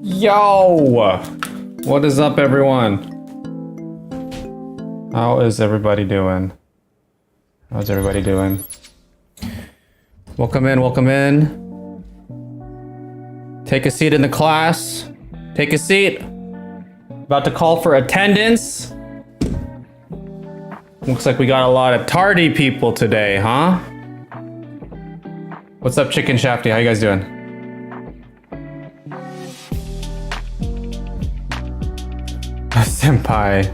Yo! What is up, everyone? How is everybody doing? How's everybody doing? Welcome in, welcome in. Take a seat in the class. Take a seat. About to call for attendance. Looks like we got a lot of tardy people today, huh? What's up, Chicken Shafty? How you guys doing? Senpai.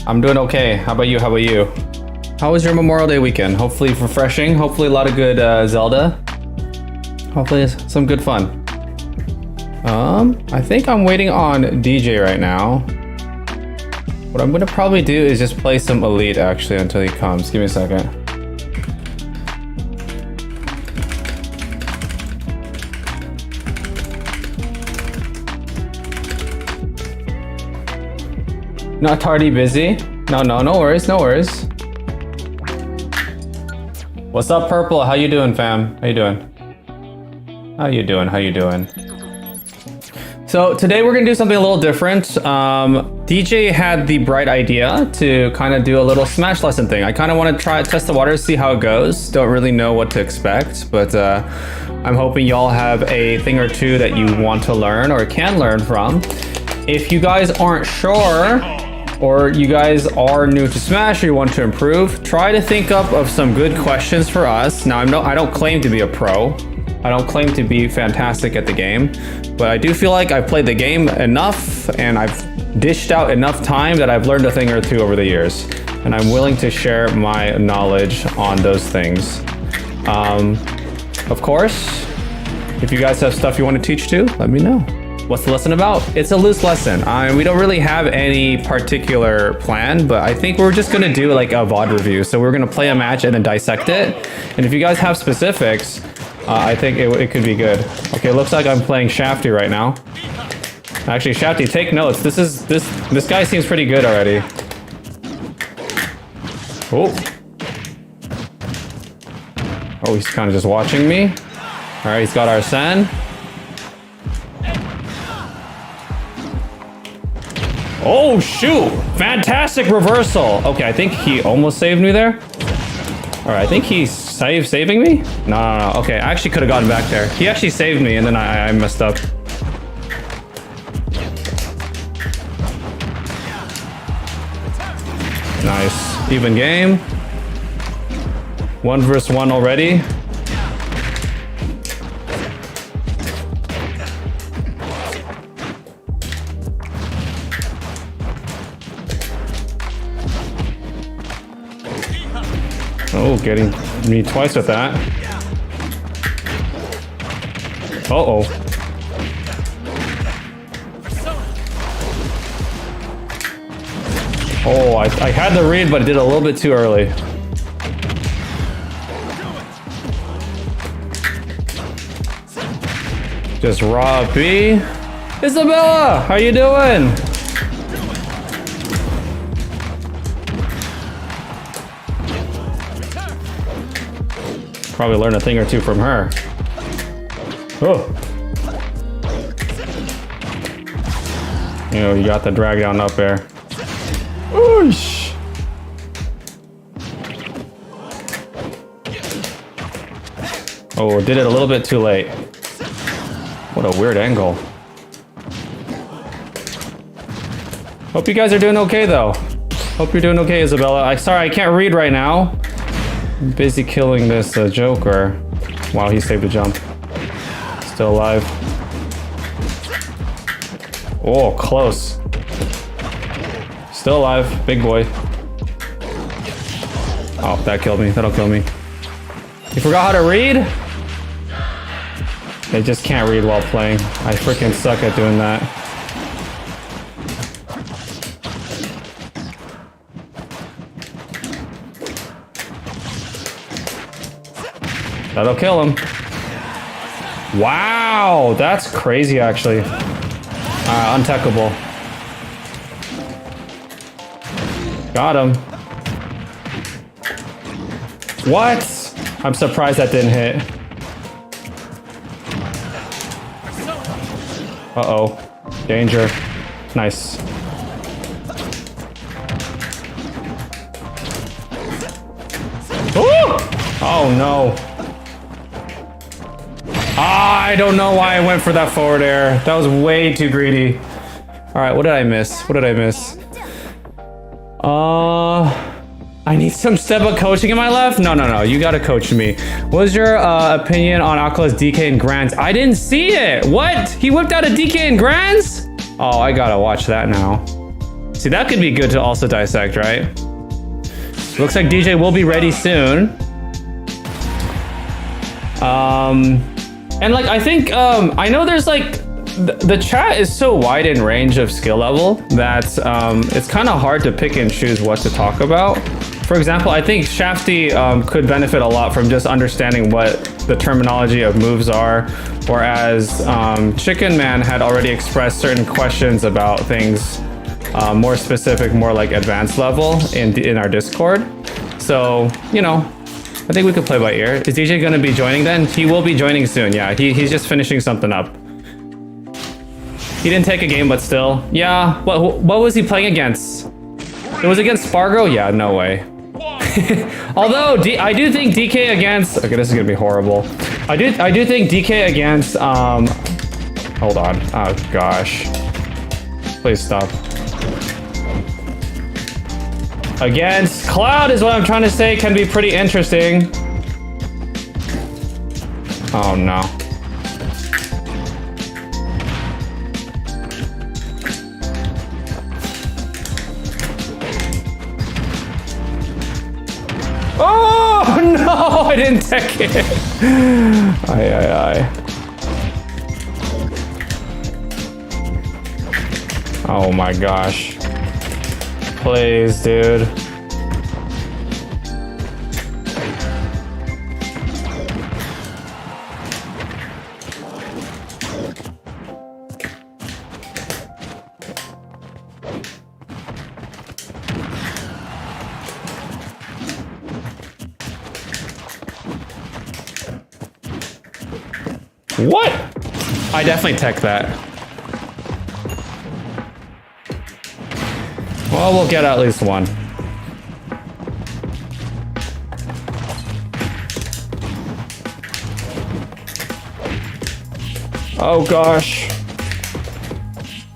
I'm doing okay. How about you? How about you? How was your Memorial Day weekend? Hopefully refreshing. Hopefully a lot of good Zelda. Hopefully some good fun. I think I'm waiting on DJ right now. What I'm gonna probably do is just play some Elite actually until he comes. Give me a second. Not tardy busy. No worries, no worries. What's up, Purple? How you doing, fam? How you doing? How you doing? How you doing? So today we're gonna do something a little different. DJ had the bright idea to kind of do a little Smash lesson thing. I kind of want to test the waters, see how it goes. Don't really know what to expect, but I'm hoping y'all have a thing or two that you want to learn or can learn from. If you guys aren't sure, or you guys are new to Smash or you want to improve, try to think up of some good questions for us. Now, I don't claim to be a pro. I don't claim to be fantastic at the game, but I do feel like I've played the game enough and I've dished out enough time that I've learned a thing or two over the years. And I'm willing to share my knowledge on those things. Of course, if you guys have stuff you want to teach too, let me know. What's the lesson about? It's a loose lesson. We don't really have any particular plan, but I think we're just gonna do like a VOD review. So we're gonna play a match and then dissect it. And if you guys have specifics, I think it could be good. Okay, looks like I'm playing Shafty right now. Actually, Shafty, take notes. This guy seems pretty good already. Oh, he's kind of just watching me. All right, he's got Arsene. Oh, shoot! Fantastic reversal! Okay, I think he almost saved me there. All right, I think he's saving me? No. Okay, I actually could have gotten back there. He actually saved me, and then I messed up. Nice. Even game. 1 versus 1 already. Oh, getting me twice with that. Uh-oh. Oh, I had the read, but I did it a little bit too early. Just raw B. Isabella, how you doing? Probably learn a thing or two from her. Oh. You got the drag down up there. Oosh. Oh, did it a little bit too late. What a weird angle. Hope you guys are doing okay though. Hope you're doing okay, Isabella. Sorry, I can't read right now. I'm busy killing this Joker. Wow, he saved a jump. Still alive. Oh, close. Still alive, big boy. Oh, that killed me. That'll kill me. You forgot how to read? I just can't read while playing. I freaking suck at doing that. That'll kill him. Wow, that's crazy actually. Untechable. Got him. What? I'm surprised that didn't hit. Uh-oh. Danger. Nice. Ooh! Oh no. I don't know why I went for that forward air. That was way too greedy. All right, what did I miss? What did I miss? I need some Stebba coaching in my left? No, you gotta coach me. What was your opinion on Akala's DK and Grands? I didn't see it. What? He whipped out a DK and Grands? Oh, I gotta watch that now. See, that could be good to also dissect, right? Looks like DJ will be ready soon. And like, I think, I know there's like, the chat is so wide in range of skill level that it's kind of hard to pick and choose what to talk about. For example, I think Shafty could benefit a lot from just understanding what the terminology of moves are, whereas Chicken Man had already expressed certain questions about things more specific, more like advanced level in our Discord. So, you know, I think we could play by ear. Is DJ gonna be joining then? He will be joining soon, yeah. He's just finishing something up. He didn't take a game, but still. Yeah, what was he playing against? It was against Spargo? Yeah, no way. Although, I do think DK against... Okay, this is gonna be horrible. I do think DK against... Hold on. Oh, gosh. Please stop. Against Cloud is what I'm trying to say, can be pretty interesting. Oh, no. Oh no, I didn't take it. Aye. Oh my gosh. Please, dude. What? I definitely tech that. Well, we'll get at least one. Oh gosh.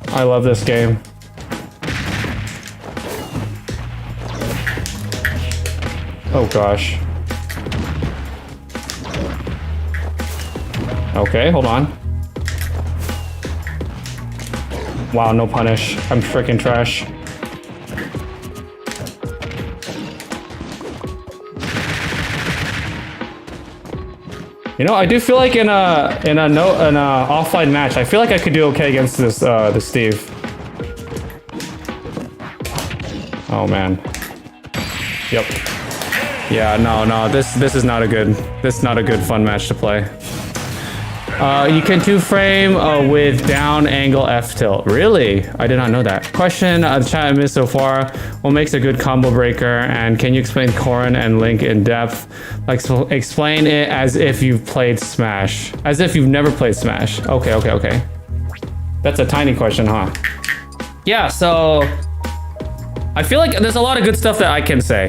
I love this game. Oh gosh. Okay, hold on. Wow, no punish. I'm freaking trash. You know, I do feel like in a offline match, I feel like I could do okay against this Steve. Oh man. Yep. Yeah, no, this is not a good fun match to play. You can 2-frame with down angle F tilt. Really? I did not know that. Question the chat I missed so far. What makes a good combo breaker? And can you explain Corrin and Link in depth? Like explain it as if you've played Smash. As if you've never played Smash. Okay. That's a tiny question, huh? Yeah, so I feel like there's a lot of good stuff that I can say.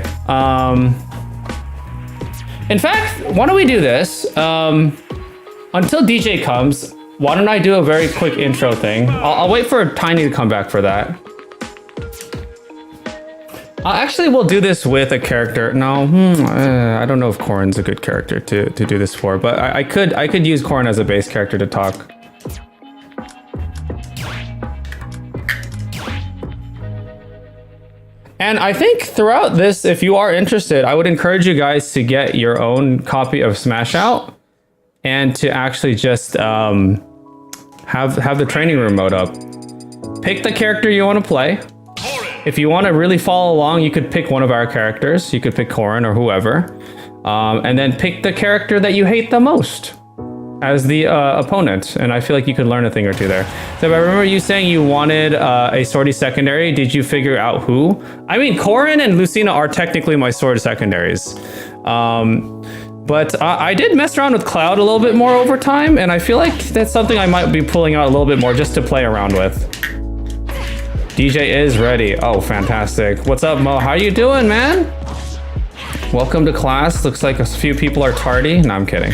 In fact, why don't we do this? Until DJ comes, why don't I do a very quick intro thing? I'll wait for Tiny to come back for that. Actually, we'll do this with a character. No, I don't know if Corrin's a good character to do this for, but I could use Corrin as a base character to talk. And I think throughout this, if you are interested, I would encourage you guys to get your own copy of Smash out. And to actually just have the training room mode up. Pick the character you want to play. If you want to really follow along, you could pick one of our characters. You could pick Corrin or whoever. And then pick the character that you hate the most as the opponent. And I feel like you could learn a thing or two there. So if I remember you saying you wanted a swordy secondary, did you figure out who? I mean, Corrin and Lucina are technically my sword secondaries. But I did mess around with Cloud a little bit more over time, and I feel like that's something I might be pulling out a little bit more just to play around with. DJ is ready. Oh, fantastic. What's up, Mo? How you doing, man? Welcome to class. Looks like a few people are tardy. No, I'm kidding.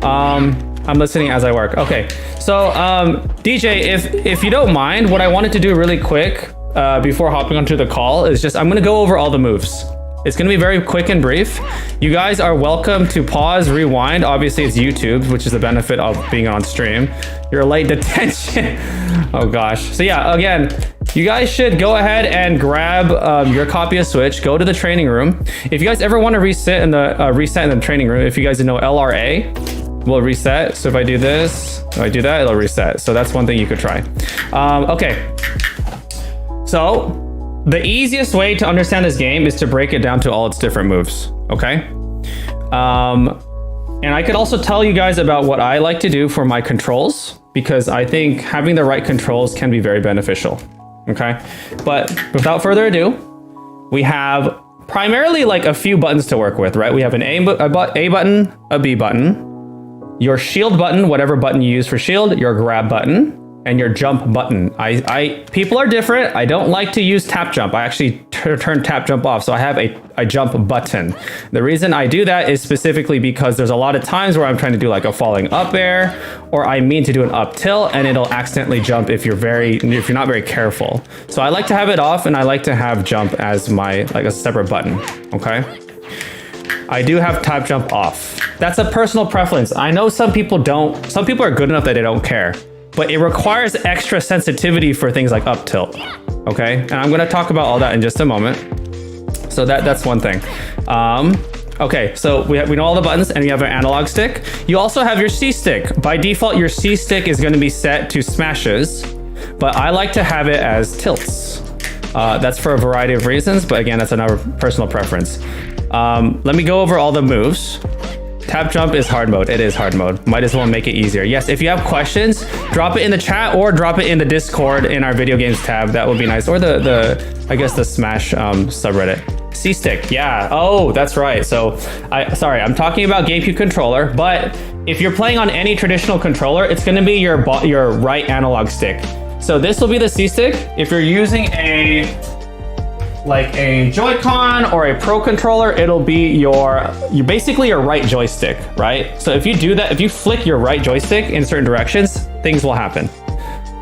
I'm listening as I work. Okay, so DJ, if you don't mind, what I wanted to do really quick before hopping onto the call is just I'm gonna go over all the moves. It's gonna be very quick and brief. You guys are welcome to pause, rewind. Obviously it's YouTube, which is the benefit of being on stream. Your late detention. Oh gosh. So yeah, again, you guys should go ahead and grab your copy of Switch, go to the training room. If you guys ever want to reset in the training room, if you guys know LRA will reset. So if I do this, if I do that, it'll reset. So that's one thing you could try. Okay. So the easiest way to understand this game is to break it down to all its different moves, okay? And I could also tell you guys about what I like to do for my controls, because I think having the right controls can be very beneficial, okay? But without further ado, we have primarily like a few buttons to work with, right? We have an A button, a B button, your shield button, whatever button you use for shield, your grab button, and your jump button. People are different. I don't like to use tap jump. I actually turn tap jump off. So I have a jump button. The reason I do that is specifically because there's a lot of times where I'm trying to do like a falling up air, or I mean to do an up tilt, and it'll accidentally jump if you're not very careful. So I like to have it off, and I like to have jump as my like a separate button. Okay. I do have tap jump off. That's a personal preference. I know some people don't. Some people are good enough that they don't care. But it requires extra sensitivity for things like up tilt, okay? And I'm gonna talk about all that in just a moment. So that's one thing. Okay, so we know all the buttons, and we have an analog stick. You also have your C stick. By default, your C stick is gonna be set to smashes, but I like to have it as tilts. That's for a variety of reasons, but again, that's another personal preference. Let me go over all the moves. Tap jump is hard mode. It is hard mode. Might as well make it easier. Yes, if you have questions, drop it in the chat or drop it in the Discord in our video games tab. That would be nice. Or I guess the Smash subreddit. C-stick, yeah. Oh, that's right. So, sorry, I'm talking about GameCube controller, but if you're playing on any traditional controller, it's gonna be your right analog stick. So this will be the C-stick. If you're using a Joy-Con or a Pro controller, it'll be basically your right joystick, right? So if you do that, if you flick your right joystick in certain directions, things will happen.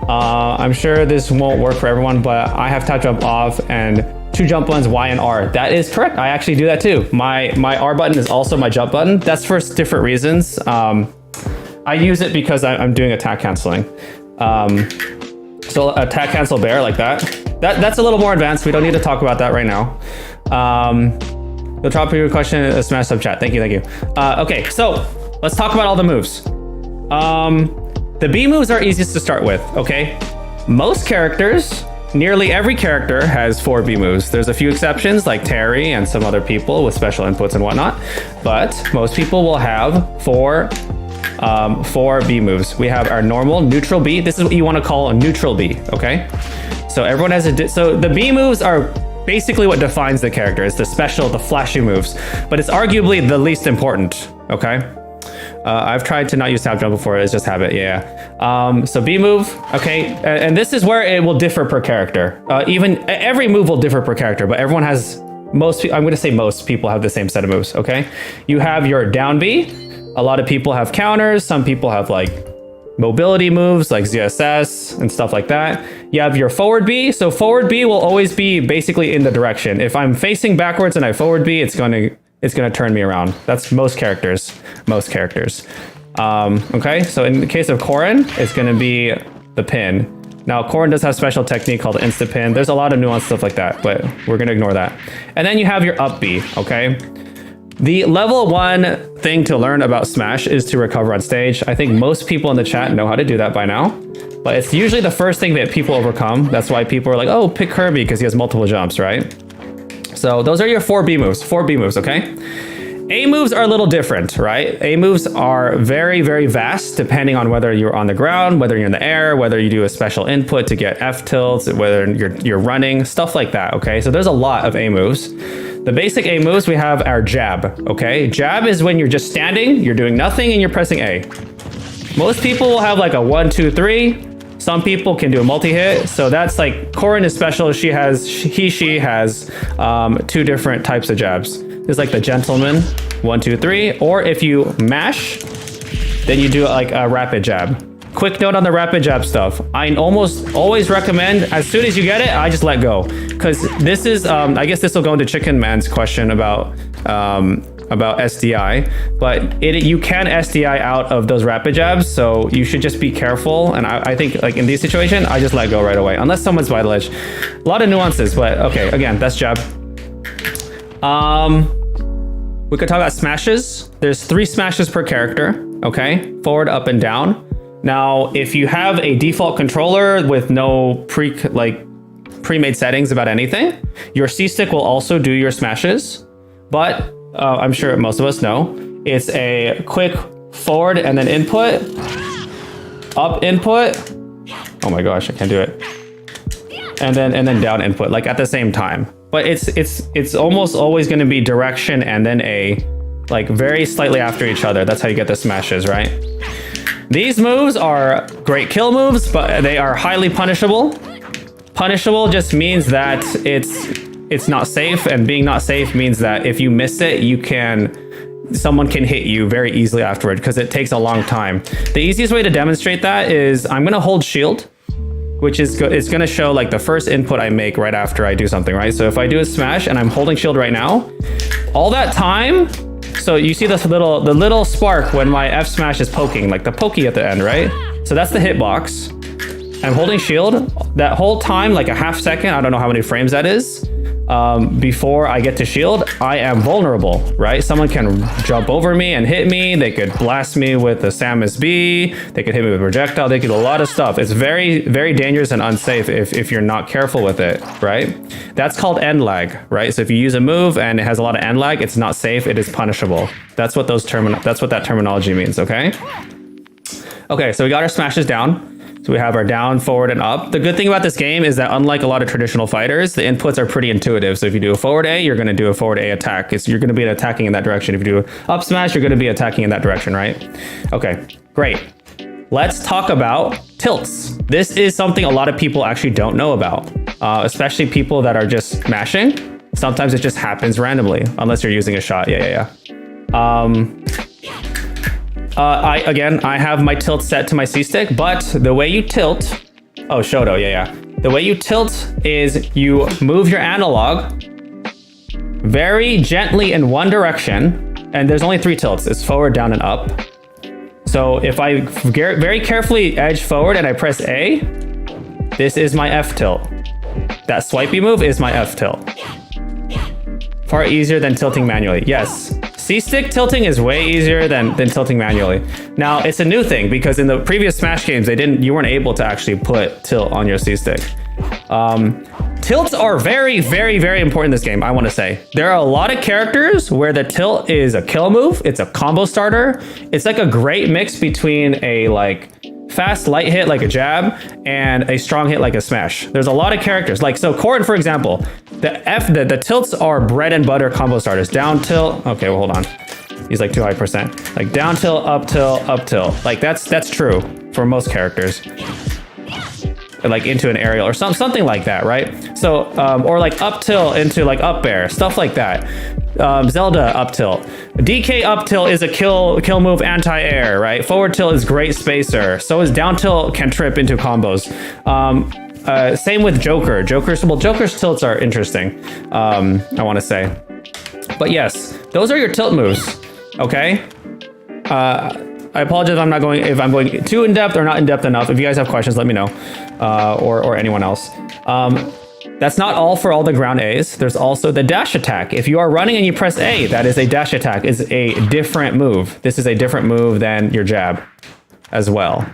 I'm sure this won't work for everyone, but I have tap jump off and two jump buttons, Y and R. That is correct. I actually do that too. My R button is also my jump button. That's for different reasons. I use it because I'm doing attack canceling. So attack cancel bear like that. That's a little more advanced. We don't need to talk about that right now. You'll drop your question in a Smash sub chat. Thank you. Okay, so let's talk about all the moves. The B moves are easiest to start with, okay? Most characters, nearly every character has 4 B moves. There's a few exceptions like Terry and some other people with special inputs and whatnot, but most people will have 4 B moves. We have our normal neutral B. This is what you want to call a neutral B, okay? So everyone has so the B moves are basically what defines the character. It's the special, the flashy moves, but it's arguably the least important, okay? I've tried to not use tap jump before, it's just habit, yeah. So B move, okay, and this is where it will differ per character. Even every move will differ per character, but everyone has, I'm gonna say most people have the same set of moves, okay? You have your down B. A lot of people have counters, some people have like mobility moves like ZSS and stuff like that. You have your forward B. So forward B will always be basically in the direction. If I'm facing backwards and I forward B, it's gonna turn me around. That's most characters. Okay, so in the case of Corrin, it's gonna be the pin. Now Corrin does have special technique called insta pin. There's a lot of nuanced stuff like that, but we're gonna ignore that. And then you have your up B, okay? The level 1 thing to learn about Smash is to recover on stage. I think most people in the chat know how to do that by now, but it's usually the first thing that people overcome. That's why people are like, oh, pick Kirby because he has multiple jumps, right? So those are your 4 B moves, okay? A moves are a little different, right? A moves are very, very vast depending on whether you're on the ground, whether you're in the air, whether you do a special input to get F tilts, whether you're running, stuff like that, okay? So there's a lot of A moves. The basic A moves, we have our jab, okay? Jab is when you're just standing, you're doing nothing, and you're pressing A. Most people will have like a 1, 2, 3. Some people can do a multi-hit. So that's like, Corin is special. She has 2 different types of jabs. There's like the gentleman, 1, 2, 3. Or if you mash, then you do like a rapid jab. Quick note on the rapid jab stuff. I almost always recommend, as soon as you get it, I just let go. Because this is, I guess this will go into Chicken Man's question about SDI, but you can SDI out of those rapid jabs, so you should just be careful. And I think like in these situations, I just let go right away, unless someone's vital edge. A lot of nuances, but okay, again, that's jab. We could talk about smashes. There's 3 smashes per character, okay? Forward, up, and down. Now, if you have a default controller with no pre-made settings about anything, your C-stick will also do your smashes, but I'm sure most of us know, it's a quick forward and then input, up input. Oh my gosh, I can't do it. And then down input, like at the same time. But it's almost always going to be direction and then A, like very slightly after each other. That's how you get the smashes, right? These moves are great kill moves, but they are highly punishable. Punishable just means that it's not safe, and being not safe means that if you miss it, someone can hit you very easily afterward because it takes a long time. The easiest way to demonstrate that is I'm gonna hold shield, which is it's gonna show like the first input I make right after I do something, right? So if I do a smash and I'm holding shield right now, all that time, so you see this the little spark when my F smash is poking, like the pokey at the end, right? So that's the hitbox. I'm holding shield that whole time, like a half second, I don't know how many frames that is. Before I get to shield, I am vulnerable, right? Someone can jump over me and hit me. They could blast me with the Samus B. They could hit me with projectile. They could do a lot of stuff. It's very, very dangerous and unsafe if you're not careful with it, right? That's called end lag, right? So if you use a move and it has a lot of end lag, it's not safe. It is punishable. That's what that terminology means, okay? Okay, so we got our smashes down. So we have our down, forward, and up. The good thing about this game is that unlike a lot of traditional fighters, the inputs are pretty intuitive. So if you do a forward A, you're going to do a forward A attack. You're going to be attacking in that direction. If you do up smash, you're going to be attacking in that direction, right? Okay, great. Let's talk about tilts. This is something a lot of people actually don't know about, especially people that are just mashing. Sometimes it just happens randomly, unless you're using a shot. Yeah. I have my tilt set to my C-stick, but the way you tilt, oh, Shoto, yeah. The way you tilt is you move your analog very gently in one direction, and there's only 3 tilts. It's forward, down, and up. So if I very carefully edge forward and I press A, this is my F tilt. That swipey move is my F tilt. Far easier than tilting manually, yes. C-stick tilting is way easier than tilting manually. Now, it's a new thing because in the previous Smash games, you weren't able to actually put tilt on your C-stick. Tilts are very, very, very important in this game, I want to say. There are a lot of characters where the tilt is a kill move, it's a combo starter. It's like a great mix between a fast light hit like a jab and a strong hit like a smash. There's a lot of characters, so Corin, for example, the tilts are bread and butter combo starters. Down tilt, okay, well, hold on. He's like too high percent. Like down tilt, up tilt, up tilt. Like that's true for most characters. Like into an aerial or something like that, right? So, or like up tilt into like up air, stuff like that. Zelda up tilt. DK up tilt is a kill move anti-air, right? Forward tilt is great spacer. So is down tilt can trip into combos. Same with Joker. Joker's tilts are interesting, I want to say. But yes, those are your tilt moves, okay? I apologize if I'm going too in-depth or not in-depth enough. If you guys have questions, let me know, or anyone else. That's not all for all the ground A's. There's also the dash attack. If you are running and you press A, that is a dash attack. It's a different move. This is a different move than your jab as well.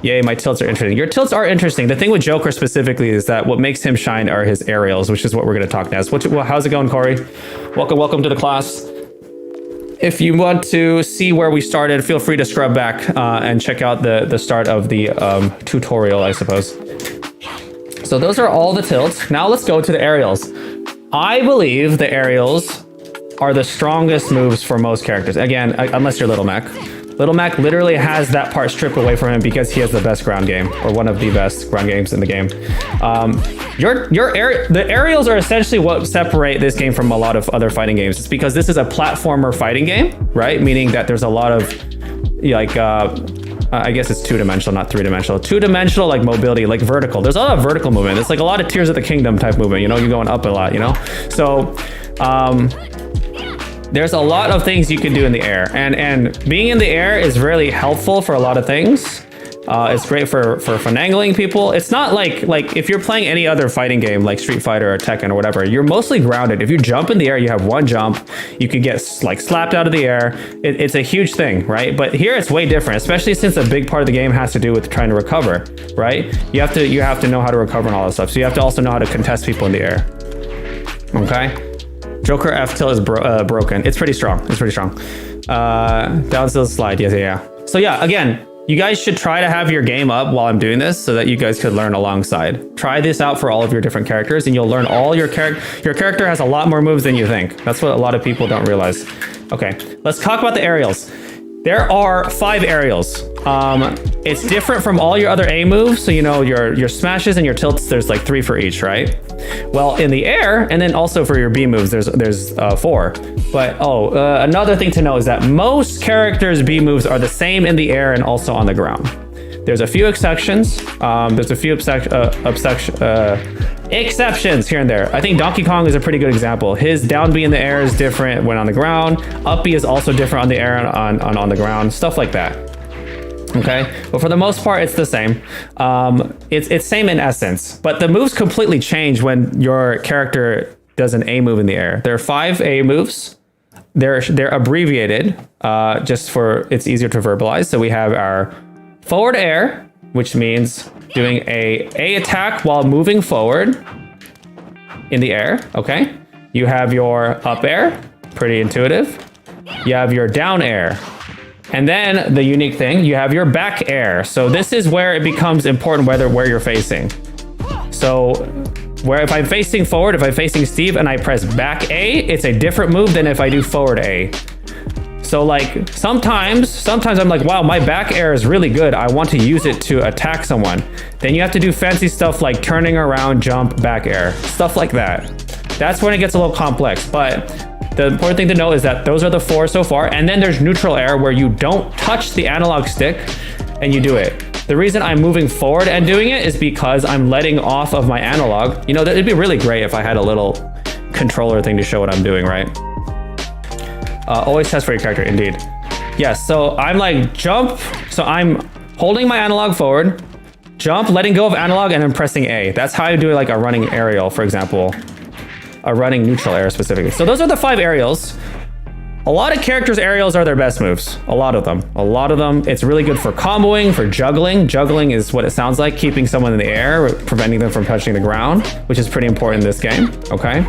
Yay, my tilts are interesting. Your tilts are interesting. The thing with Joker specifically is that what makes him shine are his aerials, which is what we're going to talk now. How's it going, Corey? Welcome to the class. If you want to see where we started, feel free to scrub back and check out the start of the tutorial, I suppose. So those are all the tilts. Now let's go to the aerials. I believe the aerials are the strongest moves for most characters. Again, unless you're Little Mac. Little Mac literally has that part stripped away from him because he has the best ground game, or one of the best ground games in the game. The aerials are essentially what separate this game from a lot of other fighting games. It's because this is a platformer fighting game, right? Meaning that there's a lot of like, I guess it's two-dimensional, not three-dimensional. Two-dimensional, like mobility, like vertical. There's a lot of vertical movement. It's like a lot of Tears of the Kingdom type movement. You know, you're going up a lot. You know, so. There's a lot of things you can do in the air, and being in the air is really helpful for a lot of things. It's great for finagling people. It's not like if you're playing any other fighting game like Street Fighter or Tekken or whatever, you're mostly grounded. If you jump in the air, you have one jump, you can get like slapped out of the air. It's a huge thing, right? But here it's way different, especially since a big part of the game has to do with trying to recover, right? You have to know how to recover and all that stuff. So you have to also know how to contest people in the air. Okay. Joker F tilt is broken. It's pretty strong. It's pretty strong. Down still slide. Yes, yeah. So yeah, again, you guys should try to have your game up while I'm doing this so that you guys could learn alongside. Try this out for all of your different characters and you'll learn all your character. Your character has a lot more moves than you think. That's what a lot of people don't realize. Okay, let's talk about the aerials. There are 5 aerials. It's different from all your other A moves. So, you know, your smashes and your tilts, there's like 3 for each, right? Well, in the air, and then also for your B moves, there's 4. But, another thing to know is that most characters' B moves are the same in the air and also on the ground. There's a few exceptions. There's a few exceptions here and there. I think Donkey Kong is a pretty good example. His down B in the air is different when on the ground. Up B is also different on the air and on the ground. Stuff like that. Okay, but for the most part, it's the same. It's same in essence, but the moves completely change when your character does an A move in the air. There are 5 A moves. They're abbreviated just for it's easier to verbalize. So we have our forward air, which means doing a attack while moving forward in the air. Okay, you have your up air, pretty intuitive. You have your down air. And then the unique thing, you have your back air. So this is where it becomes important where you're facing. So if I'm facing forward, if I'm facing Steve and I press back A, it's a different move than if I do forward A. So like sometimes I'm like, wow, my back air is really good. I want to use it to attack someone. Then you have to do fancy stuff like turning around, jump, back air, stuff like that. That's when it gets a little complex, but the important thing to know is that those are the 4 so far. And then there's neutral air where you don't touch the analog stick and you do it. The reason I'm moving forward and doing it is because I'm letting off of my analog. You know, it'd be really great if I had a little controller thing to show what I'm doing, right? Always test for your character, indeed. Yes, so I'm like jump. So I'm holding my analog forward, jump, letting go of analog, and then pressing A. That's how I do like a running aerial, for example. A running neutral air specifically. So those are the 5 aerials. A lot of characters' aerials are their best moves. A lot of them. It's really good for comboing, for juggling. Juggling is what it sounds like, keeping someone in the air, preventing them from touching the ground, which is pretty important in this game. Okay.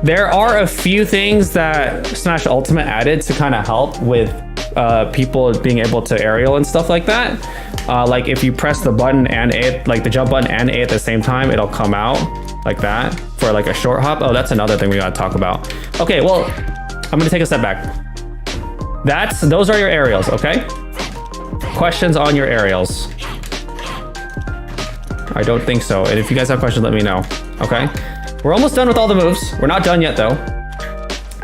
There are a few things that Smash Ultimate added to kind of help with people being able to aerial and stuff like that. Like if you press the button and A, like the jump button and A at the same time, it'll come out like that for like a short hop. Oh, that's another thing we gotta talk about. Okay, well, I'm gonna take a step back. Those are your aerials, okay? Questions on your aerials? I don't think so. And if you guys have questions, let me know, okay? We're almost done with all the moves. We're not done yet though.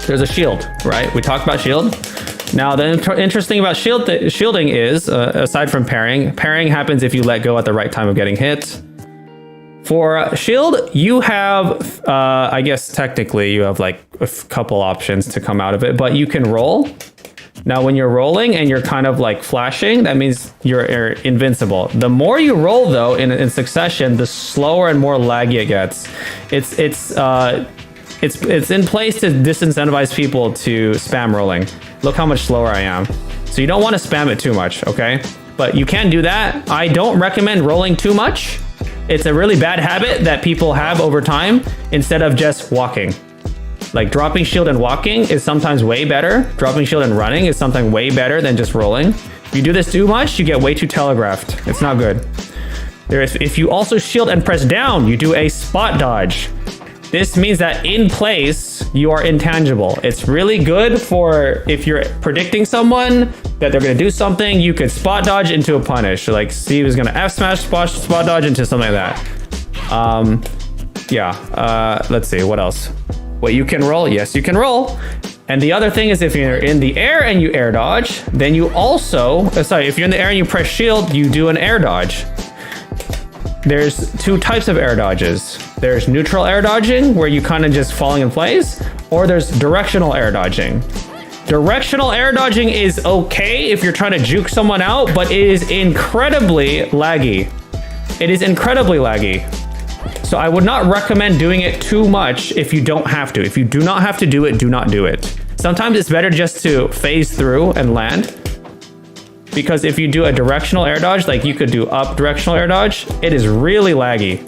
There's a shield, right? We talked about shield. Now, the interesting about shielding is, aside from parrying happens if you let go at the right time of getting hit. For shield, you have, I guess technically you have like a couple options to come out of it, but you can roll. Now, when you're rolling and you're kind of like flashing, that means you're invincible. The more you roll though, in succession, the slower and more laggy it gets. It's in place to disincentivize people to spam rolling. Look how much slower I am. So you don't want to spam it too much, okay? But you can do that. I don't recommend rolling too much. It's a really bad habit that people have over time instead of just walking. Like dropping shield and walking is sometimes way better. Dropping shield and running is something way better than just rolling. If you do this too much, you get way too telegraphed. It's not good. If you also shield and press down, you do a spot dodge. This means that in place, you are intangible. It's really good for if you're predicting someone that they're gonna do something, you could spot dodge into a punish. So like Steve is gonna F smash, spot dodge into something like that. Let's see, what else? Wait, you can roll? Yes, you can roll. And the other thing is if you're in the air and you air dodge, then you also, if you're in the air and you press shield, you do an air dodge. There's two types of air dodges. There's neutral air dodging, where you kind of just falling in place, or there's directional air dodging. Directional air dodging is okay if you're trying to juke someone out, but it is incredibly laggy. It is incredibly laggy. So I would not recommend doing it too much if you don't have to. If you do not have to do it, do not do it. Sometimes it's better just to phase through and land. Because if you do a directional air dodge, like you could do up directional air dodge, it is really laggy.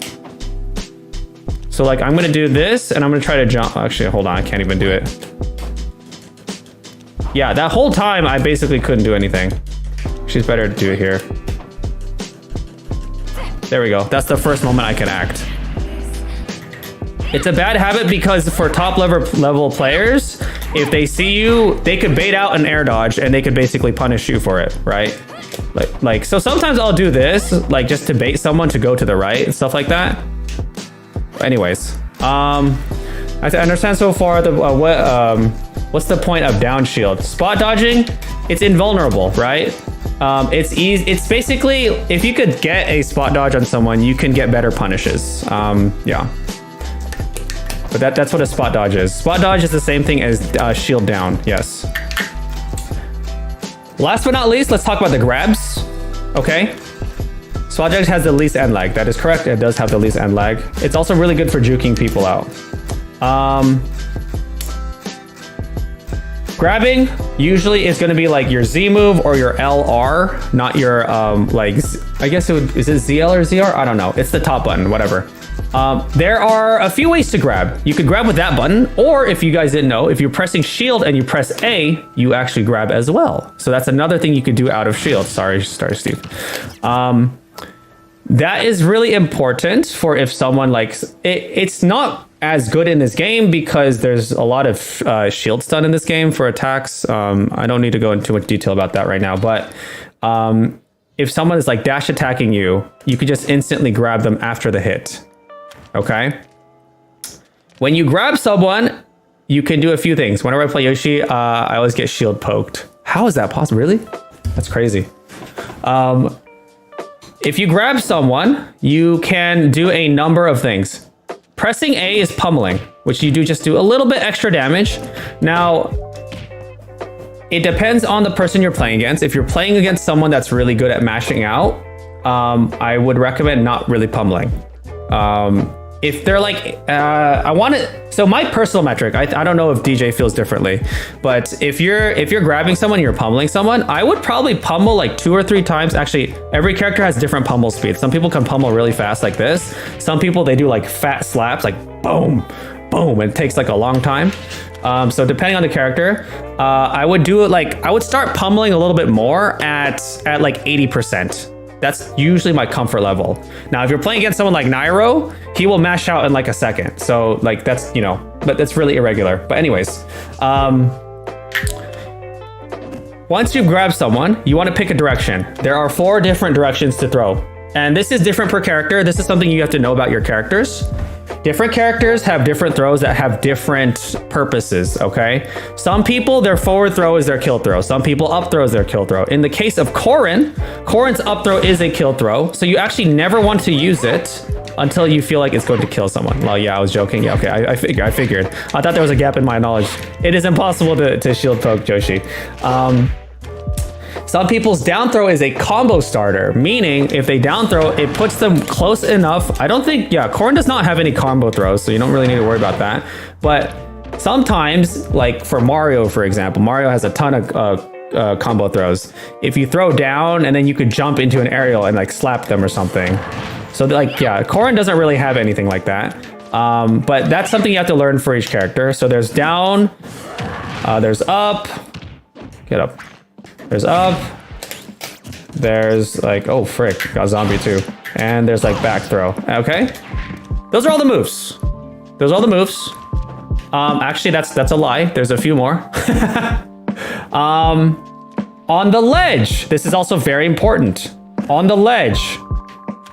So like I'm gonna do this and I'm gonna try to jump. Actually, hold on, I can't even do it. Yeah, that whole time I basically couldn't do anything. She's better to do it here. There we go. That's the first moment I can act. It's a bad habit because for top level players, if they see you, they could bait out an air dodge and they could basically punish you for it, right? So sometimes I'll do this, like just to bait someone to go to the right and stuff like that. Anyways, I understand so far what's the point of down shield? Spot dodging, it's invulnerable, right? It's easy. It's basically, if you could get a spot dodge on someone, you can get better punishes. Yeah. But that's what a spot dodge is. Spot dodge is the same thing as shield down, yes. Last but not least, let's talk about the grabs, okay? Spot dodge has the least end lag. That is correct, it does have the least end lag. It's also really good for juking people out. Grabbing usually is gonna be like your Z move or your LR, not your I guess is it ZL or ZR? I don't know, it's the top button, whatever. There are a few ways to grab. You could grab with that button, or if you guys didn't know, if you're pressing shield and you press A, you actually grab as well. So that's another thing you could do out of shield. Sorry, Steve. That is really important for if someone likes it. It's not as good in this game because there's a lot of shield stun in this game for attacks. I don't need to go into too much detail about that right now, but if someone is like dash attacking you, you could just instantly grab them after the hit. Okay. When you grab someone, you can do a few things. Whenever I play Yoshi, I always get shield poked. How is that possible? Really? That's crazy. If you grab someone, you can do a number of things. Pressing A is pummeling, which you just do a little bit extra damage. Now, it depends on the person you're playing against. If you're playing against someone that's really good at mashing out, I would recommend not really pummeling. If they're like, so my personal metric, I don't know if DJ feels differently, but if you're grabbing someone, you're pummeling someone, I would probably pummel like 2 or 3 times. Actually, every character has different pummel speeds. Some people can pummel really fast like this. Some people, they do like fat slaps, like boom, boom. And it takes like a long time. So depending on the character, I would do it like, I would start pummeling a little bit more at like 80%. That's usually my comfort level. Now, if you're playing against someone like Nairo, he will mash out in like a second. So like that's, but that's really irregular. But anyways, once you grab someone, you want to pick a direction. There are 4 different directions to throw. And this is different per character. This is something you have to know about your characters. Different characters have different throws that have different purposes, okay? Some people, their forward throw is their kill throw. Some people up throw is their kill throw. In the case of Corrin's up throw is a kill throw. So you actually never want to use it until you feel like it's going to kill someone. Well, yeah, I was joking. Yeah, okay, I figured. I thought there was a gap in my knowledge. It is impossible to shield poke Joshi. Some people's down throw is a combo starter, meaning if they down throw, it puts them close enough. I don't think, Corrin does not have any combo throws, so you don't really need to worry about that. But sometimes, like for Mario, for example, Mario has a ton of combo throws. If you throw down and then you could jump into an aerial and like slap them or something. So like, Corrin doesn't really have anything like that. But that's something you have to learn for each character. So there's down, there's up, get up. There's up. There's like, oh frick, got zombie too. And there's like back throw. Okay. Those are all the moves. Those are all the moves. Actually, that's a lie. There's a few more. On the ledge, this is also very important. On the ledge,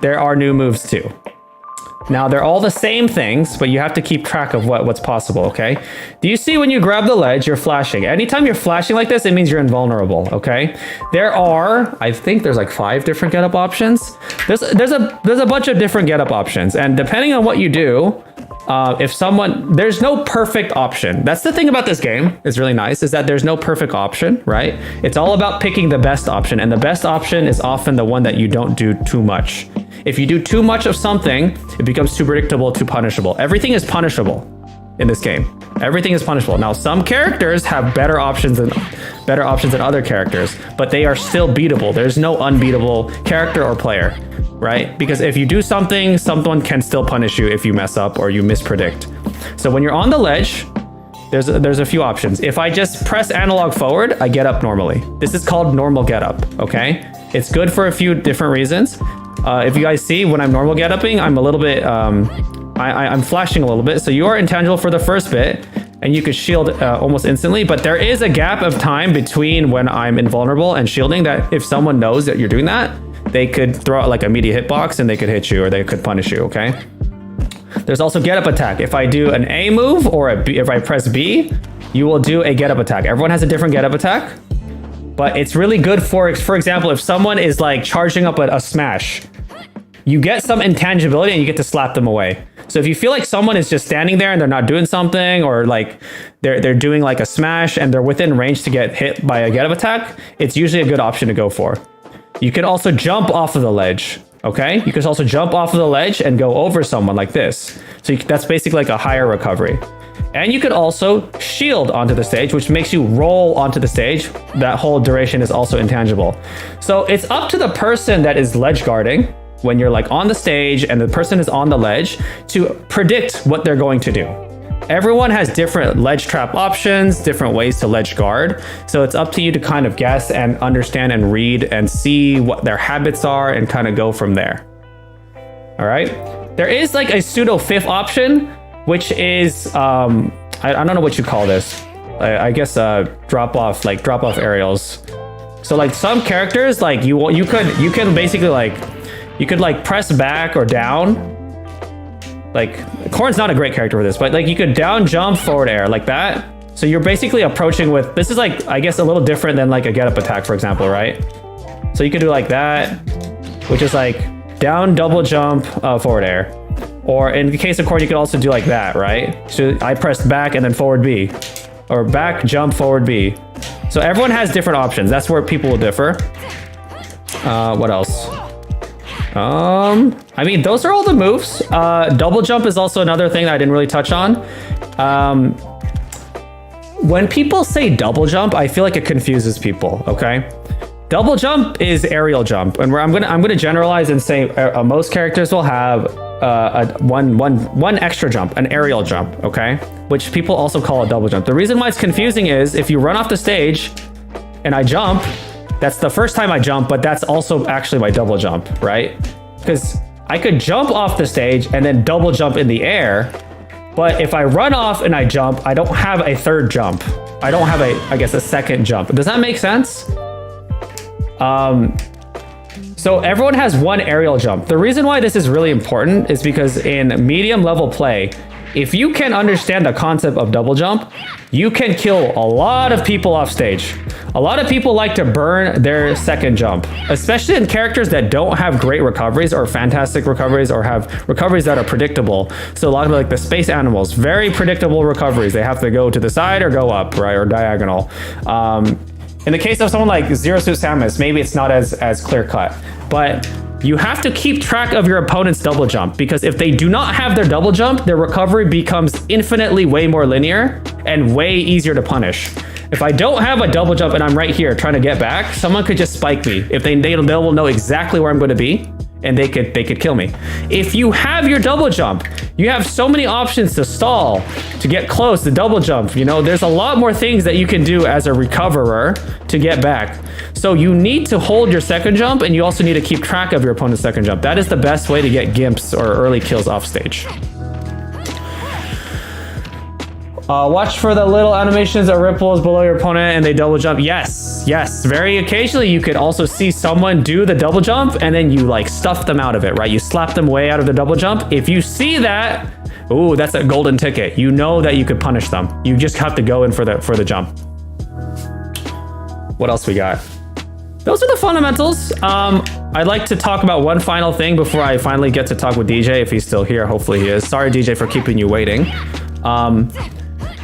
there are new moves too. Now, they're all the same things, but you have to keep track of what's possible, okay? Do you see when you grab the ledge, you're flashing? Anytime you're flashing like this, it means you're invulnerable, okay? There are, I think there's like 5 different getup options. There's a bunch of different getup options, and depending on what you do, there's no perfect option. That's the thing about this game, it's really nice, is that there's no perfect option, right? It's all about picking the best option, and the best option is often the one that you don't do too much. If you do too much of something, it becomes too predictable, too punishable. Everything is punishable in this game. Everything is punishable. Now, some characters have better options than other characters, but they are still beatable. There's no unbeatable character or player, right? Because if you do something, someone can still punish you if you mess up or you mispredict. So when you're on the ledge, there's a few options. If I just press analog forward, I get up normally. This is called normal get up, okay? It's good for a few different reasons. If you guys see, when I'm normal get-upping, I'm a little bit, I'm flashing a little bit. So you are intangible for the first bit, and you could shield almost instantly. But there is a gap of time between when I'm invulnerable and shielding that if someone knows that you're doing that, they could throw out like a media hitbox and they could hit you or they could punish you, okay? There's also get-up attack. If I do an A move or if I press B, you will do a get-up attack. Everyone has a different get-up attack. But it's really good for example, if someone is like charging up a smash, you get some intangibility and you get to slap them away. So if you feel like someone is just standing there and they're not doing something, or like they're doing like a smash and they're within range to get hit by a get-up attack, it's usually a good option to go for. You can also jump off of the ledge, okay? You can also jump off of the ledge and go over someone like this. So that's basically like a higher recovery. And you could also shield onto the stage, which makes you roll onto the stage. That whole duration is also intangible. So it's up to the person that is ledge guarding when you're like on the stage and the person is on the ledge to predict what they're going to do. Everyone has different ledge trap options, different ways to ledge guard. So it's up to you to kind of guess and understand and read and see what their habits are and kind of go from there. All right. There is like a pseudo fifth option, which is, I don't know what you call this. I guess drop off aerials. So like some characters, like you can basically like, you could like press back or down. Like Corn's not a great character for this, but like you could down jump forward air like that. So you're basically approaching with, this is like, I guess a little different than like a get up attack, for example, right? So you could do like that, which is like down double jump forward air. Or in the case of Corn, you could also do like that, right? So I pressed back and then forward B, or back jump forward B. So everyone has different options. That's where people will differ. What else? I mean, those are all the moves. Double jump is also another thing that I didn't really touch on. When people say double jump, I feel like it confuses people, okay? Double jump is aerial jump, and I'm gonna generalize and say most characters will have one extra jump, an aerial jump, okay? Which people also call a double jump. The reason why it's confusing is if you run off the stage and I jump, that's the first time I jump, but that's also actually my double jump, right? Because I could jump off the stage and then double jump in the air, but if I run off and I jump, I don't have a third jump. I don't have I guess a second jump. Does that make sense? So everyone has one aerial jump. The reason why this is really important is because in medium level play, if you can understand the concept of double jump, you can kill a lot of people off stage. A lot of people like to burn their second jump, especially in characters that don't have great recoveries or fantastic recoveries or have recoveries that are predictable. So a lot of like the space animals, very predictable recoveries. They have to go to the side or go up, right, or diagonal. In the case of someone like Zero Suit Samus, maybe it's not as clear cut, but you have to keep track of your opponent's double jump, because if they do not have their double jump, their recovery becomes infinitely way more linear and way easier to punish. If I don't have a double jump and I'm right here trying to get back, someone could just spike me. If they will know exactly where I'm going to be, and they could kill me. If you have your double jump, you have so many options to stall, to get close, to double jump. You know, there's a lot more things that you can do as a recoverer to get back. So you need to hold your second jump, and you also need to keep track of your opponent's second jump. That is the best way to get gimps or early kills off stage. Watch for the little animations or ripples below your opponent and they double jump. Yes, yes. Very occasionally you could also see someone do the double jump and then you like stuff them out of it, right? You slap them way out of the double jump. If you see that, ooh, that's a golden ticket. You know that you could punish them. You just have to go in for the jump. What else we got? Those are the fundamentals. I'd like to talk about one final thing before I finally get to talk with DJ, if he's still here. Hopefully he is. Sorry, DJ, for keeping you waiting.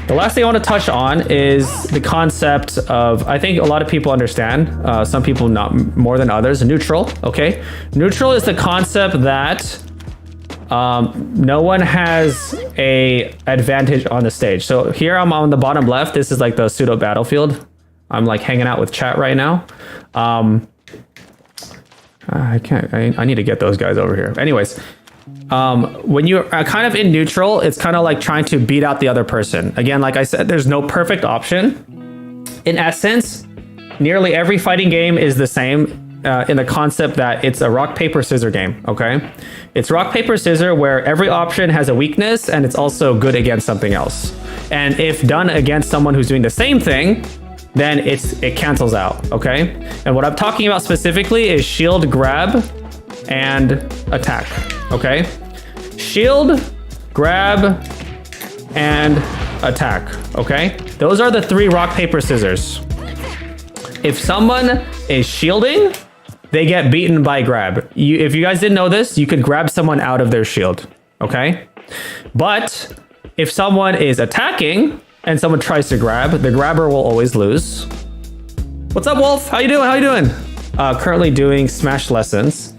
The last thing I want to touch on is the concept of, I think a lot of people understand, some people not more than others, neutral, okay? Neutral is the concept that no one has a advantage on the stage. So here I'm on the bottom left. This is like the pseudo battlefield. I'm like hanging out with chat right now. I need to get those guys over here. Anyways. When you're kind of in neutral, it's kind of like trying to beat out the other person. Again, like I said, there's no perfect option. In essence, nearly every fighting game is the same in the concept that it's a rock, paper, scissors game, okay? It's rock, paper, scissors where every option has a weakness and it's also good against something else. And if done against someone who's doing the same thing, then it cancels out, okay? And what I'm talking about specifically is shield, grab, and attack. Okay, shield, grab, and attack. Okay, those are the three rock, paper, scissors. If someone is shielding, they get beaten by grab. If you guys didn't know this, you could grab someone out of their shield. Okay, but if someone is attacking and someone tries to grab, the grabber will always lose. What's up, Wolf? How you doing? How you doing? Currently doing Smash lessons.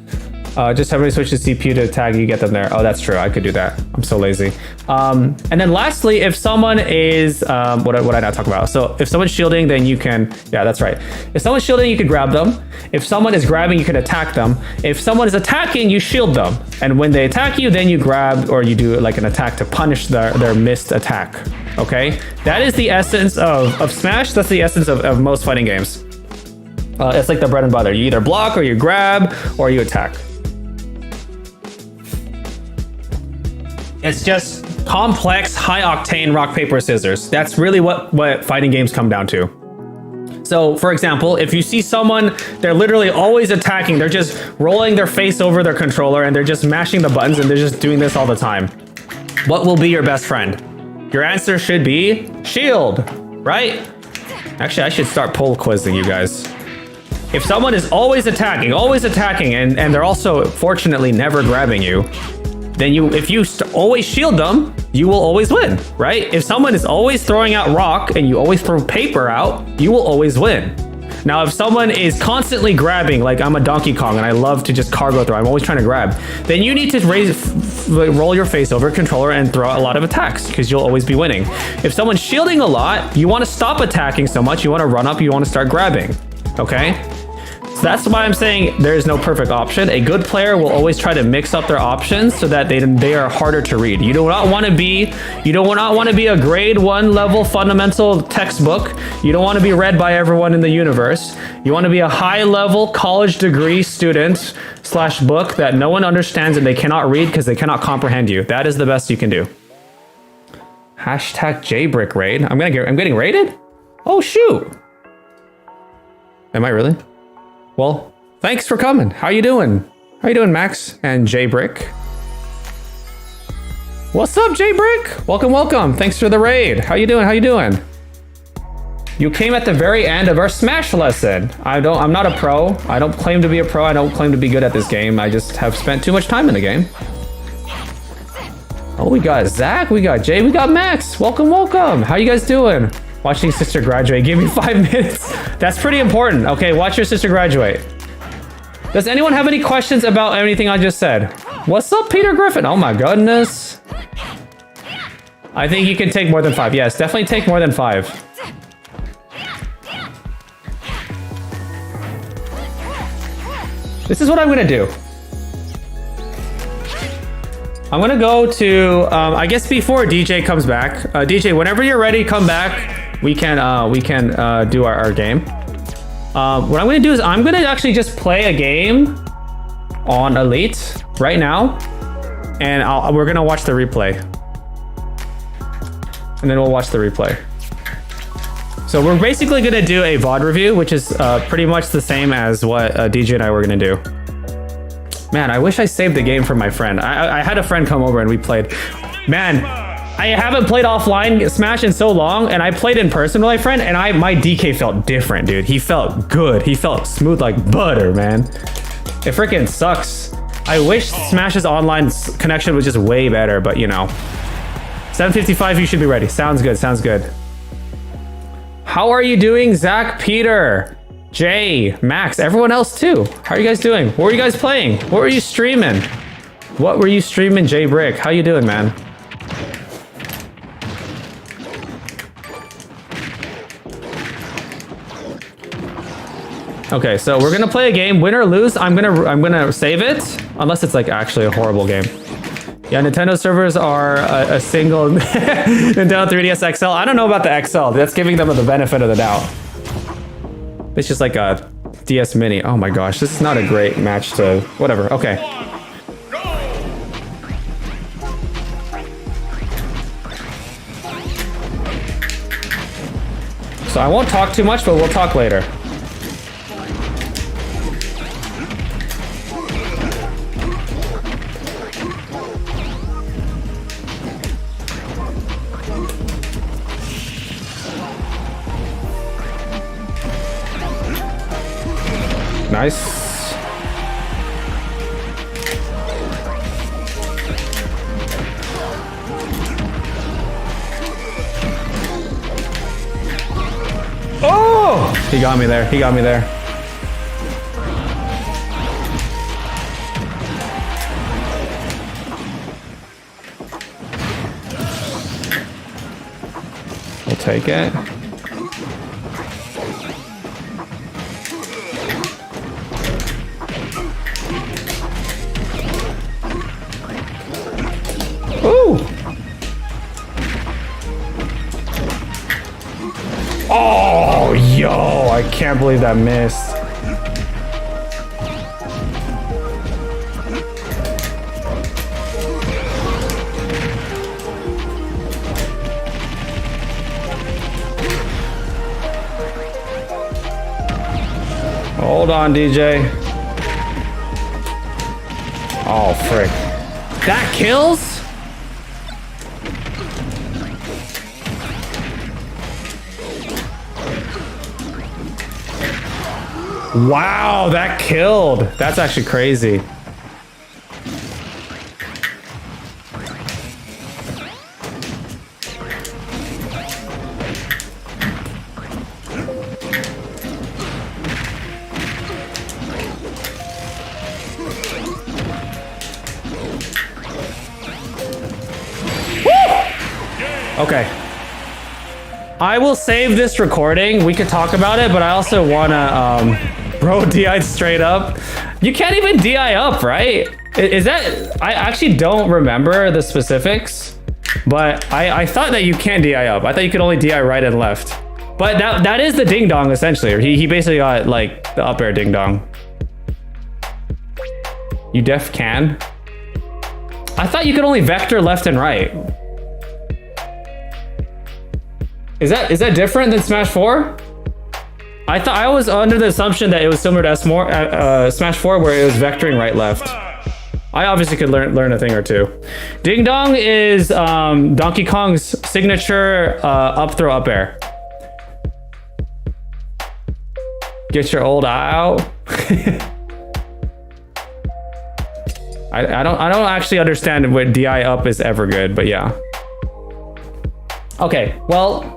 Just have me switch to CPU to tag you, get them there. Oh, that's true. I could do that. I'm so lazy. And then lastly, if someone is, what did I not talk about? So if someone's shielding, then you can, yeah, that's right. If someone's shielding, you could grab them. If someone is grabbing, you can attack them. If someone is attacking, you shield them. And when they attack you, then you grab or you do like an attack to punish their missed attack. Okay? That is the essence of Smash. That's the essence of most fighting games. It's like the bread and butter. You either block or you grab or you attack. It's just complex, high-octane rock, paper, scissors. That's really what fighting games come down to. So, for example, if you see someone, they're literally always attacking. They're just rolling their face over their controller and they're just mashing the buttons and they're just doing this all the time. What will be your best friend? Your answer should be shield, right? Actually, I should start poll quizzing you guys. If someone is always attacking, and they're also, fortunately, never grabbing you, then if you always shield them, you will always win, right? If someone is always throwing out rock and you always throw paper out, you will always win. Now, if someone is constantly grabbing, like I'm a Donkey Kong and I love to just cargo throw, I'm always trying to grab, then you need to roll your face over a controller and throw out a lot of attacks because you'll always be winning. If someone's shielding a lot, you want to stop attacking so much, you want to run up, you want to start grabbing, okay? So that's why I'm saying there is no perfect option. A good player will always try to mix up their options so that they are harder to read. You do not want to be a grade 1 level fundamental textbook. You don't want to be read by everyone in the universe. You want to be a high level college degree student / book that no one understands and they cannot read because they cannot comprehend you. That is the best you can do. Hashtag JBrick raid. I'm getting raided? Oh shoot. Am I really? Well, thanks for coming. How you doing? How you doing, Max and JBrick? What's up, JBrick? Welcome, welcome. Thanks for the raid. How you doing? How you doing? You came at the very end of our Smash lesson. I'm not a pro. I don't claim to be a pro. I don't claim to be good at this game. I just have spent too much time in the game. Oh, we got Zach, we got Jay, we got Max. Welcome, welcome. How you guys doing? Watching sister graduate. Give me 5 minutes. That's pretty important. Okay, watch your sister graduate. Does anyone have any questions about anything I just said? What's up, Peter Griffin? Oh my goodness. I think you can take more than 5. Yes, definitely take more than 5. This is what I'm gonna do. I'm gonna go to, I guess before DJ comes back. DJ, whenever you're ready, come back. We can do our game. What I'm gonna do is I'm gonna actually just play a game on Elite right now, and we're gonna watch the replay, and then we'll watch the replay. So we're basically gonna do a VOD review, which is pretty much the same as what DJ and I were gonna do. Man, I wish I saved the game for my friend. I had a friend come over and we played. Man, I haven't played offline Smash in so long, and I played in person with my friend, and my DK felt different, dude. He felt good. He felt smooth like butter, man. It freaking sucks. I wish Smash's online connection was just way better, but you know. 7:55, you should be ready. Sounds good, sounds good. How are you doing, Zach, Peter, Jay, Max, everyone else too? How are you guys doing? What were you guys playing? What were you streaming? What were you streaming, Jay Brick? How you doing, man? Okay, so we're gonna play a game. Win or lose, I'm gonna save it, unless it's like actually a horrible game. Yeah, Nintendo servers are a single Nintendo 3DS XL. I don't know about the XL. That's giving them the benefit of the doubt. It's just like a DS Mini. Oh my gosh, this is not a great match to whatever. Okay. So I won't talk too much, but we'll talk later. Nice. Oh! He got me there. He got me there. We'll take it. Ooh! Oh, yo! I can't believe that missed. Hold on, DJ. Oh, frick. That kills? Wow, that killed. That's actually crazy. Okay. I will save this recording. We could talk about it, but I also wanna, bro, DI'd straight up. You can't even DI up, right? Is that, I actually don't remember the specifics, but I thought that you can't DI up. I thought you could only DI right and left. But that is the ding dong essentially. He basically got like the up air ding dong. You def can? I thought you could only vector left and right. Is that different than Smash 4? I was under the assumption that it was similar to Smash 4 where it was vectoring right left. I obviously could learn a thing or two. Ding dong is Donkey Kong's signature up throw up air. Get your old eye out. I don't actually understand what DI up is ever good, but yeah. Okay, well.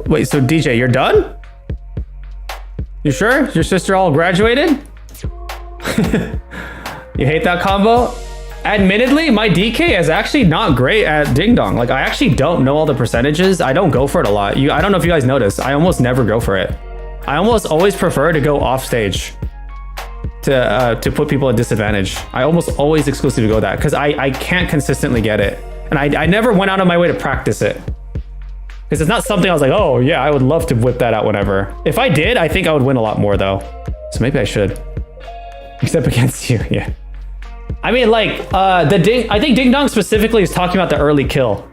Wait, so DJ, you're done? You sure? Your sister all graduated? You hate that combo? Admittedly, my DK is actually not great at ding dong. Like, I actually don't know all the percentages. I don't go for it a lot. I don't know if you guys noticed. I almost never go for it. I almost always prefer to go off stage to put people at disadvantage. I almost always exclusively go that because I can't consistently get it. And I never went out of my way to practice it. Because it's not something I was like, oh yeah, I would love to whip that out whenever. If I did, I think I would win a lot more though. So maybe I should. Except against you, yeah. I mean, like, I think Ding Dong specifically is talking about the early kill.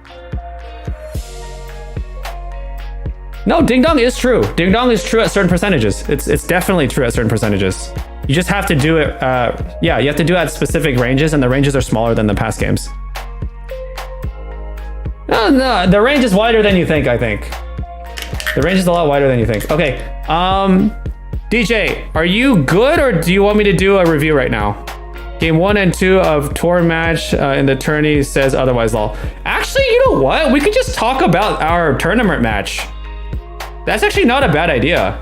No, Ding Dong is true. Ding Dong is true at certain percentages. It's definitely true at certain percentages. You just have to do it, yeah, you have to do it at specific ranges, and the ranges are smaller than the past games. No, the range is wider than you think, I think. The range is a lot wider than you think. Okay, DJ, are you good, or do you want me to do a review right now? Game 1 and 2 of tour match in the tourney says otherwise, lol. Actually, you know what? We could just talk about our tournament match. That's actually not a bad idea.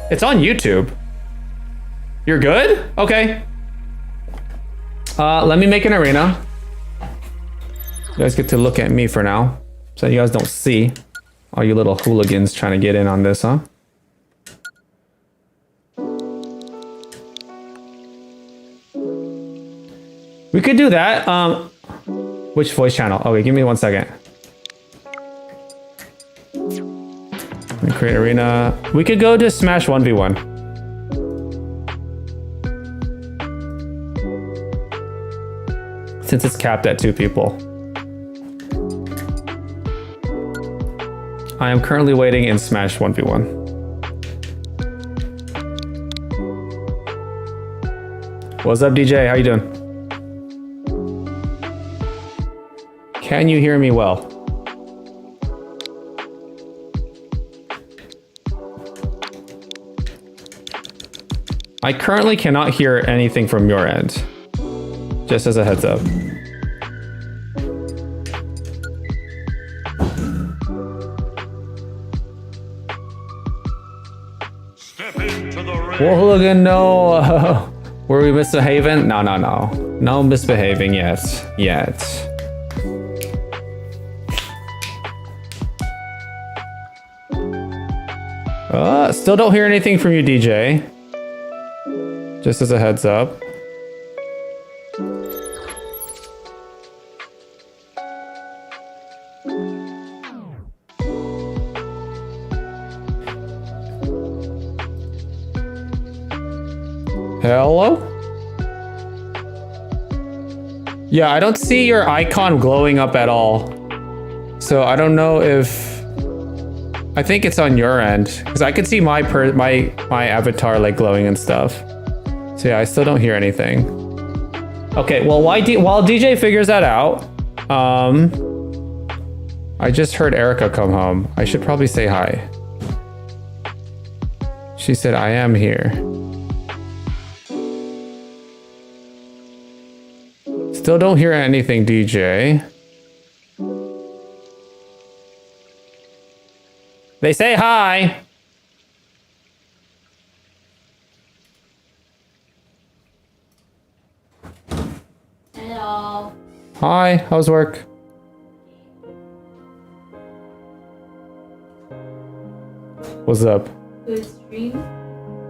It's on YouTube. You're good? Okay. Let me make an arena. You guys get to look at me for now, so you guys don't see all you little hooligans trying to get in on this, huh? We could do that. Which voice channel? Okay, give me 1 second. Let me create arena. We could go to Smash 1v1. Since it's capped at 2 people. I am currently waiting in Smash 1v1. What's up, DJ? How you doing? Can you hear me well? I currently cannot hear anything from your end. Just as a heads up. War hooligan, no. Were we misbehaving? No. No misbehaving yet. Still don't hear anything from you, DJ. Just as a heads up. Hello? Yeah, I don't see your icon glowing up at all. So I don't know if... I think it's on your end, because I could see my avatar like glowing and stuff. So yeah, I still don't hear anything. Okay, well, while DJ figures that out, I just heard Erica come home. I should probably say hi. She said, I am here. Still don't hear anything, DJ. They say hi. Hello. Hi, how's work? What's up? Good stream.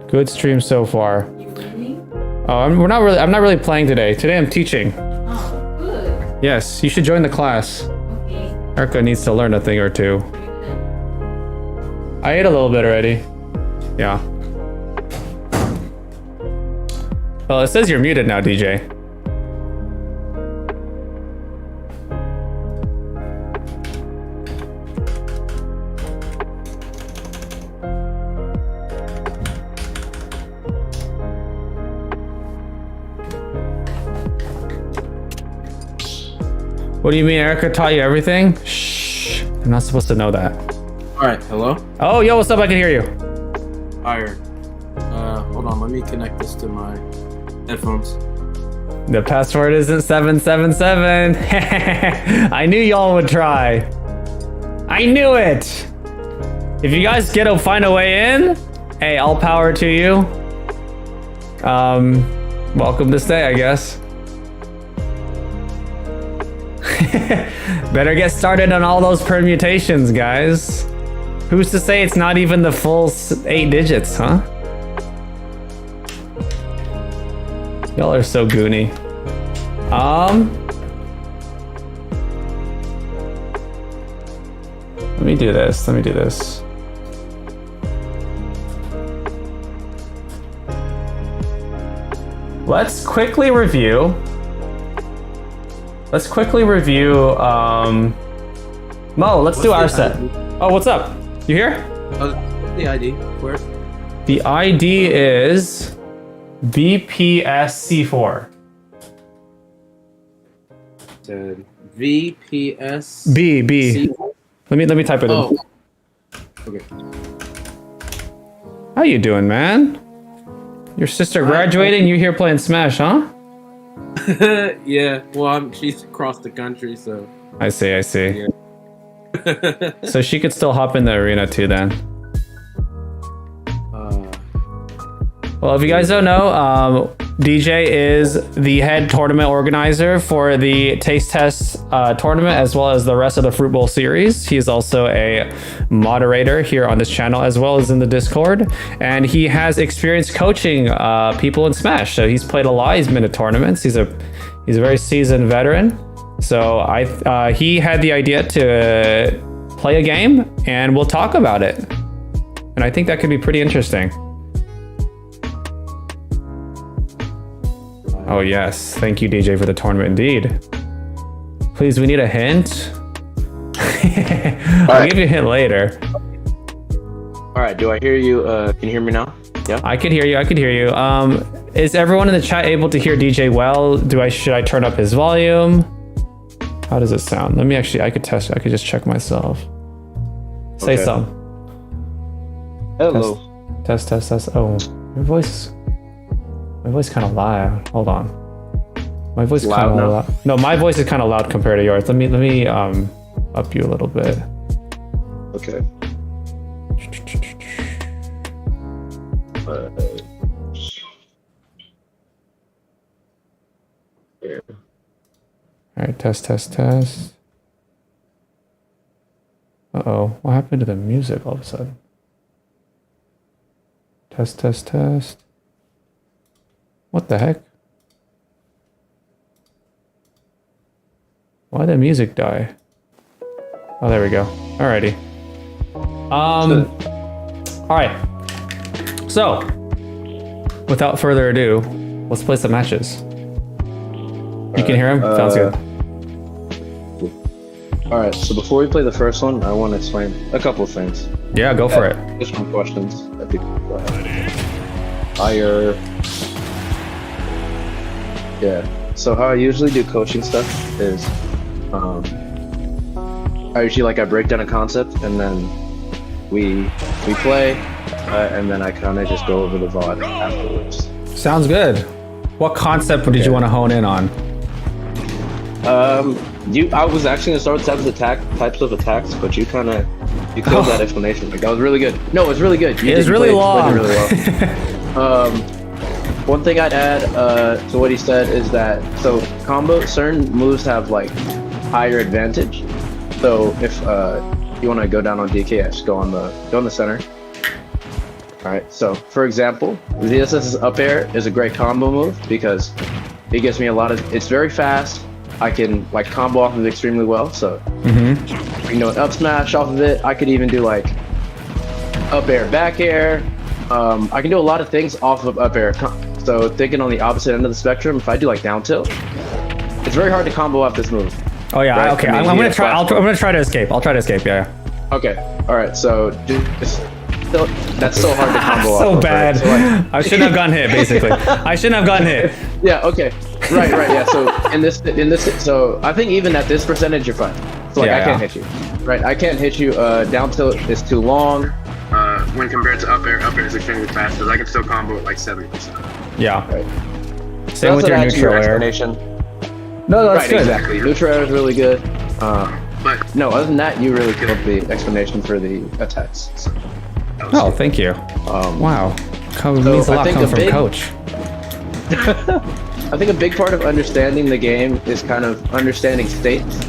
Good stream so far. You winning? Oh, I'm not really playing today. Today I'm teaching. Oh, good. Yes, you should join the class. Okay. Erica needs to learn a thing or two. Very good. I ate a little bit already. Yeah. Well, it says you're muted now, DJ. What do you mean Erica taught you everything? Shh, I'm not supposed to know that. All right, hello? Oh, yo, what's up? I can hear you. Fire. Hold on, let me connect this to my headphones. The password isn't 777. I knew y'all would try. I knew it. If you guys find a way in, hey, all power to you. Welcome to stay, I guess. Better get started on all those permutations, guys. Who's to say it's not even the full 8 digits, huh? Y'all are so goony. Let me do this. Let me do this. Let's quickly review. Let's quickly review. Mo, let's do our set. Oh, what's up? You here? The ID. Where? The ID is VPSC4. VPS. B. Let me type it in. Okay. How you doing, man? Your sister graduating, you here playing Smash, huh? Yeah. Well, she's across the country, so. I see. Yeah. So she could still hop in the arena too then. Well, if you guys don't know, DJ is the head tournament organizer for the Taste Test tournament, as well as the rest of the Fruit Bowl series. He is also a moderator here on this channel, as well as in the Discord. And he has experience coaching people in Smash. So he's played a lot. He's been to tournaments. He's a very seasoned veteran. So he had the idea to play a game, and we'll talk about it. And I think that could be pretty interesting. Oh yes, thank you DJ for the tournament indeed. Please, we need a hint. I'll give you a hint later. Alright, do I hear you? Can you hear me now? Yeah? I could hear you, is everyone in the chat able to hear DJ well? Should I turn up his volume? How does it sound? Let me actually, I could just check myself. Say Okay. something. Hello. Test. Oh, your voice kind of loud. Hold on. My voice is kind of Loud now? loud. No, my voice is kind of loud compared to yours. Let me up you a little bit. Okay. Yeah. All right, test. Uh-oh, what happened to the music all of a sudden? Test. What the heck? Why did the music die? Oh, there we go. Alrighty. All right. So, without further ado, let's play some matches. You can hear him? Sounds good. Alright, so before we play the first one, I want to explain a couple of things. Yeah, go for it. Just some questions that people have. Higher. Yeah. So how I usually do coaching stuff is, I break down a concept and then we play, and then I kind of just go over the VOD afterwards. Sounds good. What concept did you want to hone in on? I was actually gonna start with types of attacks, but you killed that explanation. Like, that was really good. No, it was really good. It was really long. Really well. One thing I'd add to what he said is that certain moves have like higher advantage. So if you want to go down on DK, just go on the center. All right. So for example, ZSS's up air is a great combo move because it gives me it's very fast. I can like combo off of it extremely well. So an up smash off of it. I could even do like up air, back air. I can do a lot of things off of up air. So thinking on the opposite end of the spectrum, if I do like down tilt, it's very hard to combo off this move. Oh yeah, right? okay. I mean, I'm gonna try. I'm gonna try to escape. I'll try to escape. Yeah. Okay. All right. So that's so hard to combo off. So of, bad. Right? So, like, I shouldn't have gotten hit. Basically, I shouldn't have gotten hit. Yeah. Okay. Right. Yeah. So in this, so I think even at this percentage, you're fine. So like I can't hit you. Right. I can't hit you. Down tilt is too long. When compared to up air is extremely fast because I can still combo at like 70%. Yeah. Right. Same with your neutral air. No, that's good. Exactly. Neutral air is really good. But no, other than that, you really killed the explanation for the attacks. So oh, thank you. Wow. Means a lot coming from Coach. I think a big part of understanding the game is kind of understanding states.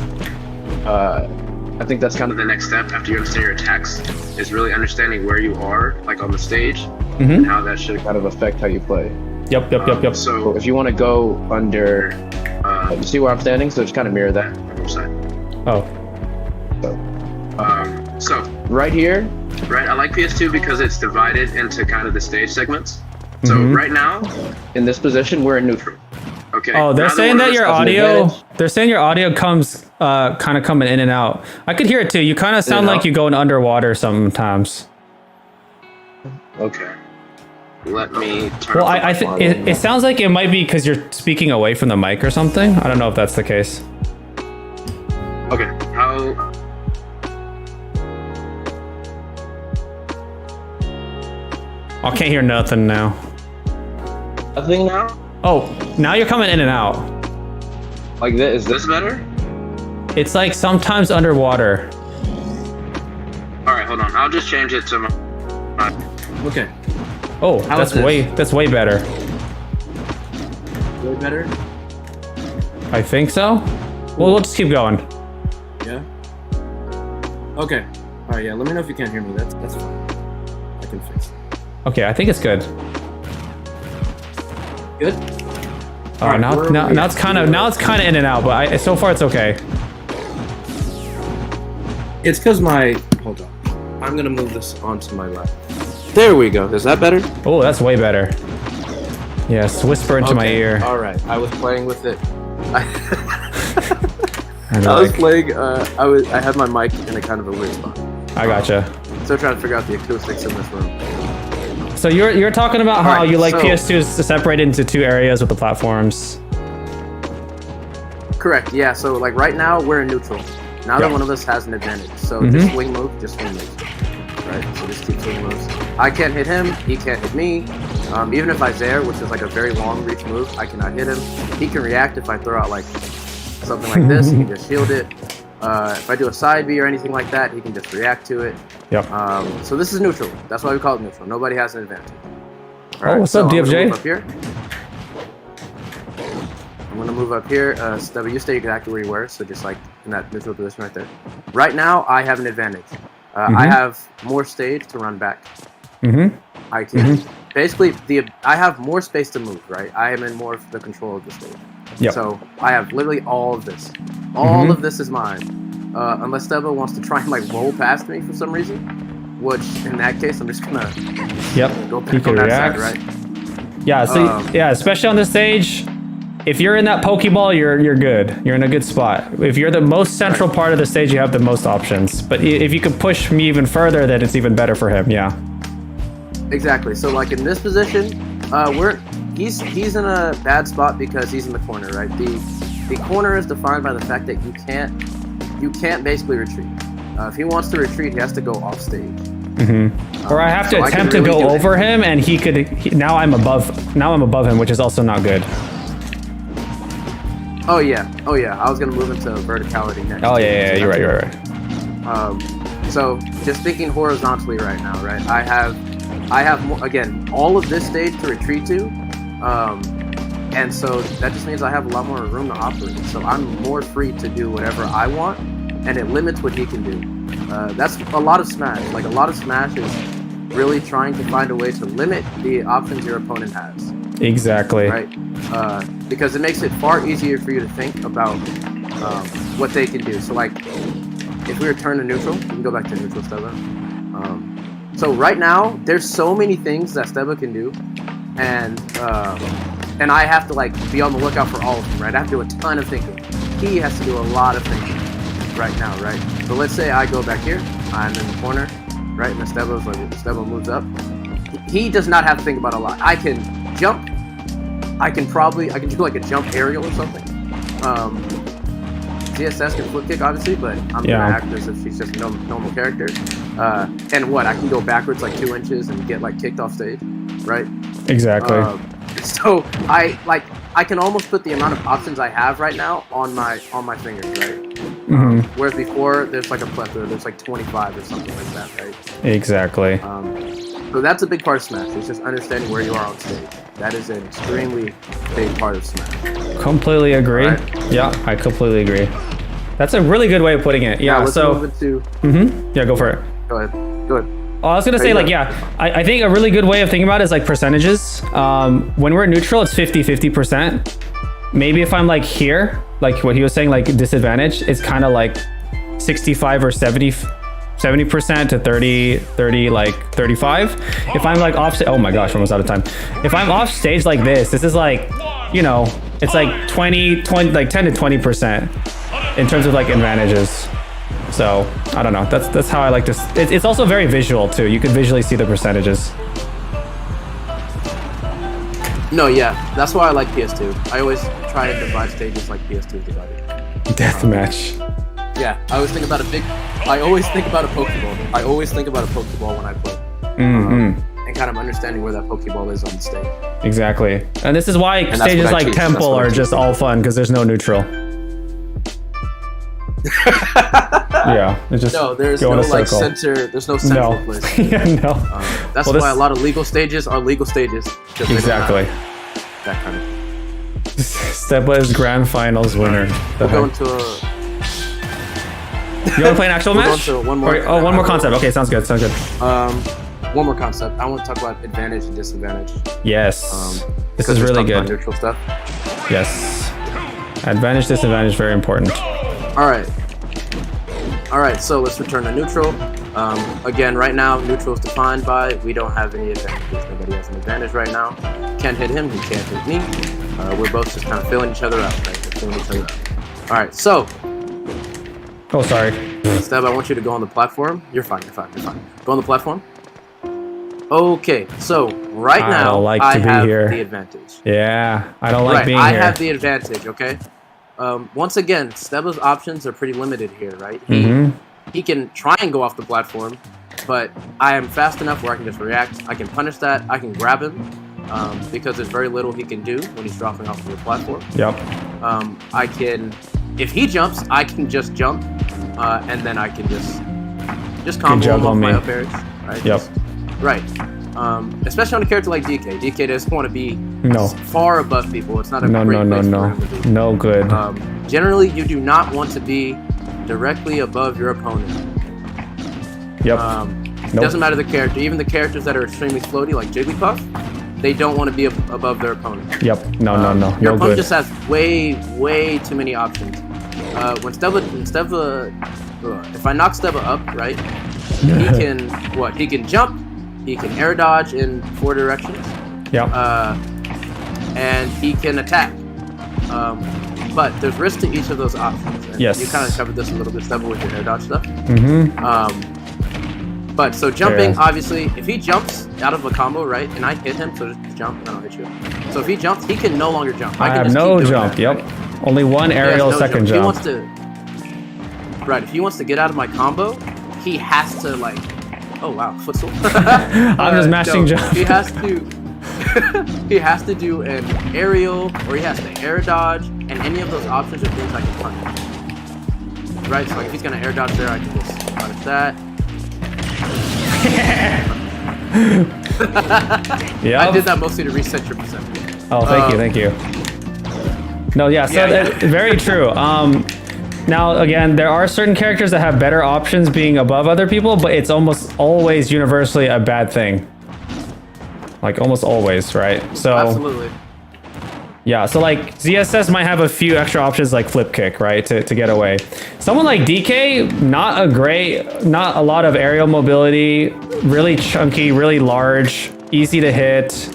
I think that's kind of the next step after you understand your attacks, is really understanding where you are, like on the stage, and how that should kind of affect how you play. Yep. So if you want to go under, you see where I'm standing? So just kind of mirror that on your side. Oh. So right here, right, I like PS2 because it's divided into kind of the stage segments. So right now, in this position, we're in neutral. Okay. Oh, they're saying that your audio, they're saying your audio comes kind of coming in and out. I could hear it too. You kind of sound like you're going underwater sometimes. Okay. Let me turn. Well, I think it sounds like it might be because you're speaking away from the mic or something. I don't know if that's the case. Okay. How? I can't hear nothing now. Nothing now? Oh, now you're coming in and out. Like this? Is this better? It's like sometimes underwater. All right, hold on. I'll just change it to my. Okay. Oh, that's way better. Way better? I think so. Well, we'll just keep going. Yeah. Okay. All right. Yeah. Let me know if you can't hear me. That's fine. I can fix it. Okay, I think it's good. Good. Oh, right, now it's kind of in and out, but so far it's okay. It's because hold on. I'm gonna move this onto my lap. There we go. Is that better? Oh, that's way better. Yes, whisper into my ear. All right. I was playing with it. I had my mic in a kind of a weird spot. I gotcha. Still trying to figure out the acoustics in this room. So you're talking about how you like PS2s to separate into two areas with the platforms. Correct. Yeah. So like right now we're in neutral. Now that one of us has an advantage. So just swing move, just swing moves. Right. So just keep swing moves. I can't hit him. He can't hit me. Even if I Zaire, which is like a very long reach move, I cannot hit him. He can react if I throw out like something like this. He can just shield it. If I do a side B or anything like that, he can just react to it. Yep. So this is neutral. That's why we call it neutral. Nobody has an advantage. All right, what's up, DFJ? I'm gonna move up here. Stebba, you stay exactly where you were, so just like in that neutral position right there. Right now, I have an advantage. I have more stage to run back. I can basically I have more space to move. Right, I am in more of the control of the stage. Yep. So I have literally all of this. All of this is mine. Unless Stebba wants to try and like roll past me for some reason, which in that case I'm just gonna go back on that side, right? Yeah. So yeah, especially on this stage, if you're in that Pokeball, you're good. You're in a good spot. If you're the most central part of the stage, you have the most options. But if you could push me even further, then it's even better for him. Yeah. Exactly. So like in this position, he's in a bad spot because he's in the corner, right? The corner is defined by the fact that you can't basically retreat. If he wants to retreat, he has to go off stage. Or I have to attempt to go over him, and now I'm above him, which is also not good. Oh yeah. I was gonna move into verticality next. Oh yeah. You're right. So just thinking horizontally right now, right? I have more, again, all of this stage to retreat to, and so that just means I have a lot more room to operate. So I'm more free to do whatever I want, and it limits what he can do. That's a lot of Smash. Like a lot of Smash is really trying to find a way to limit the options your opponent has. Exactly. Right. Because it makes it far easier for you to think about what they can do. So like, if we return to neutral, we can go back to neutral, Stebba. So right now, there's so many things that Stebba can do, and I have to like be on the lookout for all of them, right? I have to do a ton of thinking. He has to do a lot of thinking right now, right? So let's say I go back here, I'm in the corner, right? And Stebba moves up. He does not have to think about a lot. I can jump. I can do like a jump aerial or something. CSS can flip kick, obviously, but I'm gonna act as if she's just a normal character. And I can go backwards like 2 inches and get like kicked off stage, right? Exactly. So I can almost put the amount of options I have right now on my fingers, right? Whereas before there's like a plethora, there's like 25 or something like that, right? Exactly. So that's a big part of Smash. It's just understanding where you are on stage. That is an extremely big part of Smash. Completely agree. Right? Yeah, I completely agree. That's a really good way of putting it. Yeah. Now let's move into. Yeah, go for it. Go ahead. Oh, I was gonna say I think a really good way of thinking about it is like percentages. When we're neutral, it's 50-50%. Maybe if I'm like here, like what he was saying, like disadvantage, it's kind of like 65 or 70 70% to 30, like 35. If I'm like off, oh my gosh, we're almost out of time. If I'm off stage like this is like, you know, it's like 20, like 10 to 20% in terms of like advantages. So I don't know. That's how I like to. It's also very visual too. You can visually see the percentages. No, yeah, that's why I like PS2. I always try to divide stages like PS2 is divided. Deathmatch. Yeah, I always think about I always think about a Pokeball. I always think about a Pokeball when I play. And kind of understanding where that Pokeball is on the stage. Exactly. And this is why stages like Temple are just all fun because there's no neutral. Yeah, it's just there's no like center. There's no central place. Yeah, no. That's why a lot of legal stages are legal stages. Exactly. That kind of. Stebba is grand finals winner. We're going to a. You want to play an actual match? One more. One more concept. Okay, sounds good. One more concept. I want to talk about advantage and disadvantage. Yes. This is really good. Neutral stuff. Yes. Advantage, disadvantage, very important. All right, so let's return to neutral. Again, right now, neutral is defined by we don't have any advantages. Nobody has an advantage right now. Can't hit him, he can't hit me. We're both just kind of filling each other out, right? We're filling each other out. All right, so. Oh, sorry. Steb, I want you to go on the platform. You're fine. Go on the platform. Okay, so right now, I have the advantage. Yeah, I don't like being here. I have the advantage, okay? Once again, Stebba's options are pretty limited here, right? He can try and go off the platform, but I am fast enough where I can just react. I can punish that. I can grab him because there's very little he can do when he's dropping off of the platform. Yep. I can, if he jumps, I can just jump, and then I can just combo him with my up airs, right? Yep. Right. Especially on a character like DK. DK doesn't want to be far above people. It's not a great place for him to be. No good. Generally, you do not want to be directly above your opponent. Yep. It doesn't matter the character. Even the characters that are extremely floaty, like Jigglypuff, they don't want to be above their opponent. Yep. No. Your opponent just has way too many options. When Stebba, if I knock Stebba up, right, he can jump. He can air dodge in 4 directions. Yep. And he can attack. But there's risk to each of those options. And yes. You kind of covered this a little bit, Stebba, with your air dodge stuff. Mm-hmm. But so jumping, obviously, if he jumps out of a combo, right, and I hit him, so just jump, and I'll hit you. So if he jumps, he can no longer jump. I have no jump. Yep. Only one aerial second jump. If he wants to, right, if he wants to get out of my combo, he has to like. Oh wow, footstool. I'm just mashing jump. He has to. He has to do an aerial, or he has to air dodge, and any of those options are things I can punish. Right, so like if he's gonna air dodge there, I can just punish that. Yeah. I did that mostly to reset your percentage. Oh, thank you. No, yeah. So very true. Now, again, there are certain characters that have better options being above other people, but it's almost always universally a bad thing. Like, almost always, right? So, absolutely. Yeah, so like, ZSS might have a few extra options like flip kick, right, to get away. Someone like DK, not a lot of aerial mobility, really chunky, really large, easy to hit.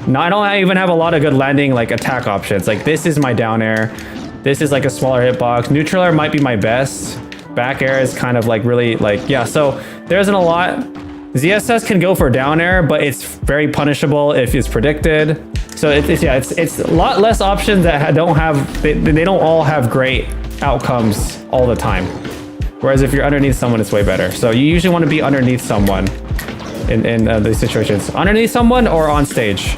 I don't even have a lot of good landing, like, attack options. Like, this is my down air. This is like a smaller hitbox. Neutral air might be my best. Back air is kind of like really like, yeah, so there isn't a lot. ZSS can go for down air, but it's very punishable if it's predicted. So it's a lot less options that don't have, they don't all have great outcomes all the time. Whereas if you're underneath someone, it's way better. So you usually want to be underneath someone in these situations. Underneath someone or on stage.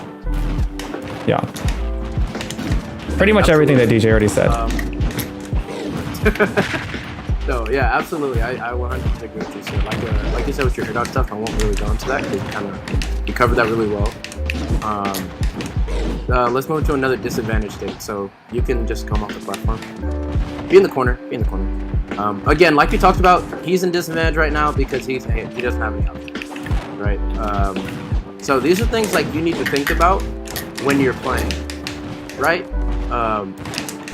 Yeah. Pretty much everything that DJ already said. No, yeah, absolutely. I 100% agree with you. So like you said with your air dodge stuff, I won't really go into that because you covered that really well. Let's move to another disadvantage state. So you can just come off the platform. Be in the corner. Again, like we talked about, he's in disadvantage right now because he doesn't have any options, right? So these are things like you need to think about when you're playing, right?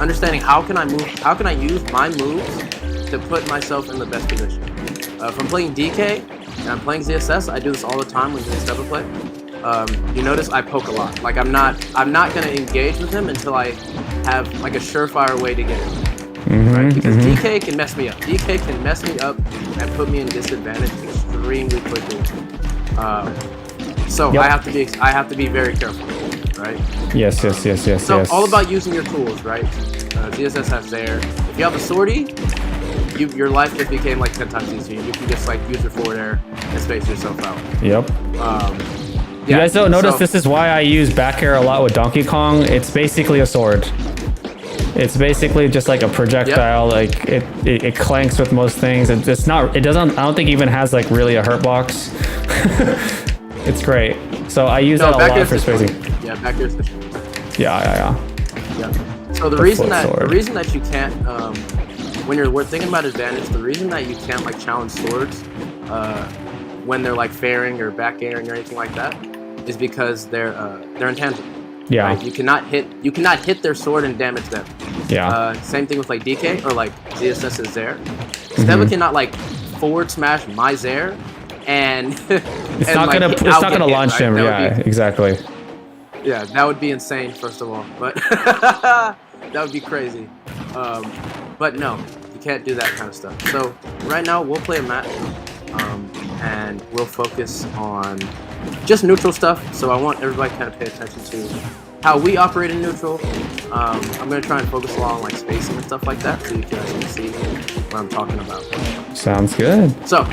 Understanding how can I use my moves to put myself in the best position. if I'm playing DK and I'm playing ZSS, I do this all the time when Stebba play. You notice I poke a lot. Like I'm not gonna engage with him until I have like a surefire way to get him. Right? Because DK can mess me up. DK can mess me up and put me in disadvantage extremely quickly. So I have to be very careful, right? Yes. So all about using your tools, right? ZSS has there. If you have a sortie, your life just became like 10 times easier. You can just like use your forward air and space yourself out. Yep. You guys don't notice this is why I use back air a lot with Donkey Kong. It's basically a sword. It's basically just like a projectile. Like it clanks with most things. It's not. It doesn't. I don't think it even has like really a hurt box. It's great. So I use that a lot for spacing. Yeah, back air's the Yeah. So the reason that you can't when you're thinking about advantage, the reason that you can't like challenge swords when they're like fairing or back airing or anything like that is because they're intangible. Yeah. Right? You cannot hit their sword and damage them. Yeah. Same thing with like DK or like ZSS's Zair. Stebba cannot like forward smash my Zair and it's not gonna launch him. Yeah, exactly. Yeah, that would be insane, first of all, but that would be crazy. But no, you can't do that kind of stuff. So right now we'll play a map, and we'll focus on just neutral stuff. So I want everybody to kind of pay attention to how we operate in neutral. I'm gonna try and focus along like spacing and stuff like that, so you guys can see what I'm talking about. Sounds good. So.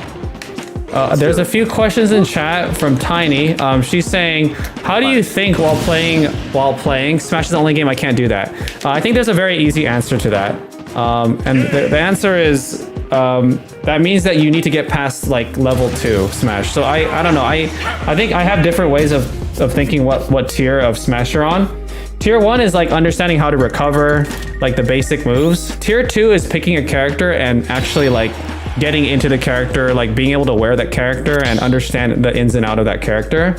There's a few questions in chat from Tiny. She's saying, how do you think while playing? Smash is the only game I can't do that. I think there's a very easy answer to that. And the answer is, that means that you need to get past like level 2 Smash. So I don't know. I think I have different ways of thinking what tier of Smash you're on. Tier 1 is like understanding how to recover, like the basic moves. Tier 2 is picking a character and actually like getting into the character, like being able to wear that character and understand the ins and out of that character.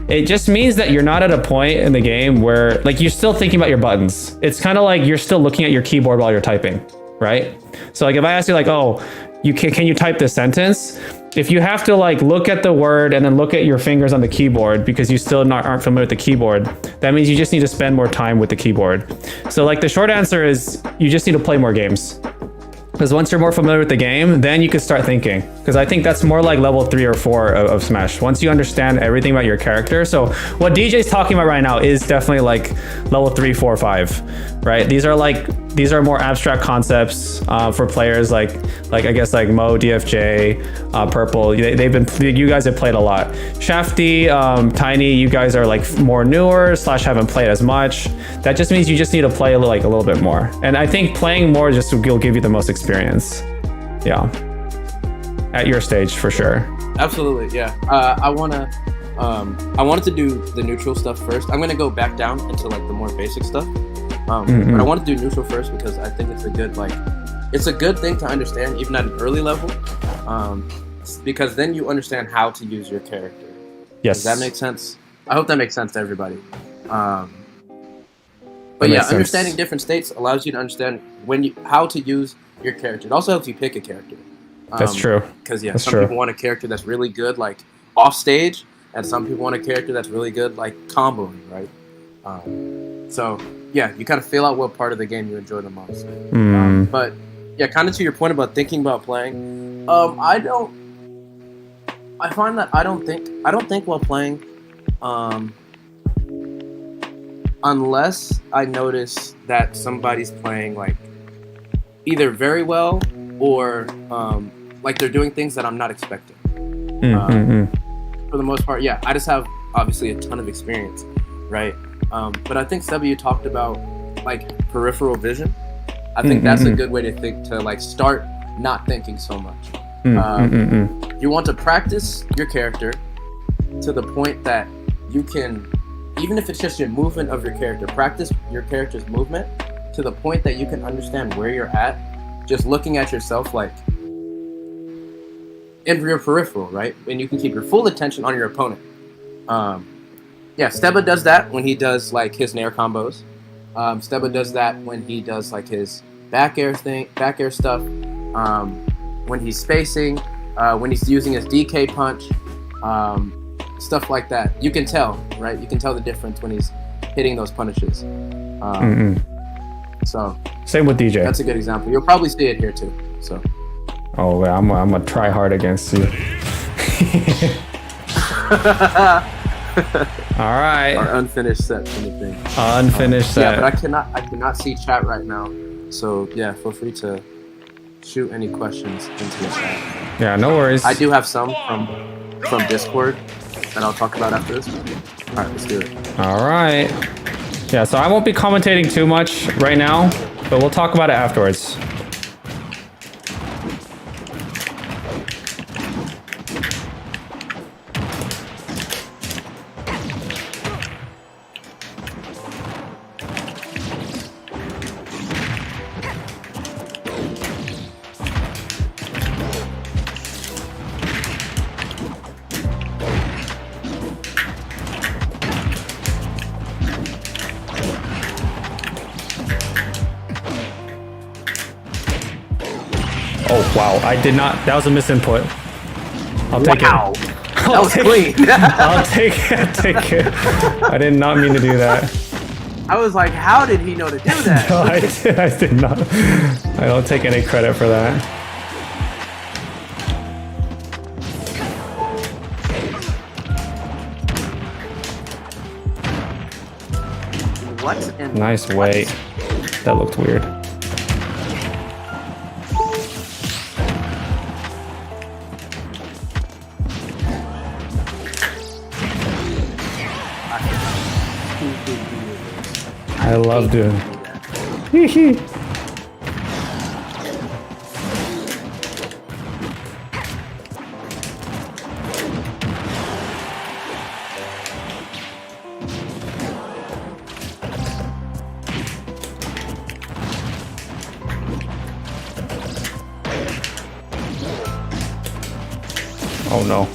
It just means that you're not at a point in the game where like you're still thinking about your buttons. It's kind of like you're still looking at your keyboard while you're typing, right? So like if I ask you like, oh, can you type this sentence? If you have to like look at the word and then look at your fingers on the keyboard because you still aren't familiar with the keyboard, that means you just need to spend more time with the keyboard. So like the short answer is you just need to play more games. Because once you're more familiar with the game, then you can start thinking. Because I think that's more like level 3 or 4 of Smash. Once you understand everything about your character. So what DJ's talking about right now is definitely like level 3, 4, 5, right? These are more abstract concepts for players like I guess like Mo, DFJ, Purple. You guys have played a lot. Shafty, Tiny, you guys are like more newer / haven't played as much. That just means you just need to play a little bit more. And I think playing more just will give you the most experience. Yeah. At your stage for sure. Absolutely, yeah. I wanted to do the neutral stuff first. I'm gonna go back down into like the more basic stuff. But I want to do neutral first because I think it's a good thing to understand even at an early level. Because then you understand how to use your character. Yes. Does that make sense? I hope that makes sense to everybody. But yeah, understanding different states allows you to understand how to use your character. It also helps you pick a character. That's true. Because some people want a character that's really good, like off stage, and some people want a character that's really good, like comboing, right? So yeah, you kind of feel out what part of the game you enjoy the most. But yeah, kind of to your point about thinking about playing, I find that I don't think while playing, unless I notice that somebody's playing like either very well or like they're doing things that I'm not expecting. For the most part, yeah, I just have obviously a ton of experience, right? But I think Stebba, you talked about like peripheral vision. I think that's a good way to think, to like start not thinking so much. You want to practice your character to the point that you can, even if it's just your movement of your character, practice your character's movement to the point that you can understand where you're at, just looking at yourself like in your peripheral, right? And you can keep your full attention on your opponent. Yeah, Stebba does that when he does like his nair combos. Stebba does that when he does like his back air stuff. When he's spacing, when he's using his DK punch, stuff like that. You can tell, right? You can tell the difference when he's hitting those punishes. So same with DJ. That's a good example. You'll probably see it here too. So. Oh, I'm gonna try hard against you. All right. Our unfinished set kind of thing. Unfinished set. Yeah, but I cannot see chat right now. So yeah, feel free to shoot any questions into the chat. Yeah, no worries. I do have some from Discord that I'll talk about after this. All right, let's do it. All right. Yeah, so I won't be commentating too much right now, but we'll talk about it afterwards. Oh, wow. I did not. That was a misinput. I'll take it. That was clean. I'll take it. I did not mean to do that. I was like, how did he know to do that? No, I did not. I don't take any credit for that. What? Nice weight. That looked weird. I love doing that. Oh no.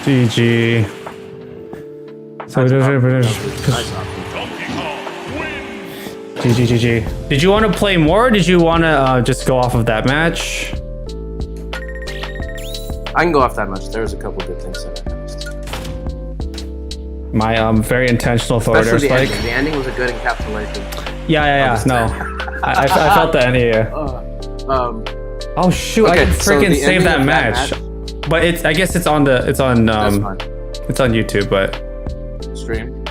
GG. So GG. Did you want to play more, or did you want to just go off of that match? I can go off that much. There's a couple good things that I noticed. My very intentional forward air spike. The ending was a good encapsulation. Yeah. No, I felt the ending. Yeah. Oh shoot! Okay, I can freaking so save that match. But I guess it's on That's fine. It's on YouTube, but Stream.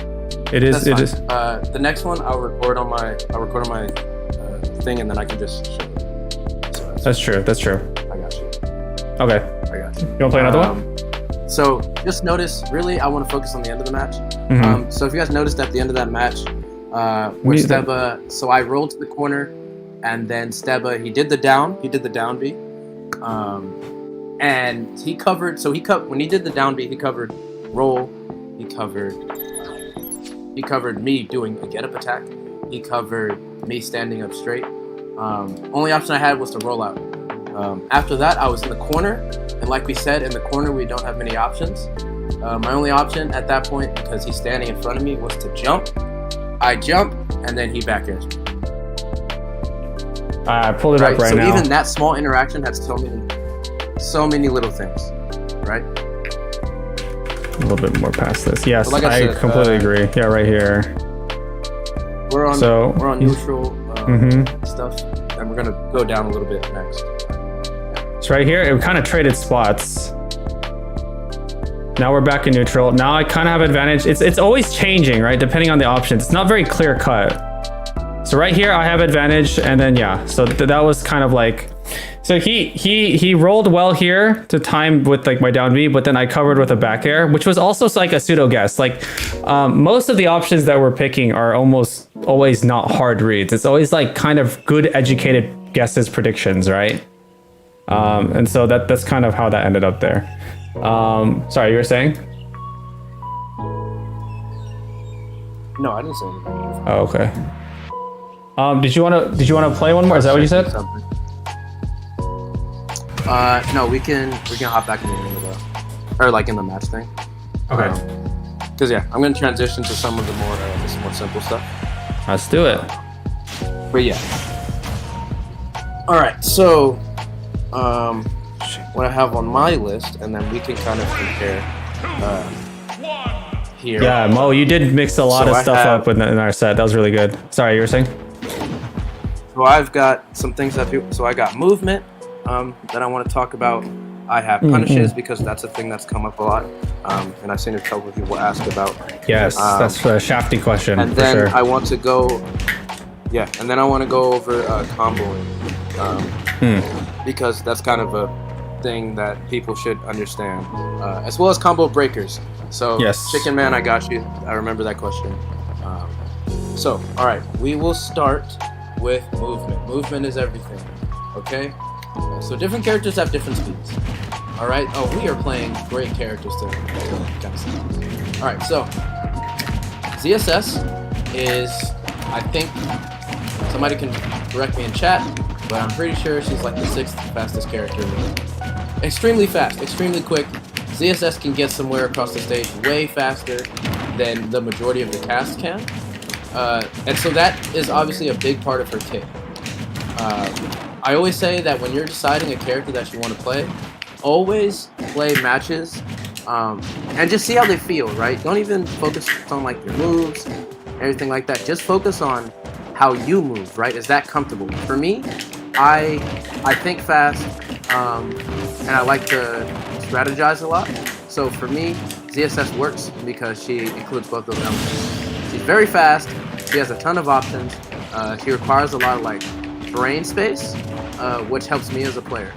it is. That's fine. The next one I'll record on my thing, and then I can just show it. So That's true. I got you. Okay. I got you. You want to play another one? So just notice, really, I want to focus on the end of the match. So if you guys noticed at the end of that match, where Stebba, so I rolled to the corner, and then Stebba, he did the down B, and he covered. So when he did the down B, he covered roll, he covered me doing a get up attack, he covered me standing up straight. Only option I had was to roll out. After that, I was in the corner, and like we said, in the corner we don't have many options. My only option at that point, because he's standing in front of me, was to jump. I jump, and then he back airs me. I pulled it up right so now. So even that small interaction has told me so many little things, right? A little bit more past this. Yes, like I said, completely agree. Yeah, right here. We're on neutral stuff, and we're gonna go down a little bit next. So right here, it kind of traded spots. Now we're back in neutral. Now I kind of have advantage. It's always changing, right? Depending on the options. It's not very clear cut. So right here, I have advantage, and then yeah. So that was kind of like, So he rolled well here to time with like my down B, but then I covered with a back air, which was also like a pseudo guess. Like most of the options that we're picking are almost always not hard reads. It's always like kind of good educated guesses, predictions, right? And so that's kind of how that ended up there. Sorry, you were saying? No, I didn't say anything. Oh, okay. Did you wanna play one more? Is that what you said? No, we can hop back in the middle though, or like in the match thing. Okay. Because yeah, I'm gonna transition to some of the more simple stuff. Let's do it. But yeah. All right. So, what I have on my list, and then we can kind of compare here. Yeah, Mo, you did mix a lot So of I stuff have- up in our set. That was really good. Sorry, you were saying? So I've got some things that do. So I got movement that I want to talk about. I have punishes because that's a thing that's come up a lot, and I've seen a couple of people ask about. Yes, that's a shafty question. And for then sure. I want to go, and then I want to go over comboing, because that's kind of a thing that people should understand, as well as combo breakers. So Yes. Chicken Man, I got you. I remember that question. So all right, we will start with movement. Movement is everything. Okay. So different characters have different speeds. All right. Oh, we are playing great characters today. All right. So ZSS is, I think, somebody can correct me in chat, but I'm pretty sure she's like the 6th fastest character. Extremely fast, extremely quick. ZSS can get somewhere across the stage way faster than the majority of the cast can. And so that is obviously a big part of her kit. I always say that when you're deciding a character that you want to play, always play matches and just see how they feel, right? Don't even focus on like your moves, everything like that. Just focus on how you move, right? Is that comfortable? For me, I think fast and I like to strategize a lot. So for me, ZSS works because she includes both those elements. She's very fast. She has a ton of options. She requires a lot of like brain space, which helps me as a player.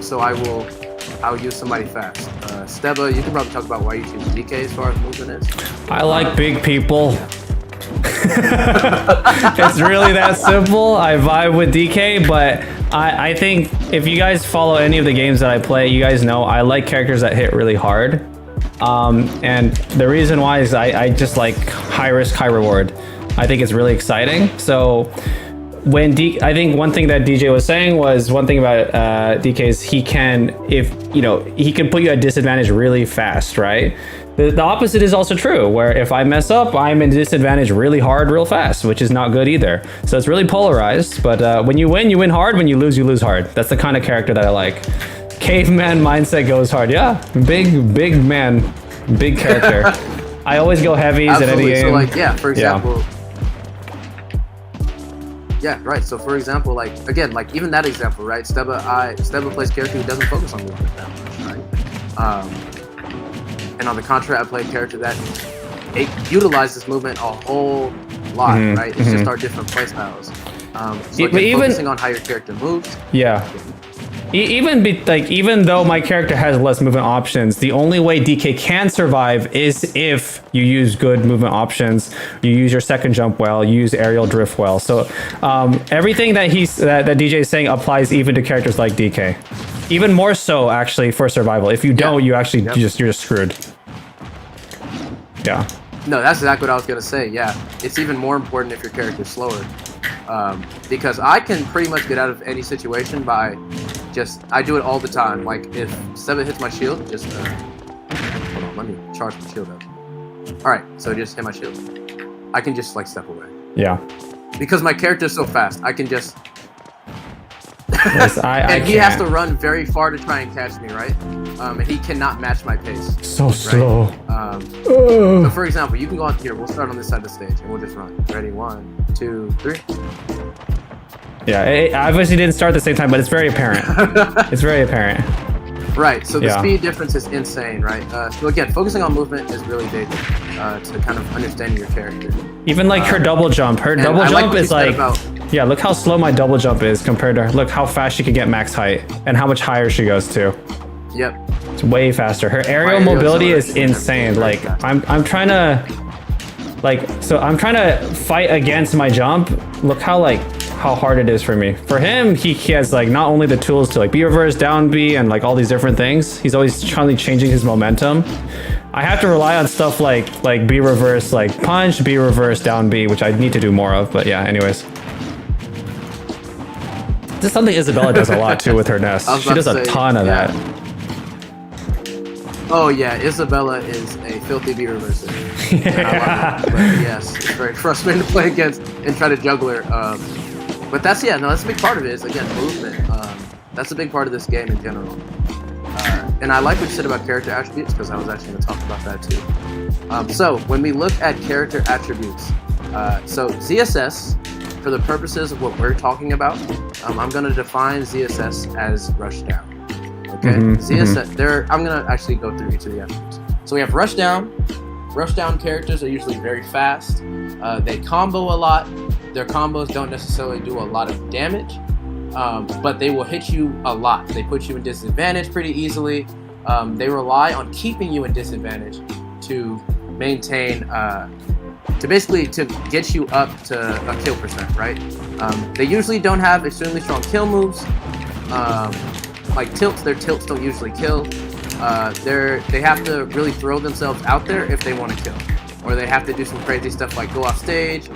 So I'll use somebody fast. Stebba, you can probably talk about why you choose DK as far as movement is. I like big people. It's really that simple. I vibe with DK, but I think if you guys follow any of the games that I play, you guys know I like characters that hit really hard. And the reason why is I just like high risk, high reward. I think it's really exciting. So when I think one thing that DJ was saying was one thing about DK is he can put you at disadvantage really fast, right? The opposite is also true, where if I mess up, I'm in disadvantage really hard, real fast, which is not good either. So it's really polarized, but when you win hard. When you lose hard. That's the kind of character that I like. Caveman mindset goes hard. Yeah, big man, big character. I always go heavies in any game. So like, yeah, for example. Yeah, right. So for example, like again, like even that example, right? Stebba plays character who doesn't focus on movement that much, right? And on the contrary, I play a character that utilizes movement a whole lot, right? It's just our different play styles. So again, focusing on how your character moves. Yeah. Even though my character has less movement options, the only way DK can survive is if you use good movement options, you use your second jump well, you use aerial drift well. So everything that that DJ is saying applies even to characters like DK. Even more so actually for survival. If you don't, you actually you're just screwed. Yeah. No, that's exactly what I was gonna say. Yeah, it's even more important if your character's slower, because I can pretty much get out of any situation by I do it all the time. Like if Stebba hits my shield, just hold on, let me charge my shield up. All right, so just hit my shield. I can just like step away. Yeah. Because my character's so fast, I can just. Yes, and he has to run very far to try and catch me, right? And he cannot match my pace. So right? slow. So for example, you can go on here. We'll start on this side of the stage, and we'll just run. Ready? 1, 2, 3. Yeah, it obviously didn't start at the same time, but it's very apparent. It's very apparent. Right, so the speed difference is insane, right? So again, focusing on movement is really dangerous. to kind of understanding your character. Even like her double jump. Her double I like jump what you is said like, about- yeah, look how slow my double jump is compared to look how fast she can get max height and how much higher she goes to. Yep. It's way faster. Her aerial aerial mobility is acceleration insane. is very Like fast. I'm trying to I'm trying to fight against my jump. Look how hard it is for me. For him, he has like not only the tools to like B reverse, down B, and like all these different things. He's always trying to changing his momentum. I have to rely on stuff like B reverse, like punch, B reverse, down B, which I need to do more of. But yeah, anyways. This is something Isabella does a lot too with her nest. I was She about does to a say, ton of yeah. that. Oh yeah, Isabella is a filthy beat reverser. I love it. But yes, it's very frustrating to play against and try to juggle her. But that's a big part of it. Is again movement. That's a big part of this game in general. And I like what you said about character attributes because I was actually going to talk about that too. So when we look at character attributes, so ZSS, for the purposes of what we're talking about, I'm going to define ZSS as rushdown. Okay, ZSS. I'm going to actually go through each of the attributes. So we have rushdown. Rushdown characters are usually very fast. They combo a lot. Their combos don't necessarily do a lot of damage, but they will hit you a lot. They put you in disadvantage pretty easily. They rely on keeping you in disadvantage to maintain, to get you up to a kill percent, right? They usually don't have extremely strong kill moves. Like tilts, their tilts don't usually kill. They have to really throw themselves out there if they want to kill, or they have to do some crazy stuff like go off stage.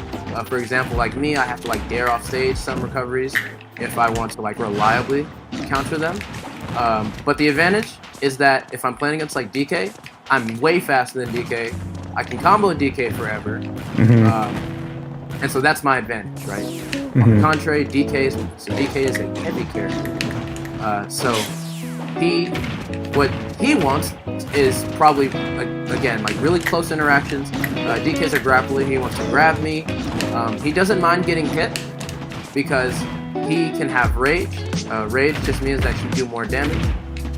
For example, like me, I have to like dare off stage some recoveries if I want to like reliably counter them. But the advantage is that if I'm playing against like DK, I'm way faster than DK. I can combo DK forever, and so that's my advantage, right? On the contrary, DK is a heavy character, so what he wants is probably again like really close interactions. DK's a grappler. He wants to grab me. He doesn't mind getting hit because he can have rage. Rage just means that you do more damage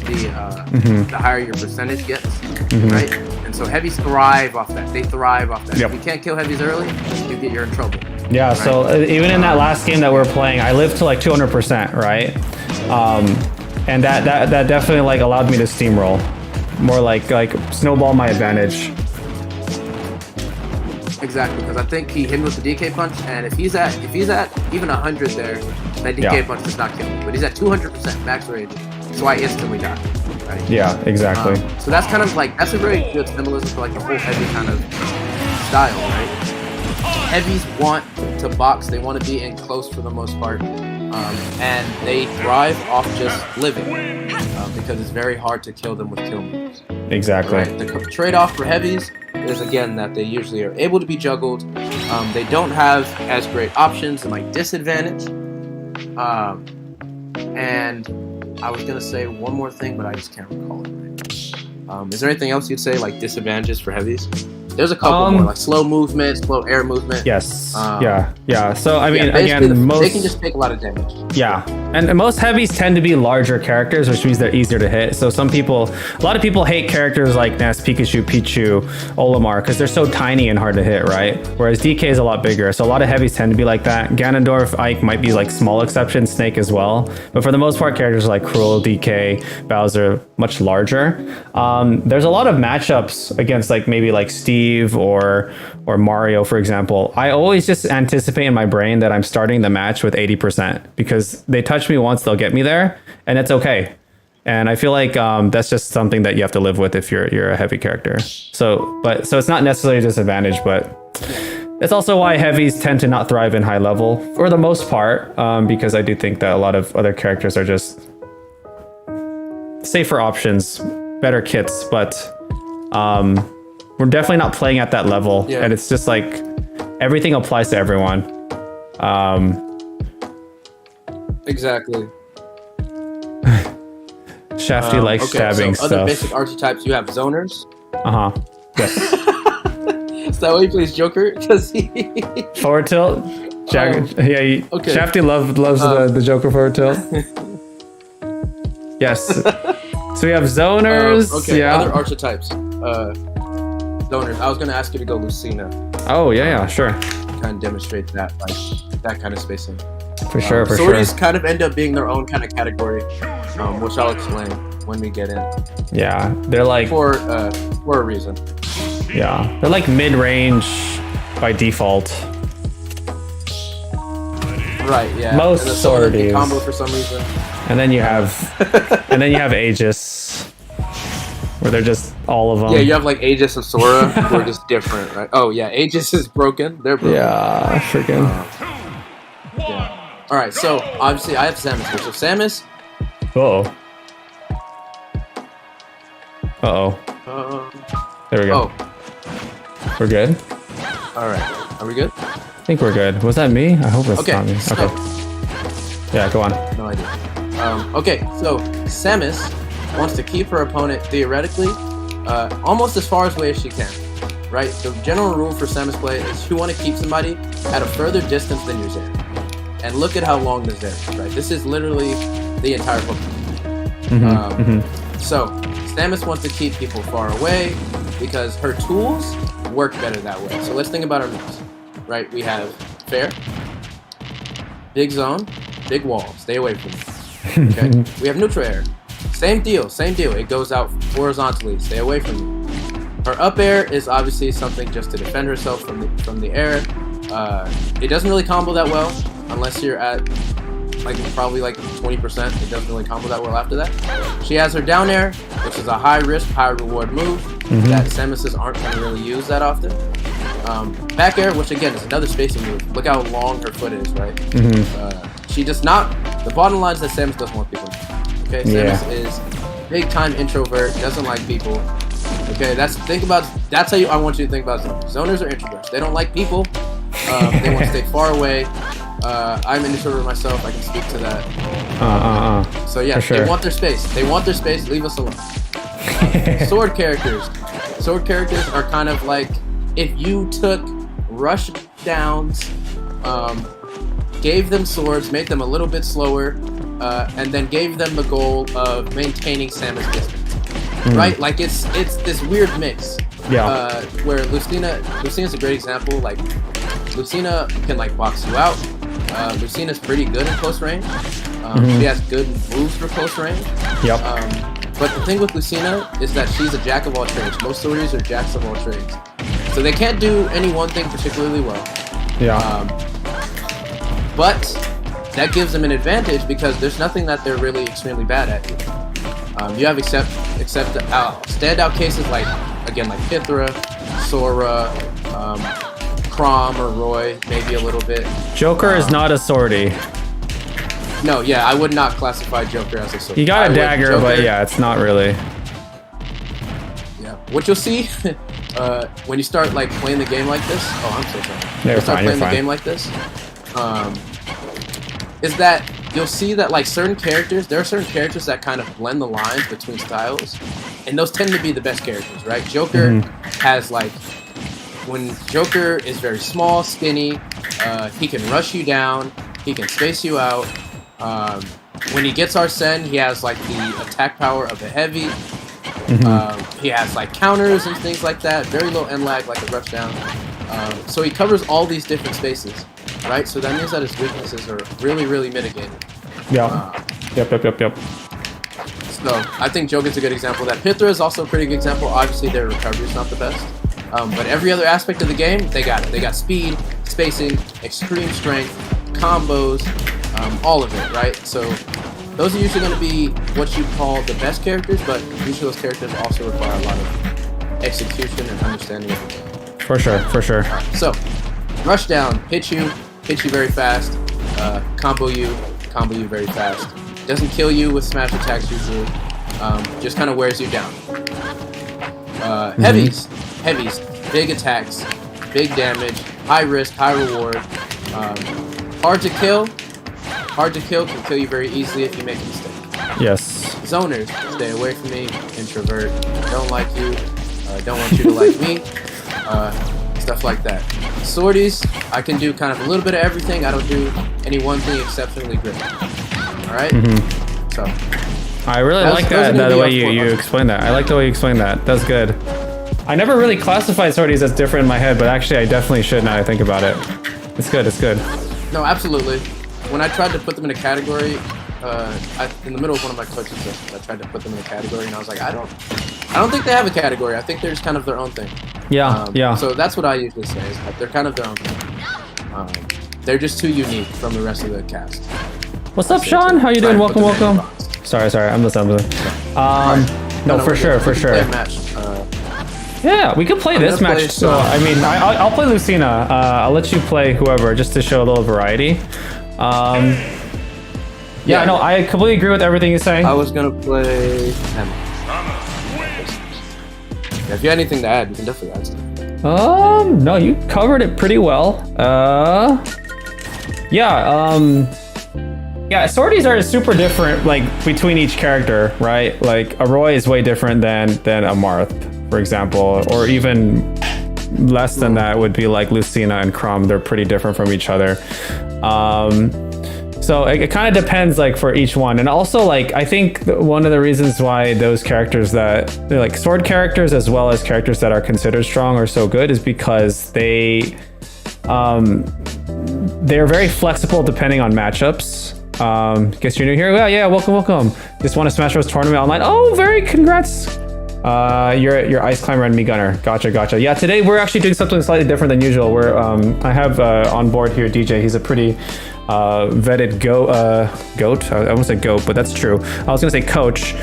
the higher your percentage gets, right? And so heavies thrive off that. They thrive off that. Yep. If you can't kill heavies early, you're in trouble. Yeah, right? so even in that last game that we're playing, I lived to like 200%, right? And that definitely like allowed me to steamroll, more like snowball my advantage. Exactly, because I think he hit me with the DK punch, and if he's at even 100 there, that DK punch does not kill him. But he's at 200% max rage, so I instantly die. Right? Yeah, exactly. So that's kind of like that's a very good symbolism for like the whole heavy kind of style, right? Heavies want to box; they want to be in close for the most part, and they thrive off just living because it's very hard to kill them with kill moves. Exactly. Right? The trade-off for heavies is again that they usually are able to be juggled. They don't have as great options and like disadvantage. And I was gonna say one more thing, but I just can't recall it right now. Is there anything else you'd say like disadvantages for heavies? There's a couple more, like slow movement, slow air movement. Yes. Yeah. So I mean, again, they can just take a lot of damage. Yeah, and most heavies tend to be larger characters, which means they're easier to hit. So a lot of people hate characters like Ness, Pikachu, Pichu, Olimar, because they're so tiny and hard to hit, right? Whereas DK is a lot bigger, so a lot of heavies tend to be like that. Ganondorf, Ike might be like small exceptions, Snake as well. But for the most part, characters like Cruel, DK, Bowser, much larger. There's a lot of matchups against like maybe like Steve or Mario, for example. I always just anticipate in my brain that I'm starting the match with 80% because they touch me once, they'll get me there, and it's okay. And I feel like that's just something that you have to live with if you're a heavy character. So it's not necessarily a disadvantage, but it's also why heavies tend to not thrive in high level for the most part, because I do think that a lot of other characters are just safer options, better kits, but we're definitely not playing at that level, and it's just like everything applies to everyone. Exactly. Shafty likes stabbing so stuff. Other basic archetypes, you have zoners. Yes. Is that why he plays Joker? Because he Forward tilt. Shafty loves the Joker forward tilt. Yes. So we have zoners. Other archetypes. Zoners, I was gonna ask you to go Lucina. Oh yeah, sure. Kind of demonstrate that, like that kind of spacing. For sure, for Sorties sure. kind of end up being their own kind of category, which I'll explain when we get in. Yeah, they're like For a reason. yeah, they're like mid-range by default. Right. Yeah. Most and the Sora can sorties. combo for some reason. And then you have Aegis, where they're just all of them. Yeah, you have like Aegis and Sora, who are just different, right? Oh yeah, Aegis is broken. They're broken. Yeah, freaking. Yeah. All right. So obviously I have Samus here. So Samus. Uh-oh. Uh-oh. There we go. Oh. We're good? All right. Are we good? I think we're good. Was that me? I hope it's Okay. not me. So, Okay. Yeah, go on. No idea. Okay. So Samus wants to keep her opponent theoretically almost as far away as she can. Right. The general rule for Samus play is you want to keep somebody at a further distance than your Zeri. And look at how long the Zeri is. Right. This is literally the entire Pokemon. So Samus wants to keep people far away because her tools work better that way. So let's think about our moves. Right, we have fair, big zone, big wall, stay away from me. Okay, we have neutral air, same deal. It goes out horizontally, stay away from me. Her up air is obviously something just to defend herself from the air. It doesn't really combo that well unless you're at probably 20%. It doesn't really combo that well after that. She has her down air, which is a high risk, high reward move that Samuses aren't going to really use that often. Back air, which again is another spacing move. Look how long her foot is, right? She does not. The bottom line is that Samus doesn't want people. Okay, Samus is big time introvert, doesn't like people. Okay, that's how I want you to think about zoners. Zoners are introverts. They don't like people. They want to stay far away. I'm an introvert myself. I can speak to that. So yeah, sure. They want their space. Leave us alone. Sword characters. Sword characters are kind of like if you took rush downs, gave them swords, made them a little bit slower, and then gave them the goal of maintaining Samus distance. Right? Like it's this weird mix. Yeah. Where Lucina's a great example. Like Lucina can box you out. Lucina's pretty good in close range. She has good moves for close range. Yep. But the thing with Lucina is that she's a jack of all trades. Most sorties are jacks of all trades. So they can't do any one thing particularly well. Yeah. But that gives them an advantage because there's nothing that they're really extremely bad at. You have except standout cases like Pythra, Sora, Chrom or Roy, maybe a little bit. Joker is not a sortie. No, yeah, I would not classify Joker as a sword. He got a dagger, but yeah, it's not really. Yeah, what you'll see when you start playing the game like this. Oh, I'm so sorry. When you start playing the game like this, is that you'll see that there are certain characters that kind of blend the lines between styles, and those tend to be the best characters, right? Joker has when Joker is very small, skinny, he can rush you down, he can space you out. When he gets Arsene, he has the attack power of a heavy. He has counters and things like that. Very low end lag, like a rush down. So he covers all these different spaces, right? So that means that his weaknesses are really, really mitigated. Yeah. Yep. So I think Joker's a good example of that. Pythra is also a pretty good example. Obviously, their recovery is not the best. But every other aspect of the game, they got it. They got speed, spacing, extreme strength, combos, all of it, right? So those are usually going to be what you call the best characters, but usually those characters also require a lot of execution and understanding of the game. For sure. So, rush down, hit you very fast, combo you very fast. Doesn't kill you with smash attacks usually, just kind of wears you down. Heavies, big attacks, big damage, high risk, high reward, hard to kill, can kill you very easily if you make a mistake. Yes. Zoners, stay away from me, introvert, don't like you, don't want you to like me, stuff like that. Sorties, I can do kind of a little bit of everything. I don't do any one thing exceptionally great. Alright? So I really like that the way you explain that. I like the way you explain that. That's good. I never really classified sorties as different in my head, but actually I definitely should now that I think about it. It's good, it's good. No, absolutely. When I tried to put them in a category, in the middle of one of my coaching sessions, I tried to put them in a category, and I was like, I don't think they have a category. I think they're just kind of their own thing. Yeah, yeah. So that's what I usually say, is that they're kind of their own thing. They're just too unique from the rest of the cast. What's up, Sean? How you doing? Welcome, welcome. Sorry, I'm listening. No, for sure. Play a match. Yeah, we could play this match. So I mean, I'll play Lucina. I'll let you play whoever, just to show a little variety. Yeah, no, I completely agree with everything you're saying. I was gonna play Emma. Yeah, if you had anything to add, you can definitely add stuff. No, you covered it pretty well. Yeah, sorties are super different, like, between each character, right? Like, a Roy is way different than a Marth, for example, or even less than that would be like Lucina and Crumb. They're pretty different from each other. So it kind of depends, like, for each one. And also, like, I think one of the reasons why those characters that they're like sword characters as well as characters that are considered strong are so good is because they're very flexible depending on matchups. Guess you're new here. Yeah, welcome. Just won a Smash Bros tournament online. Oh, very congrats. You're Ice Climber and Me Gunner. Gotcha. Yeah, today we're actually doing something slightly different than usual. We're I have on board here DJ. He's a pretty vetted goat. I won't say goat, but that's true. I was gonna say coach.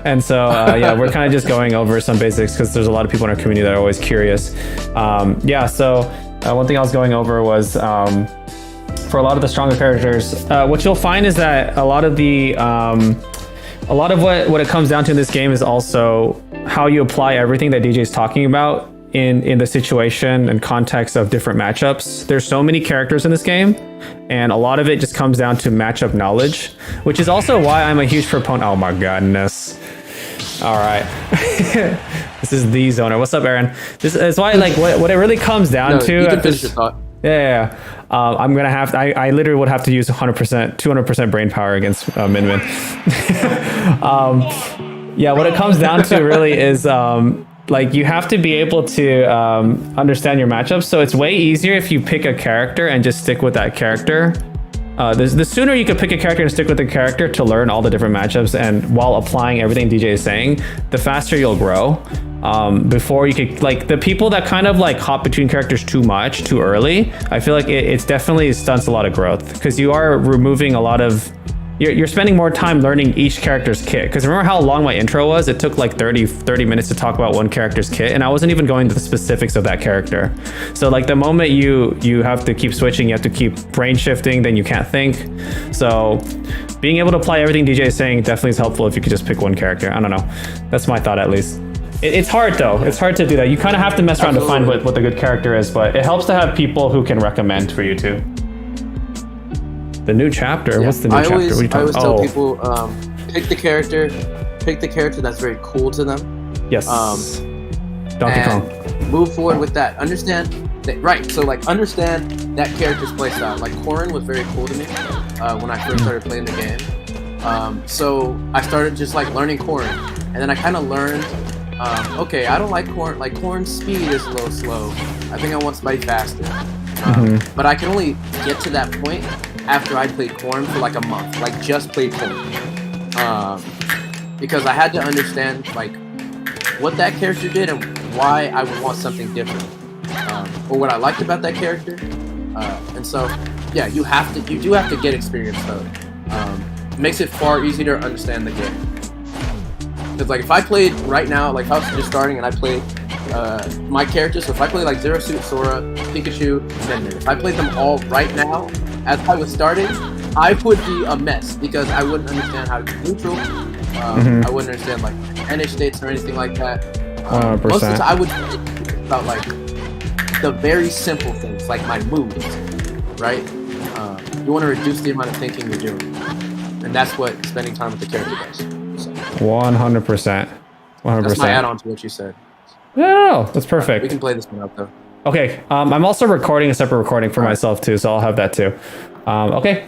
And so yeah, we're kind of just going over some basics because there's a lot of people in our community that are always curious. Yeah, so one thing I was going over was for a lot of the stronger characters, what you'll find is that a lot of what it comes down to in this game is also how you apply everything that DJ is talking about in the situation and context of different matchups. There's so many characters in this game, and a lot of it just comes down to matchup knowledge, which is also why I'm a huge proponent. Oh my goodness. All right. This is the zoner. What's up, Aaron? This is why, like, what it really comes down to. You can finish your thought. Yeah. I'm gonna have to, I literally would have to use 200% brain power against Min Min. Yeah, what it comes down to really is like, you have to be able to understand your matchups. So it's way easier if you pick a character and just stick with that character. The sooner you can pick a character and stick with the character to learn all the different matchups, and while applying everything DJ is saying, the faster you'll grow. Before you could, like, the people that kind of like hop between characters too early, I feel like it's definitely stunts a lot of growth, because you are removing a lot of, you're spending more time learning each character's kit. Because remember how long my intro was? It took like 30 minutes to talk about one character's kit, and I wasn't even going to the specifics of that character. So like, the moment you have to keep switching, you have to keep brain shifting, then you can't think. So being able to apply everything DJ is saying definitely is helpful if you could just pick one character. I don't know. That's my thought, at least. It's hard though. It's hard to do that. You kind of have to mess around to find what the good character is, but it helps to have people who can recommend for you too. The new chapter? Yeah. What's the new chapter? What are you talking about? I always tell people, pick the character that's very cool to them. Yes. Donkey Kong. Move forward with that. Understand that, right? So like, understand that character's playstyle. Like, Corrin was very cool to me when I first started playing the game. So I started just like learning Corrin, and then I kind of learned. Okay, I don't like Corrin. Like, Corrin's speed is a little slow. I think I want somebody faster. But I can only get to that point after I played Corrin for like a month. Like, just played Corrin. Because I had to understand, like, what that character did and why I would want something different. Or what I liked about that character. And so, yeah, you do have to get experience though. It makes it far easier to understand the game. Because, like, if I played right now, like, if I was just starting and I played my characters, so if I played like Zero Suit, Sora, Pikachu, Min Min, if I played them all right now, as I was starting, I would be a mess, because I wouldn't understand how to be neutral. I wouldn't understand, like, NH states or anything like that. 100%. Most of the time, I would think about, like, the very simple things, like my moves, right? You want to reduce the amount of thinking you're doing. And that's what spending time with the character does. 100%. That's my add-on to what you said. No, that's perfect. We can play this one out though. Okay, I'm also recording a separate recording for myself too, so I'll have that too. Okay.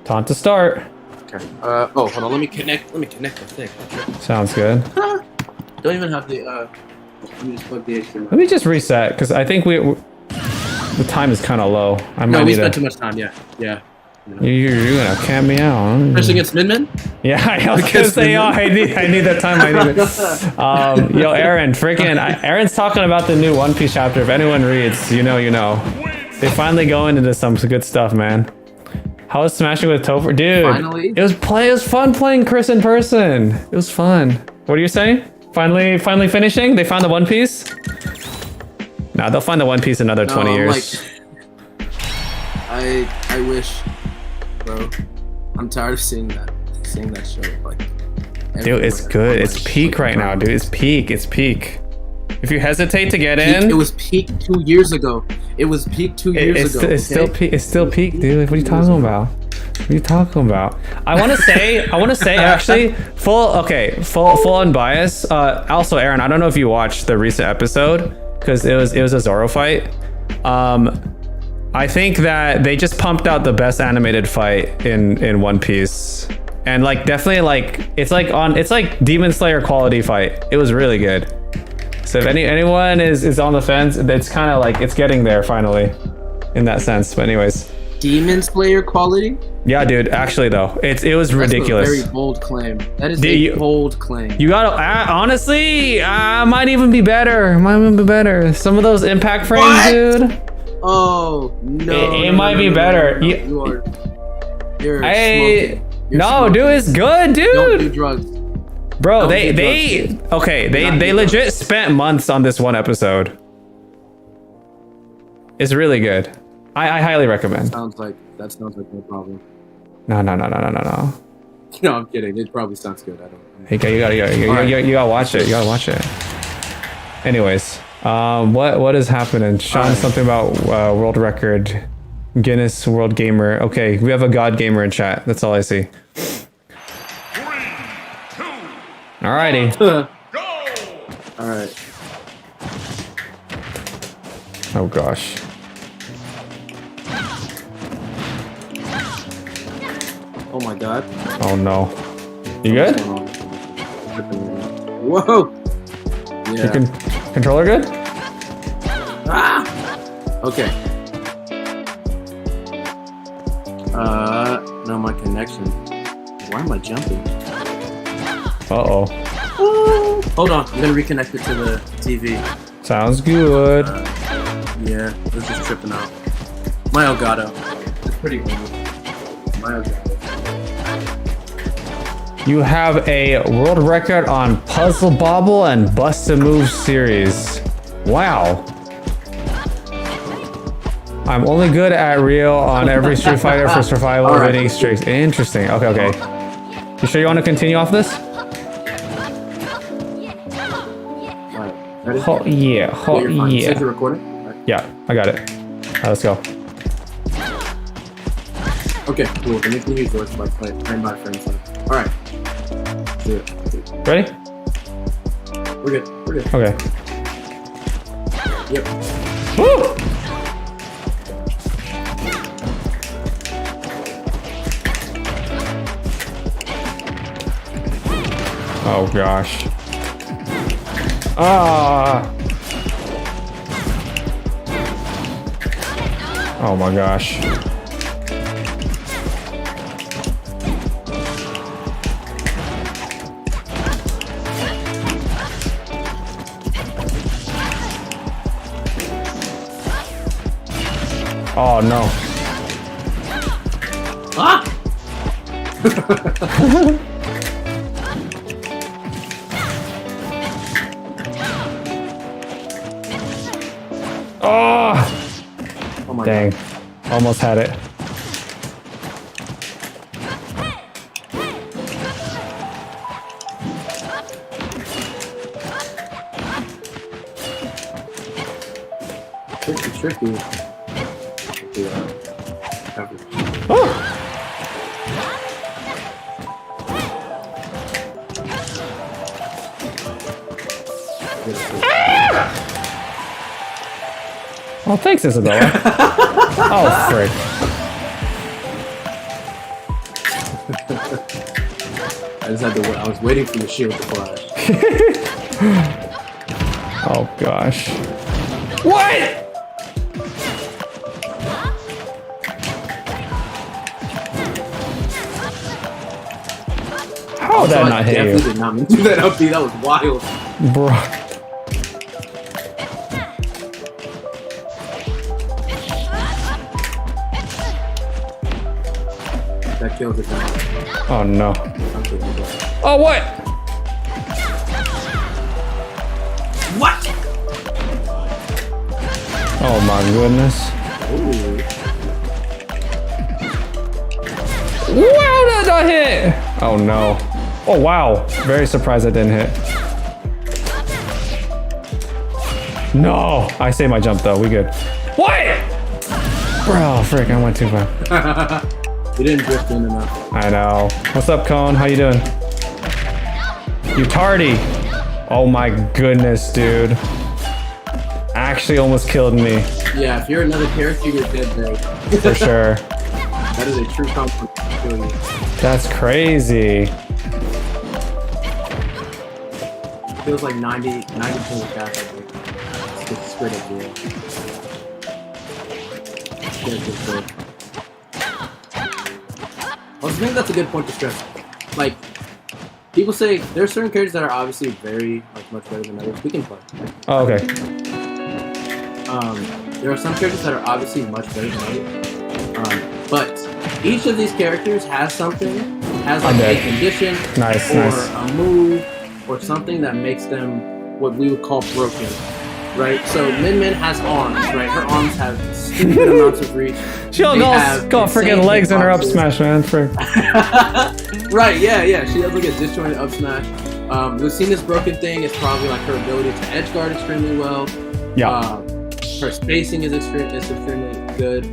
Time to start. Okay. Oh, hold on. Let me connect the thing. Okay. Sounds good. Don't even have the let me just plug the HDMI. Let me just reset because I think the time is kind of low. I might No, we need spent to. too much time. Yeah. You're gonna camp me out. Especially against Min. Yeah, I was gonna say, oh, I need that time. I need it. Yo, Aaron, Aaron's talking about the new One Piece chapter. If anyone reads, you know. They finally going into some good stuff, man. How was smashing with Topher, dude? Finally? It was fun playing Chris in person. It was fun. What are you saying? Finally finishing? They found the One Piece? Nah, they'll find the One Piece in another 20 years. Like, I wish, bro. I'm tired of seeing that show. Like, dude, it's good. It's peak right now, dude. It's peak. If you hesitate to get in, it was peak 2 years ago. It's still peak, dude. What are you talking about? I want to say actually, full unbiased. Also, Aaron, I don't know if you watched the recent episode because it was a Zoro fight. I think that they just pumped out the best animated fight in One Piece, and like definitely like it's like Demon Slayer quality fight. It was really good. So if anyone is on the fence, it's kind of like it's getting there finally, in that sense. But anyways, Demon Slayer quality? Yeah, dude. Actually, though, it was ridiculous. That's a very bold claim. That is a bold claim. You gotta honestly, might even be better. Some of those impact frames, dude. Oh no! It might be better. You're smoking. You're no, smoking. dude, it's good, dude. Don't do drugs. Bro, they legit spent months on this one episode. It's really good. I highly recommend. That sounds like no problem. No. No, I'm kidding. It probably sounds good. I don't. Hey, you gotta watch it. You gotta watch it. Anyways, what is happening? Sean, something about world record, Guinness World Gamer. Okay, we have a God Gamer in chat. That's all I see. 3, 2, Alrighty. go! All right. Oh gosh. Oh my god. Oh no. You good? Whoa. Your Yeah. controller good? Ah! Okay. No, my connection. Why am I jumping? Uh-oh. Hold on, I'm gonna reconnect it to the TV. Sounds good. Yeah, this is tripping out. My Elgato. It's pretty cool. My Elgato. You have a world record on Puzzle Bobble and Bust a Move series. Wow. I'm only good at Rio on every Street Fighter for survival winning streaks. Interesting. Okay. You sure you want to continue off this? Alright, ready? Oh, yeah. Oh, You're fine. yeah. Save the recording? Alright. Yeah, I got it. Alright, let's go. Okay, cool. Then we can use yours by frame by frame. Alright. Do it. Ready? We're good. Okay. Yep. Woo! Oh gosh. Ah! Oh my gosh. Oh no. Ah! Oh! Oh my Dang. god. Almost had it. Tricky. Oh! Oh, thanks, Isabella. Oh, frick. I just had to wait. I was waiting for the shield to flash. Oh gosh. What? How did that not hit definitely you? did not mean to do that up B. That was wild. Bro. That kills it. Oh no. I'm kidding, but- Oh what? What? Oh my goodness. Ooh. Wow, that not hit! Oh no. Oh wow. Very surprised I didn't hit. No. I saved my jump though. We good. What? Bro, frick, I went too far. You didn't drift in enough. I know. What's up, Cone? How you doing? You tardy. Oh my goodness, dude. Actually almost killed me. Yeah, if you're another character, you're dead there. For sure. That is a true compliment to kill you. That's crazy. Feels like 90% of the cast, I think. It's just straight up real. I think that's a good point to stress. Like, people say there are certain characters that are obviously very, like, much better than others. We can play. Oh, okay. There are some characters that are obviously much better than others. But each of these characters has something, has like a condition, Nice, or nice. a move, or something that makes them what we would call broken. Right? So Min Min has arms, right? Her arms have stupid amounts of reach. She'll got freaking legs in her up smash, man. Frick. Right, yeah. She has like a disjointed up smash. Lucina's broken thing is probably like her ability to edge guard extremely well. Yeah. Her spacing is extremely good.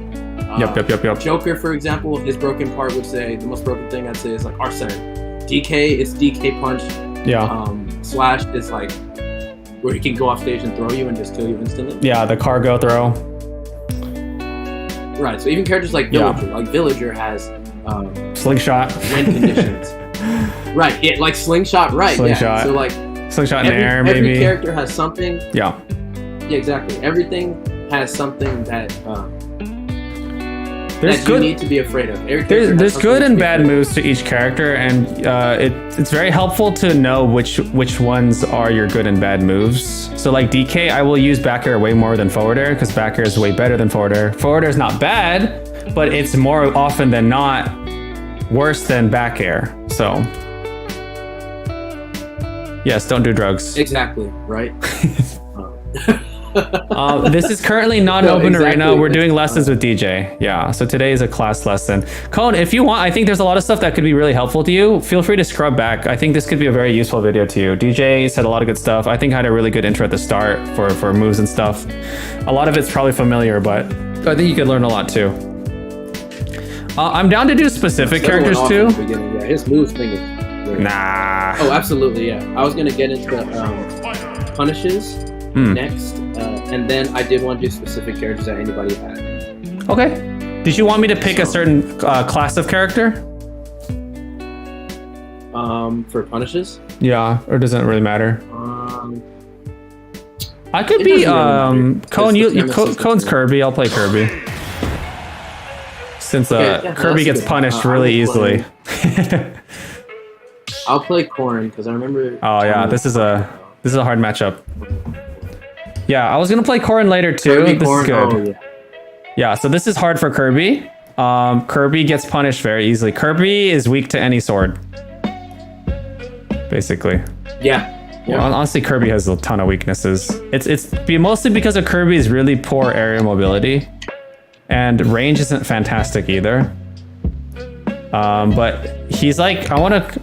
Yep. Joker, for example, his broken part would say the most broken thing I'd say is like Arsene. DK is DK punch. Yeah. Slash is like where he can go off stage and throw you and just kill you instantly. Yeah, the cargo throw. Right. So even characters like Villager, Villager has Slingshot. wind conditions. Right. Yeah, like slingshot. Right. Slingshot. Yeah. So like Slingshot in the air, maybe. Every character has something. Yeah. Yeah, exactly. Everything has something that There's that good. you need to be afraid of. Every character has There's something good to and be bad afraid of. moves to each character, and it's very helpful to know which ones are your good and bad moves. So like DK, I will use back air way more than forward air because back air is way better than forward air. Forward air is not bad, but it's more often than not worse than back air. So yes, don't do drugs. Exactly. Right. This is currently not an No, open exactly. arena. We're doing lessons with DJ. Yeah, so today is a class lesson. Cone, if you want, I think there's a lot of stuff that could be really helpful to you. Feel free to scrub back. I think this could be a very useful video to you. DJ said a lot of good stuff. I think I had a really good intro at the start for moves and stuff. A lot of it's probably familiar, but I think you could learn a lot too. I'm down to do specific characters Everyone too. off at the beginning, yeah, his moves thing is weird. Nah. Oh, absolutely. Yeah. I was gonna get into punishes next, and then I did want to do specific characters that anybody had. Okay. Did you want me to pick a certain class of character? For punishes. Yeah, or does it really matter? I could It be doesn't really matter. Cone. It's the nemesis Cone's that's Kirby. I'll play Kirby. Since Okay, yeah, Kirby that's gets good. punished I really will play- easily. I'll play Corrin because I remember. Oh yeah, this is a hard matchup. Yeah, I was gonna play Corrin later too. Kirby, This Corrin, is good. oh, yeah. Yeah, so this is hard for Kirby. Kirby gets punished very easily. Kirby is weak to any sword, basically. Yeah. Well, honestly, Kirby has a ton of weaknesses. It's mostly because of Kirby's really poor area mobility, and range isn't fantastic either. But he's like,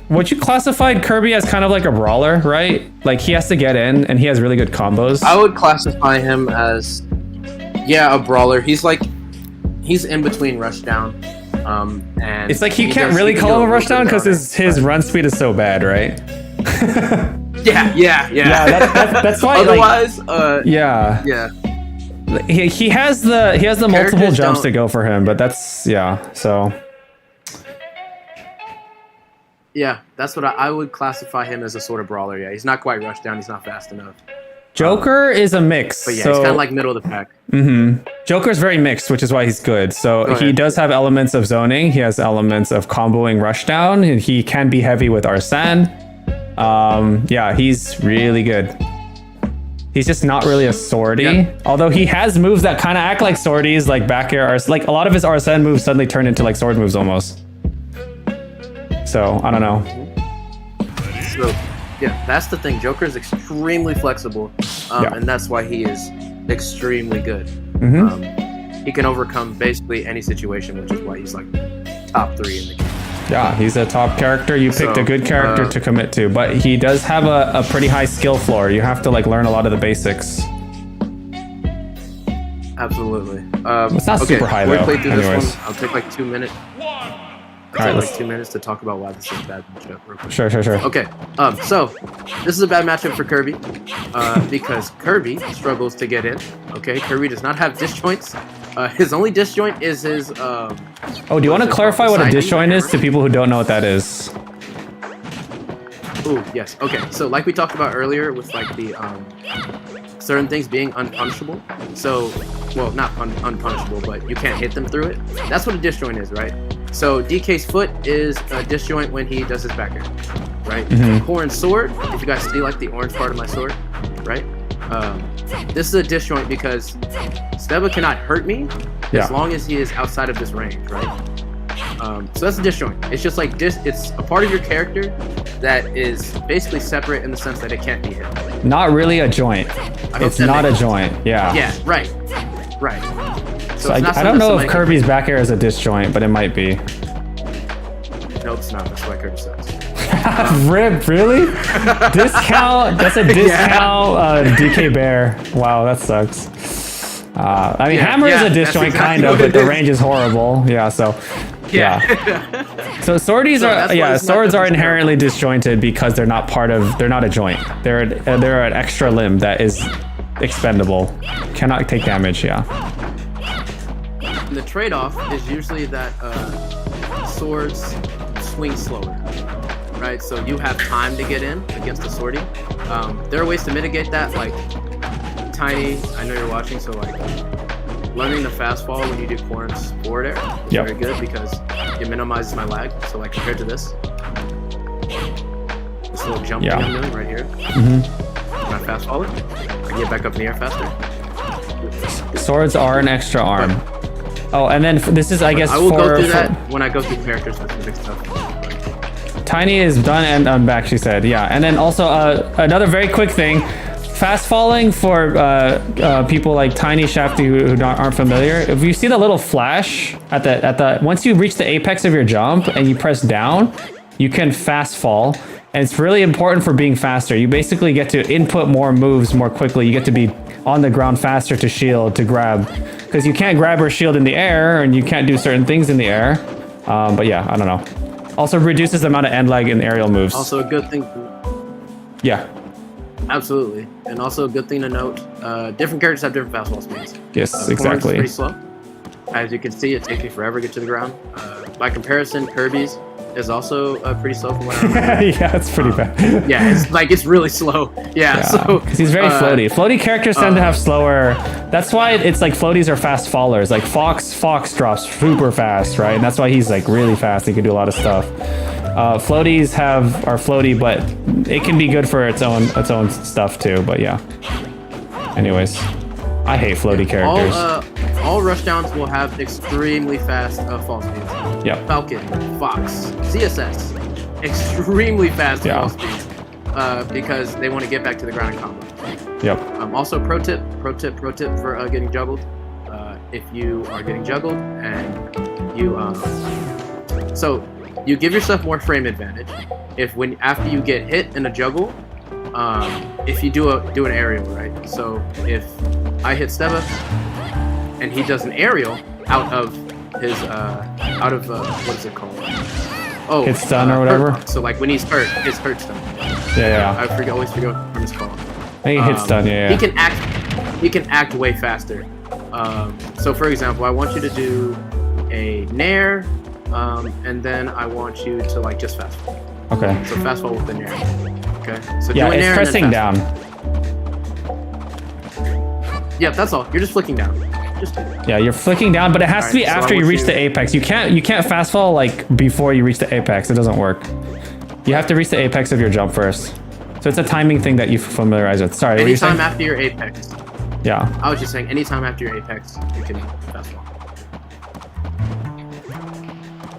would you classify Kirby as kind of like a brawler, right? Like he has to get in and he has really good combos. I would classify him as, a brawler. He's in between Rushdown, and It's like you can't really call him a rushdown because his run speed is so bad, right? Yeah. That's why. Otherwise, Yeah. He has the multiple Characters jumps don't- to go for him, but that's so. Yeah, that's what I would classify him as a sort of brawler. Yeah, he's not quite rushed down. He's not fast enough. Joker is a mix. But yeah, so, he's kind of like middle of the pack. Joker's very mixed, which is why he's good. So Go he ahead. does have elements of zoning. He has elements of comboing rushdown. And he can be heavy with Arsene. Yeah, he's really good. He's just not really a swordy. Yeah. Although he has moves that kind of act like swordies, like back air. Like a lot of his Arsene moves suddenly turn into like sword moves almost. So I don't know. So yeah, that's the thing. Joker is extremely flexible, Yeah. and that's why he is extremely good. Mm-hmm. He can overcome basically any situation, which is why he's like top 3 in the game. Yeah, he's a top character. You picked So, a good character to commit to, but he does have a pretty high skill floor. You have to like learn a lot of the basics. Absolutely. It's not super high, we'll though. play through Anyways. this one. I'll take like 2 minutes. All right, Like let's, 2 minutes to talk about why this is a bad matchup. Real quick. sure. Okay, so this is a bad matchup for Kirby because Kirby struggles to get in. Okay, Kirby does not have disjoints. His only disjoint is his. Oh, do you want to clarify what a Side disjoint is hammer. to people who don't know what that is? Ooh, yes. Okay, so like we talked about earlier with like the certain things being unpunishable. So, well, not unpunishable, but you can't hit them through it. That's what a disjoint is, right? So DK's foot is a disjoint when he does his back air, right? Corrin's sword, if you guys see like the orange part of my sword, right? This is a disjoint because Stebba cannot hurt me Yeah. as long as he is outside of this range, right? So that's a disjoint. It's just like it's a part of your character that is basically separate in the sense that it can't be hit. Not really a joint. hope It's that not a makes joint. Yeah. Yeah, right. So it's not I don't something know that if somebody Kirby's back air is a disjoint, but it might be. No, it's not. That's why Kirby sucks. Rip, really? Discount? That's a discount DK Bear. Wow, that sucks. I mean, Yeah, Hammer is yeah, a that's disjoint, exactly kind of, what but it the is. range is horrible. Yeah, so. Yeah. So swordies So are that's why it's not swords are necessarily- inherently disjointed because they're not a joint. They're an extra limb that is expendable. Cannot take damage. Yeah. And the trade-off is usually that swords swing slower, right? So you have time to get in against a swordie. There are ways to mitigate that, like Tiny. I know you're watching, so like learning the fast fall when you do Corrin's forward air is Yep. very good because it minimizes my lag. So like compared to this little jump Yeah. thing I'm doing right here, when I fast fall it, I get back up in the air faster. Swords are an extra arm. Oh, and then this is, I guess, I will go through for that when I go through character specific stuff. Tiny is done and I'm back, she said. Yeah, and then also another very quick thing. Fast falling for people like Tiny, Shafty who aren't familiar. If you see the little flash at the once you reach the apex of your jump and you press down, you can fast fall. And it's really important for being faster. You basically get to input more moves more quickly. You get to be on the ground faster to shield, to grab. Because you can't grab or shield in the air, and you can't do certain things in the air. But yeah, I don't know. Also reduces the amount of end lag in aerial moves. Also a good thing. Yeah. Absolutely, and also a good thing to note: different characters have different fastball speeds. Yes, Corrin's exactly. is pretty slow. As you can see, it takes me forever to get to the ground. By comparison, Kirby's is also pretty slow from what I remember. Yeah, it's pretty bad. Yeah, it's really slow. Yeah, so because he's very floaty. Floaty characters tend to have slower. That's why it's like floaties are fast fallers. Like Fox drops super fast, right? And that's why he's like really fast. He can do a lot of stuff. Floaties are floaty, but it can be good for its own stuff too. But yeah. Anyways, I hate floaty characters. All rushdowns will have extremely fast fall speeds. Yep. Falcon, Fox, CSS, extremely fast Yeah. fall speeds because they want to get back to the ground and combo. Yep. Also, pro tip for getting juggled. If you are getting juggled and you so you give yourself more frame advantage if after you get hit in a juggle, if you do an aerial, right? So if I hit Stebba and he does an aerial out of what is it called? Oh, Hit stun or whatever? hurt. So like when he's hurt, his hurt stun. Yeah. I always forget what it's called. I think hit stun. Yeah. He can act way faster. So for example, I want you to do a nair, and then I want you to like just fast forward. Okay. So fast fall with the nair. Okay. So Yeah, do a it's nair and pressing then down. fast fall. Yep, that's all. You're just flicking down. Just do that. Yeah, you're flicking down, but it has to be Alright, so after I you want reach the apex. You can't fast fall like before you reach the apex. It doesn't work. You have to reach the apex of your jump first. So it's a timing thing that you familiarize with. Sorry, what were you saying? Anytime after your apex. Yeah. I was just saying, anytime after your apex, you can fast fall.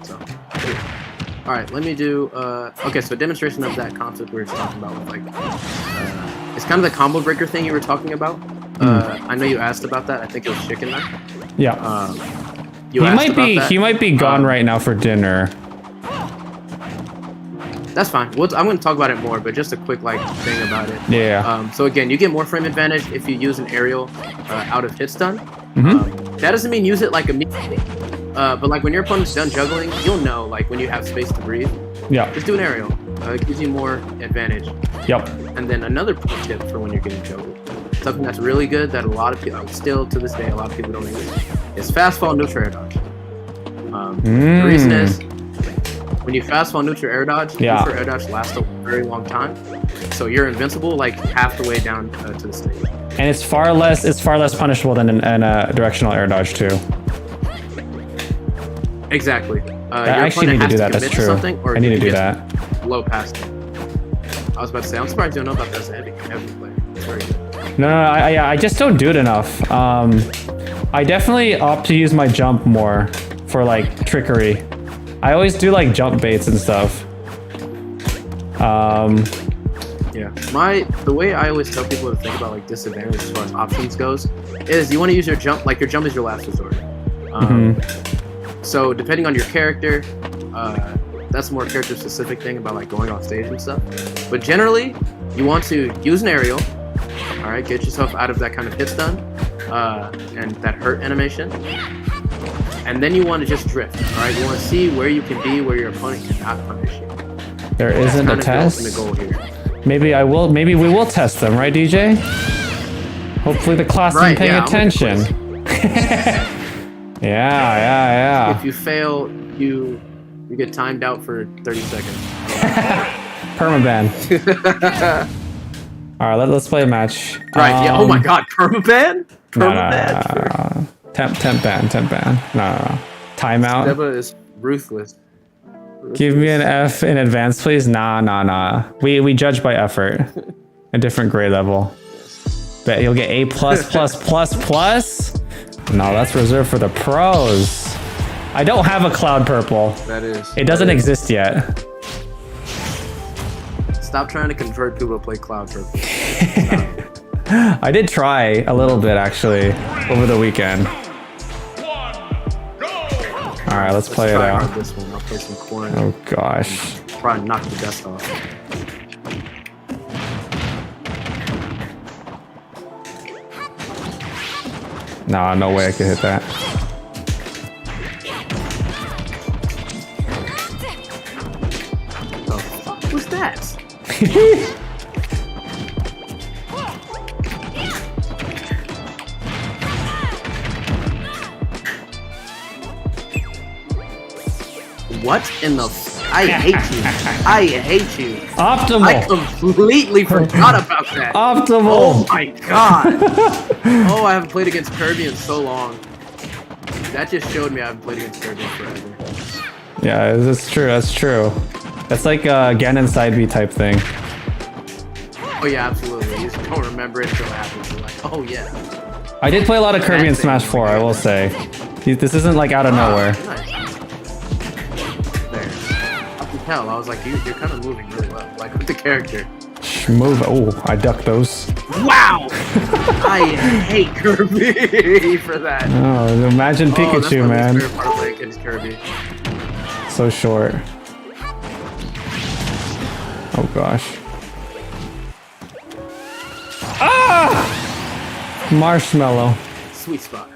So, yeah. All right, let me do. Okay, so a demonstration of that concept we were just talking about with like, it's kind of the combo breaker thing you were talking about. I know you asked about that. I think it was Chicken Nut. Yeah. You He asked might about be that. he might be gone right now for dinner. That's fine. I'm going to talk about it more, but just a quick like thing about it. Yeah. So again, you get more frame advantage if you use an aerial out of hit stun. Mm-hmm. That doesn't mean use it like immediately. But like when your opponent's done juggling, you'll know like when you have space to breathe. Yeah. Just do an aerial. It gives you more advantage. Yep. And then another pro tip for when you're getting juggled. Something that's really good that a lot of people, still to this day, a lot of people don't use is fast fall neutral air dodge. The reason is when you fast fall neutral air dodge, neutral air dodge lasts a very long time. So you're invincible like half the way down to the stage. And it's far less punishable than a directional air dodge too. Exactly. I actually need to do that. That's true. I need to do that. Low past. I was about to say, I'm surprised you don't know about that as a heavy player. It's very good. No, I just don't do it enough. I definitely opt to use my jump more for like trickery. I always do like jump baits and stuff. Yeah, the way I always tell people to think about like disadvantage as far as options goes is you want to use your jump, like your jump is your last resort. So depending on your character, that's a more character specific thing about like going off stage and stuff. But generally, you want to use an aerial. All right, get yourself out of that kind of hit stun and that hurt animation. And then you want to just drift. All right, you want to see where you can be, where your opponent cannot punish you. There isn't a test. That's kind of the goal here. Maybe we will test them, right, DJ? Hopefully the class is paying attention. yeah. If you fail, you get timed out for 30 seconds. Permaban. All right, let's play a match. Right. Yeah. Oh my God. Permaban. No. Temp ban. No. Timeout. Stebba is ruthless. Give me an F in advance, please. Nah. We judge by effort. A different grade level. Bet you'll get A+++++. No, that's reserved for the pros. I don't have a cloud purple. That is. It doesn't exist yet. Stop trying to convert people to play cloud purple. I did try a little bit actually over the weekend. All right, let's play it try out. hard this one. I'll play some corn. Oh gosh. Try and knock the dust off. Nah, no way I could hit that. The fuck was that? What in the I hate you. I hate you. Optimal. I completely forgot about that. Optimal. Oh my God. Oh, I haven't played against Kirby in so long. That just showed me I haven't played against Kirby in forever. Yeah, that's true. That's true. That's like a Ganon side B type thing. Oh yeah, absolutely. You just don't remember it until it happens. You're like, oh yeah. I did play a lot of Kirby in Smash 4, I will say. This isn't like out of nowhere. Nice. There. I can tell. I was like, you're kind of moving really well, like with the character. Move. Oh, I ducked those. Wow! I hate Kirby for that. Oh, imagine Pikachu, man. That's my least favorite part of playing against Kirby. So short. Oh gosh. Ah! Marshmallow. Sweet spot.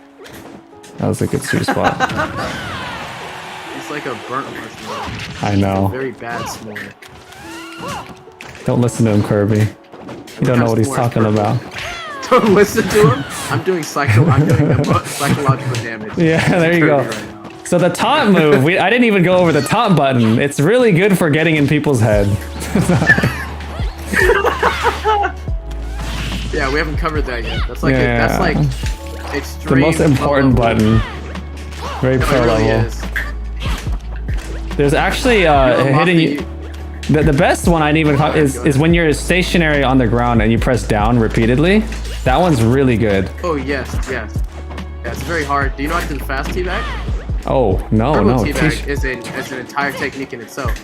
That was a good sweet spot. It's like a burnt marshmallow. I know. Very bad s'more. Don't listen to him, Kirby. You don't know what he's talking about. Don't listen to him. I'm doing psychological damage. Yeah, there you go. Right now. So the taunt move, I didn't even go over the taunt button. It's really good for getting in people's head. Yeah, we haven't covered that yet. That's like that's like extreme. The most important button. Very pro It really level. is. There's actually hidden. The best one I didn't even is when you're stationary on the ground and you press down repeatedly. That one's really good. Oh yes. Yeah, it's very hard. Do you know how to do the fast teabag? Oh no, Turbo no. teabag is an entire technique in itself.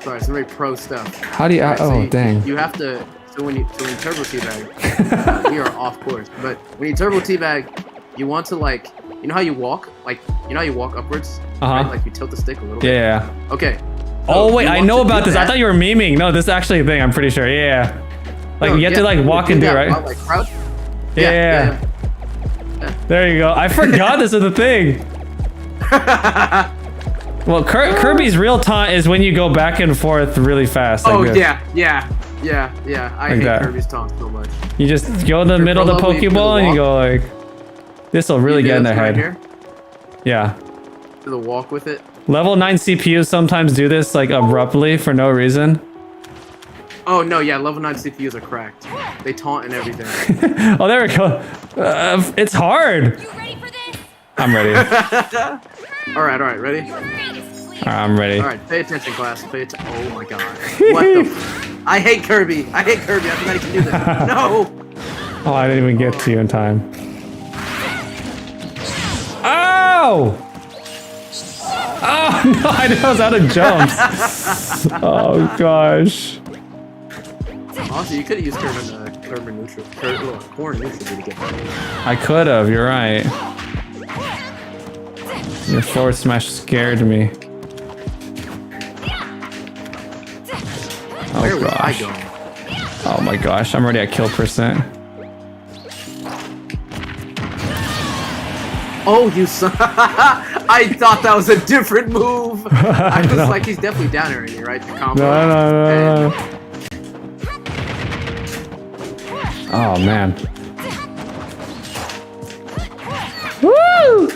Sorry, it's very pro stuff. How do you? Alright, so Oh dang. You have to. So when you turbo teabag, we are off course. But when you turbo teabag, you want to like, you know how you walk, like you know how you walk upwards, right? Like you tilt the stick a little bit. Yeah. Okay. Oh wait, you I want know to about do this. I that. thought you were memeing. No, this is actually a thing. I'm pretty sure. Yeah. Like No, you have to like walk do and do it, that right? while, like crouch. Yeah. There you go. I forgot this is a thing. Well, Kirby's real taunt is when you go back and forth really fast. Like Oh this. yeah. I hate that. Kirby's taunt so much. You just go in the middle of the pro level, you do the Pokeball and you go walk. like, this will really You get do in their this right head. here, Yeah. do the walk with it. Level 9 CPUs sometimes do this like abruptly for no reason. Oh no, yeah, level 9 CPUs are cracked. They taunt and everything. Oh, there we go. It's hard. You ready for this? I'm ready. All right, ready? Your fate is clear. I'm ready. All right, pay attention, class. Pay attention. Oh my god. What the? I hate Kirby. I forgot he can do this. No. Oh, I didn't even get to you in time. Ow! Oh no, I was out of jumps. Oh gosh. Also, you could have used Corn neutral to get that. I could have, you're right. Your forward smash scared me. Where Oh was I gosh. going? Oh my gosh, I'm already at kill percent. Oh, you son! I thought that was a different move. I was know. like, he's definitely down already, right? The combo. No. Oh man. Woo!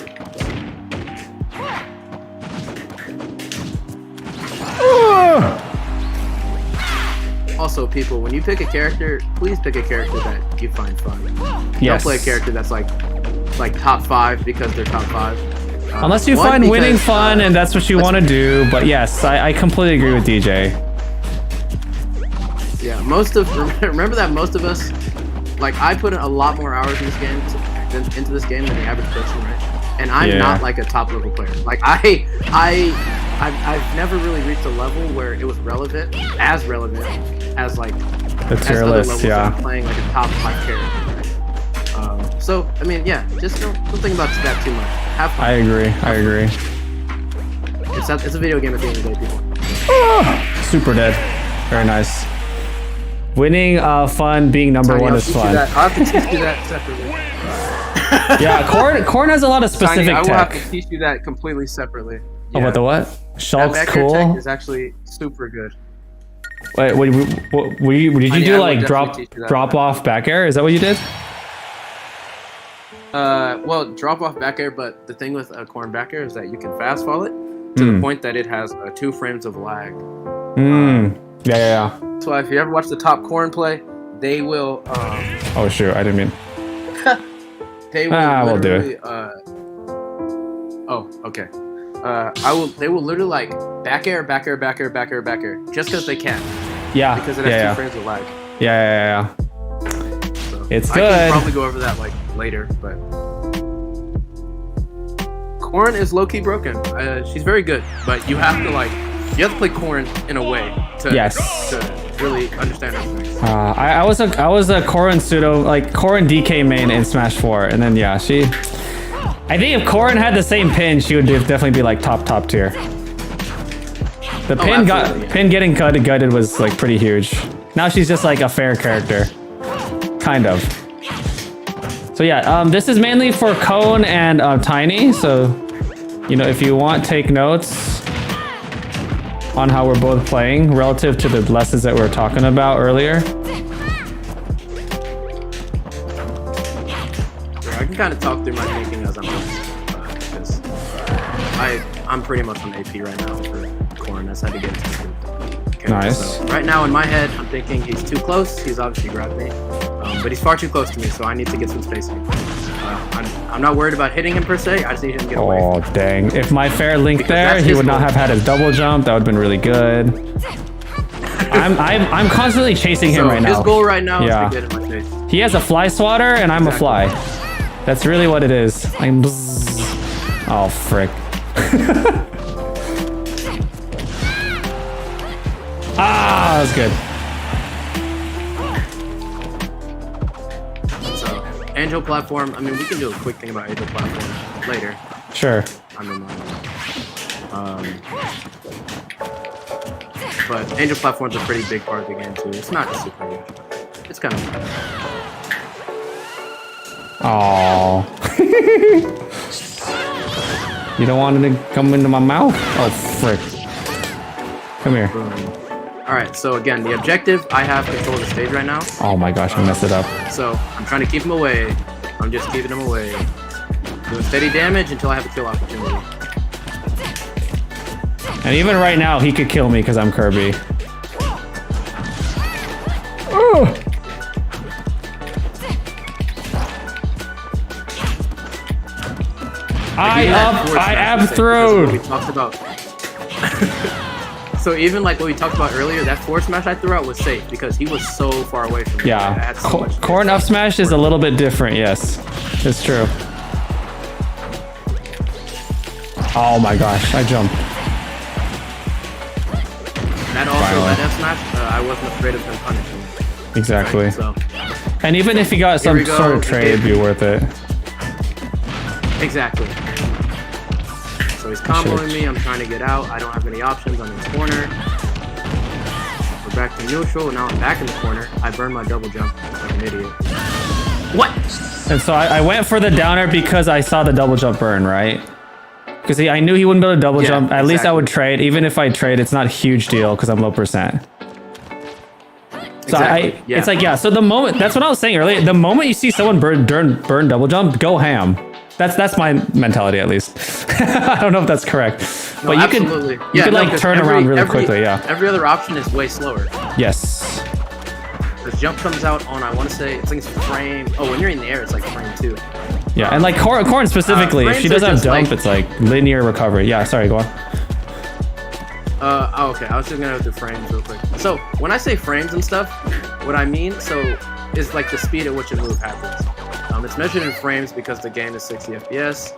Also, people, when you pick a character, please pick a character that you find fun. Yes. Don't play a character that's like top 5 because they're top 5. Unless you One, find winning because, fun and that's what you want to do, but yes, I completely agree with DJ. Yeah, remember that most of us, like I put in a lot more hours in this game into this game than the average person, right? And I'm not like a top level player. Like I've never really reached a level where it was relevant as like The as tier other list, levels yeah. that I'm playing like a top 5 character. So I mean, yeah, just don't think about that too much. Have fun. I agree. It's a video game at the end of the day, people. Super dead. Very nice. Winning fun, being number Tiny, one I'll is teach you fun. that. I'll have to teach you that separately. Yeah, corn has a lot of specific Tiny, I will have tech. to teach you that completely separately. Oh, what the what? That Shulk's back air cool. tech is actually super good. Wait, did you I do will like definitely teach you that. drop off back air? Is that what you did? Well, drop off back air, but the thing with a corn back air is that you can fast fall it to the point that it has 2 frames of lag. Yeah. That's why if you ever watch the top corn play, they will. Oh shoot, I didn't mean. They will. We'll do literally, oh, okay. They will literally like back air, just because they can. Yeah. Because it has 2 frames of lag. Yeah. So It's I can good. probably go over that like later, but Corn is low key broken. She's very good, but you have to play Corn in a way to really understand everything. I was a Corrin pseudo Corrin DK main in Smash 4, and then I think if Corrin had the same pin, she would definitely be like top tier. The pin getting gutted was like pretty huge. Now she's just like a fair character, kind of. So yeah, this is mainly for Cone and Tiny. So if you want, take notes on how we're both playing relative to the lessons that we were talking about earlier. I can kind of talk through my thinking as I'm going, because I'm pretty much on AP right now for Corn. I just had to get into Nice. So right now in my head, I'm thinking he's too close. He's obviously grabbed me, but he's far too close to me, so I need to get some spacing. I'm not worried about hitting him per se. I just need him to get away. Oh, dang. If my fair linked Because there, that's he his would not goal. have had his double jump. That would have been really good. I'm constantly chasing him So right his now. goal right now Yeah. is to get in my face. He has a fly swatter, and I'm a fly. That's really what it is. I'm bzzz. Oh, frick. Ah, that was good. So Angel platform. I mean, we can do a quick thing about Angel platform later. Sure. I mean, but Angel platform's a pretty big part of the game too. It's not super huge. It's kind of. Oh. You don't want it to come into my mouth? Oh, frick. Come here. All right. So again, the objective. I have control of the stage right now. Oh my gosh, I messed it up. So I'm trying to keep him away. I'm just keeping him away. Doing steady damage until I have a kill opportunity. And even right now, he could kill me because I'm Kirby. Oh. I ab throwed. We talked about. So even like what we talked about earlier, that forward smash I threw out was safe because he was so far away from me. I Yeah, had so much corn up smash is a little bit different. Yes, it's true. Oh my gosh, I jumped. That also, Finally. that F smash, I wasn't afraid of him punishing me. Exactly. Right, so And even if you got some we go. sort of trade, it'd be worth it. exactly. So he's comboing me. I'm trying to get out. I don't have any options. I'm in the corner. We're back to neutral. Now I'm back in the corner. I burned my double jump like an idiot. What? And so I went for the downer because I saw the double jump burn, right? Because I knew he wouldn't be able to double jump. At least I would trade. Even if I trade, it's not a huge deal because I'm low percent. So Exactly. it's like, yeah. So the moment, that's what I was saying earlier. The moment you see someone burn double jump, go ham. That's my mentality, at least. I don't know if that's correct, but you absolutely. could like 'cause turn around really quickly. Yeah. Every other option is way slower. Yes. This jump comes out on, I want to say, it's like it's frame. Oh, when you're in the air, it's like frame 2. Yeah, and like corn specifically, if she frames doesn't are have just jump, it's like linear recovery. Yeah. Sorry, go on. Oh, okay. I was just gonna go through frames real quick. So when I say frames and stuff, what I mean is like the speed at which a move happens. It's measured in frames because the game is 60 FPS,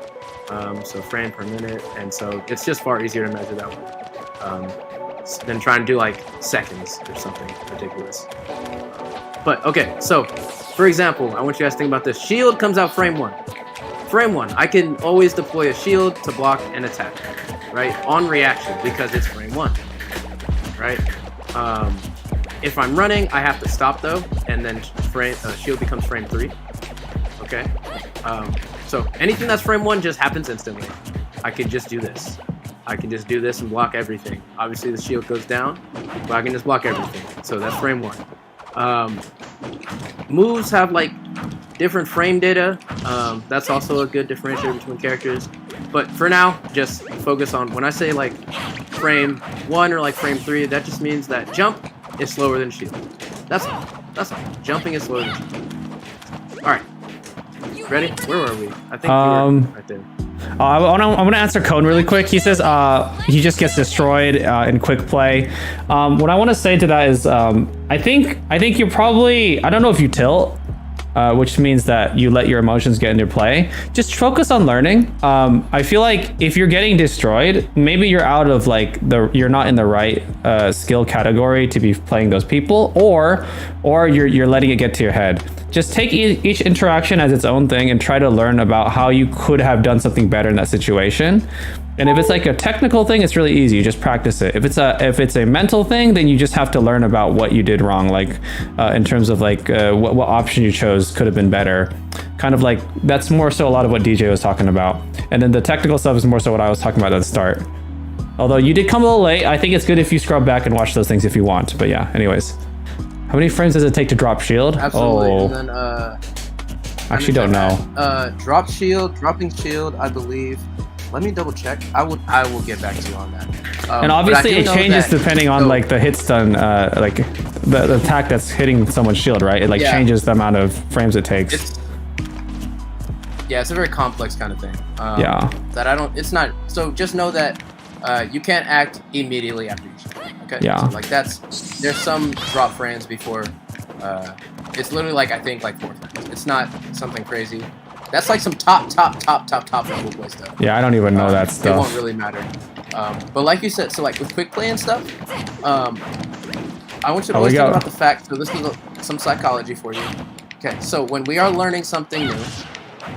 so frame per minute, and so it's just far easier to measure that way than trying to do like seconds or something ridiculous. But okay, so for example, I want you guys to think about this. Shield comes out frame 1. Frame 1, I can always deploy a shield to block an attack, right? On reaction because it's frame 1, right? If I'm running, I have to stop though, and then shield becomes frame 3. Okay, so anything that's frame 1 just happens instantly. I can just do this. I can just do this and block everything. Obviously the shield goes down, but I can just block everything. So that's frame 1. Moves have like different frame data. That's also a good differentiator between characters. But for now, just focus on when I say like frame 1 or like frame 3, that just means that jump is slower than shield. That's all. Jumping is slower than shield. Alright. Ready? Where were we? I think we were right there. I want to answer Cone really quick. He says he just gets destroyed in quick play. What I want to say to that is I think you're probably, I don't know if you tilt, which means that you let your emotions get into play. Just focus on learning. I feel like if you're getting destroyed, maybe you're out of like you're not in the right skill category to be playing those people, or you're letting it get to your head. Just take each interaction as its own thing and try to learn about how you could have done something better in that situation. And if it's like a technical thing, it's really easy. You just practice it. If it's a mental thing, then you just have to learn about what you did wrong, like in terms of like what option you chose could have been better. Kind of like that's more so a lot of what DJ was talking about. And then the technical stuff is more so what I was talking about at the start. Although you did come a little late, I think it's good if you scrub back and watch those things if you want. But yeah, anyways. How many frames does it take to drop shield? Absolutely. Oh, And then actually don't know. dropping shield, I believe. Let me double check. I will get back to you on that. And obviously it changes depending on so, like the hit stun, like the attack that's hitting someone's shield, right? It like changes the amount of frames it takes. It's a very complex kind of thing. That I don't. It's not. So just know that you can't act immediately after each shot. Okay. Yeah. So, like there's some drop frames before. It's literally like I think like 4 frames. It's not something crazy. That's like some top level play stuff. Yeah, I don't even know that stuff. It won't really matter. But like you said, so like with quick play and stuff, I want you to always think about the fact. So this is some psychology for you. Okay, so when we are learning something new,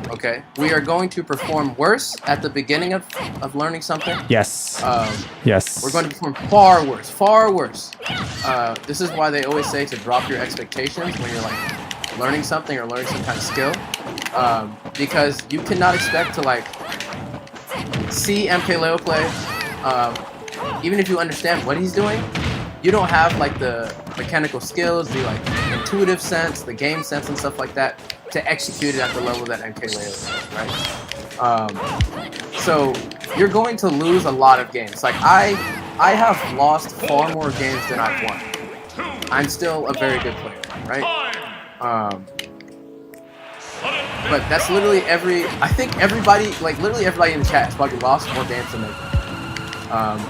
okay, we are going to perform worse at the beginning of learning something. Yes. Yes. We're going to perform far worse. This is why they always say to drop your expectations when you're like learning something or learning some kind of skill, because you cannot expect to like see MKLeo play, even if you understand what he's doing. You don't have like the mechanical skills, the like intuitive sense, the game sense and stuff like that to execute it at the level that MKLeo is, right? So you're going to lose a lot of games. Like I have lost far more games than I've won. I'm still a very good player, right? But that's literally I think everybody, like literally everybody in the chat has probably lost more games than they've won.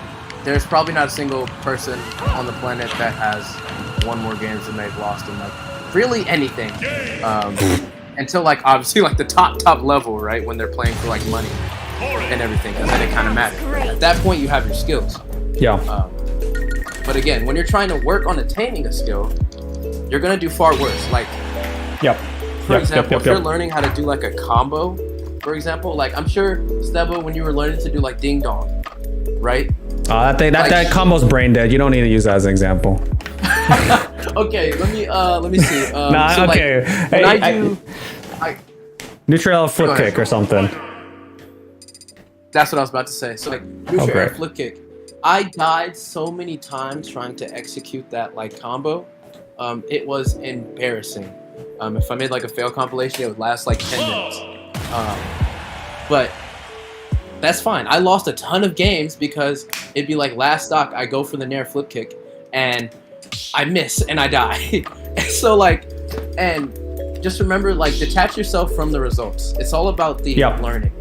There's probably not a single person on the planet that has won more games than they've lost in like really anything. Until like obviously like the top level, right? When they're playing for like money and everything, because then it kind of matters. At that point, you have your skills. Yeah. But again, when you're trying to work on attaining a skill, you're gonna do far worse. Like, for example, if you're learning how to do like a combo, for example, like I'm sure Stebba, when you were learning to do like ding dong, right? That combo's brain dead. You don't need to use that as an example. Okay, let me see. Nah, so okay. Like, hey, neutral flip kick or something. That's what I was about to say. So like neutral air flip kick. I died so many times trying to execute that like combo. It was embarrassing. If I made like a fail compilation, it would last like 10 minutes. But that's fine. I lost a ton of games because it'd be like last stock, I go for the nair flip kick and I miss and I die. So like, and just remember, like, detach yourself from the results. It's all about the learning.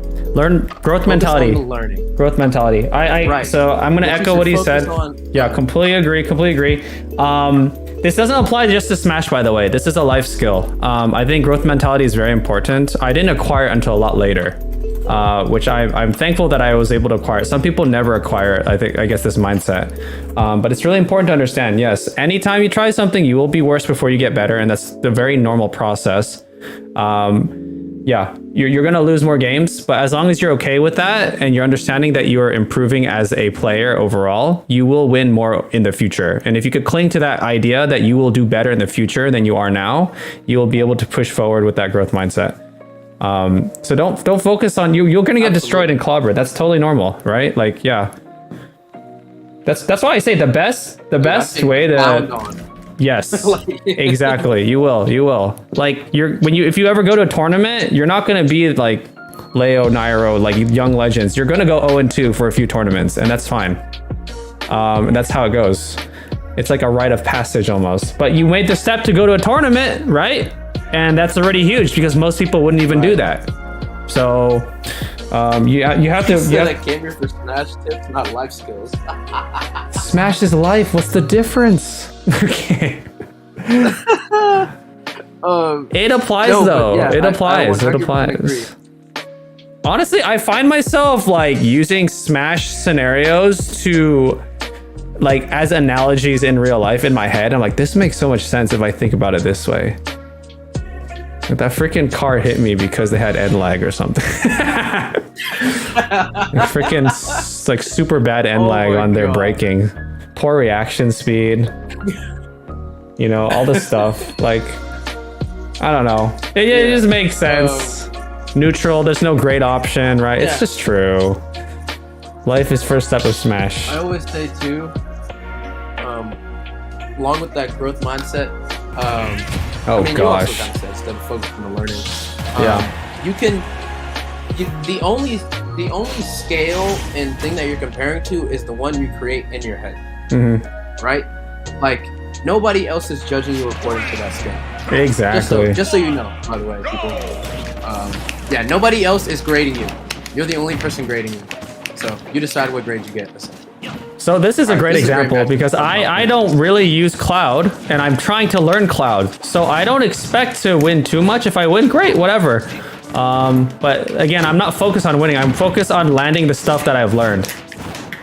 Growth mentality. Learning. Growth mentality. Right. So I'm gonna echo what he said. Completely agree. This doesn't apply just to Smash, by the way. This is a life skill. I think growth mentality is very important. I didn't acquire it until a lot later, which I'm thankful that I was able to acquire it. Some people never acquire it, I guess this mindset. But it's really important to understand, yes, anytime you try something, you will be worse before you get better, and that's the very normal process. You're gonna lose more games, but as long as you're okay with that and you're understanding that you are improving as a player overall, you will win more in the future. And if you could cling to that idea that you will do better in the future than you are now, you will be able to push forward with that growth mindset. So don't focus on you're gonna get destroyed in clobber. That's totally normal, right? Like, yeah. That's why I say the best way to. Yes, exactly. You will. Like if you ever go to a tournament, you're not gonna be like Leo, Nairo, like young legends. You're gonna go 0-2 for a few tournaments, and that's fine. And that's how it goes. It's like a rite of passage almost. But you made the step to go to a tournament, right? And that's already huge because most people wouldn't even do that. So you have to. I came here for Smash tips, not life skills. Smash is life. What's the difference? Okay. It applies though. Yeah, it applies. It applies. Honestly, I find myself like using Smash scenarios to like as analogies in real life in my head. I'm like, this makes so much sense if I think about it this way. Like, that freaking car hit me because they had end lag or something. Freaking like super bad end lag on their braking. Poor reaction speed. You know, all this stuff. Like, I don't know. It just makes sense. Neutral, there's no great option, right? It's just true. Life is first step of Smash. I always say too, along with that growth mindset, you also gotta say instead of focusing on learning. The the only scale and thing that you're comparing to is the one you create in your head, right? Like nobody else is judging you according to that scale. Exactly. Just so you know, by the way, people. Yeah, nobody else is grading you. You're the only person grading you. So you decide what grade you get, essentially. So this is a great example because match. I don't really use Cloud and I'm trying to learn Cloud. So I don't expect to win too much. If I win, great, whatever. But again, I'm not focused on winning. I'm focused on landing the stuff that I've learned.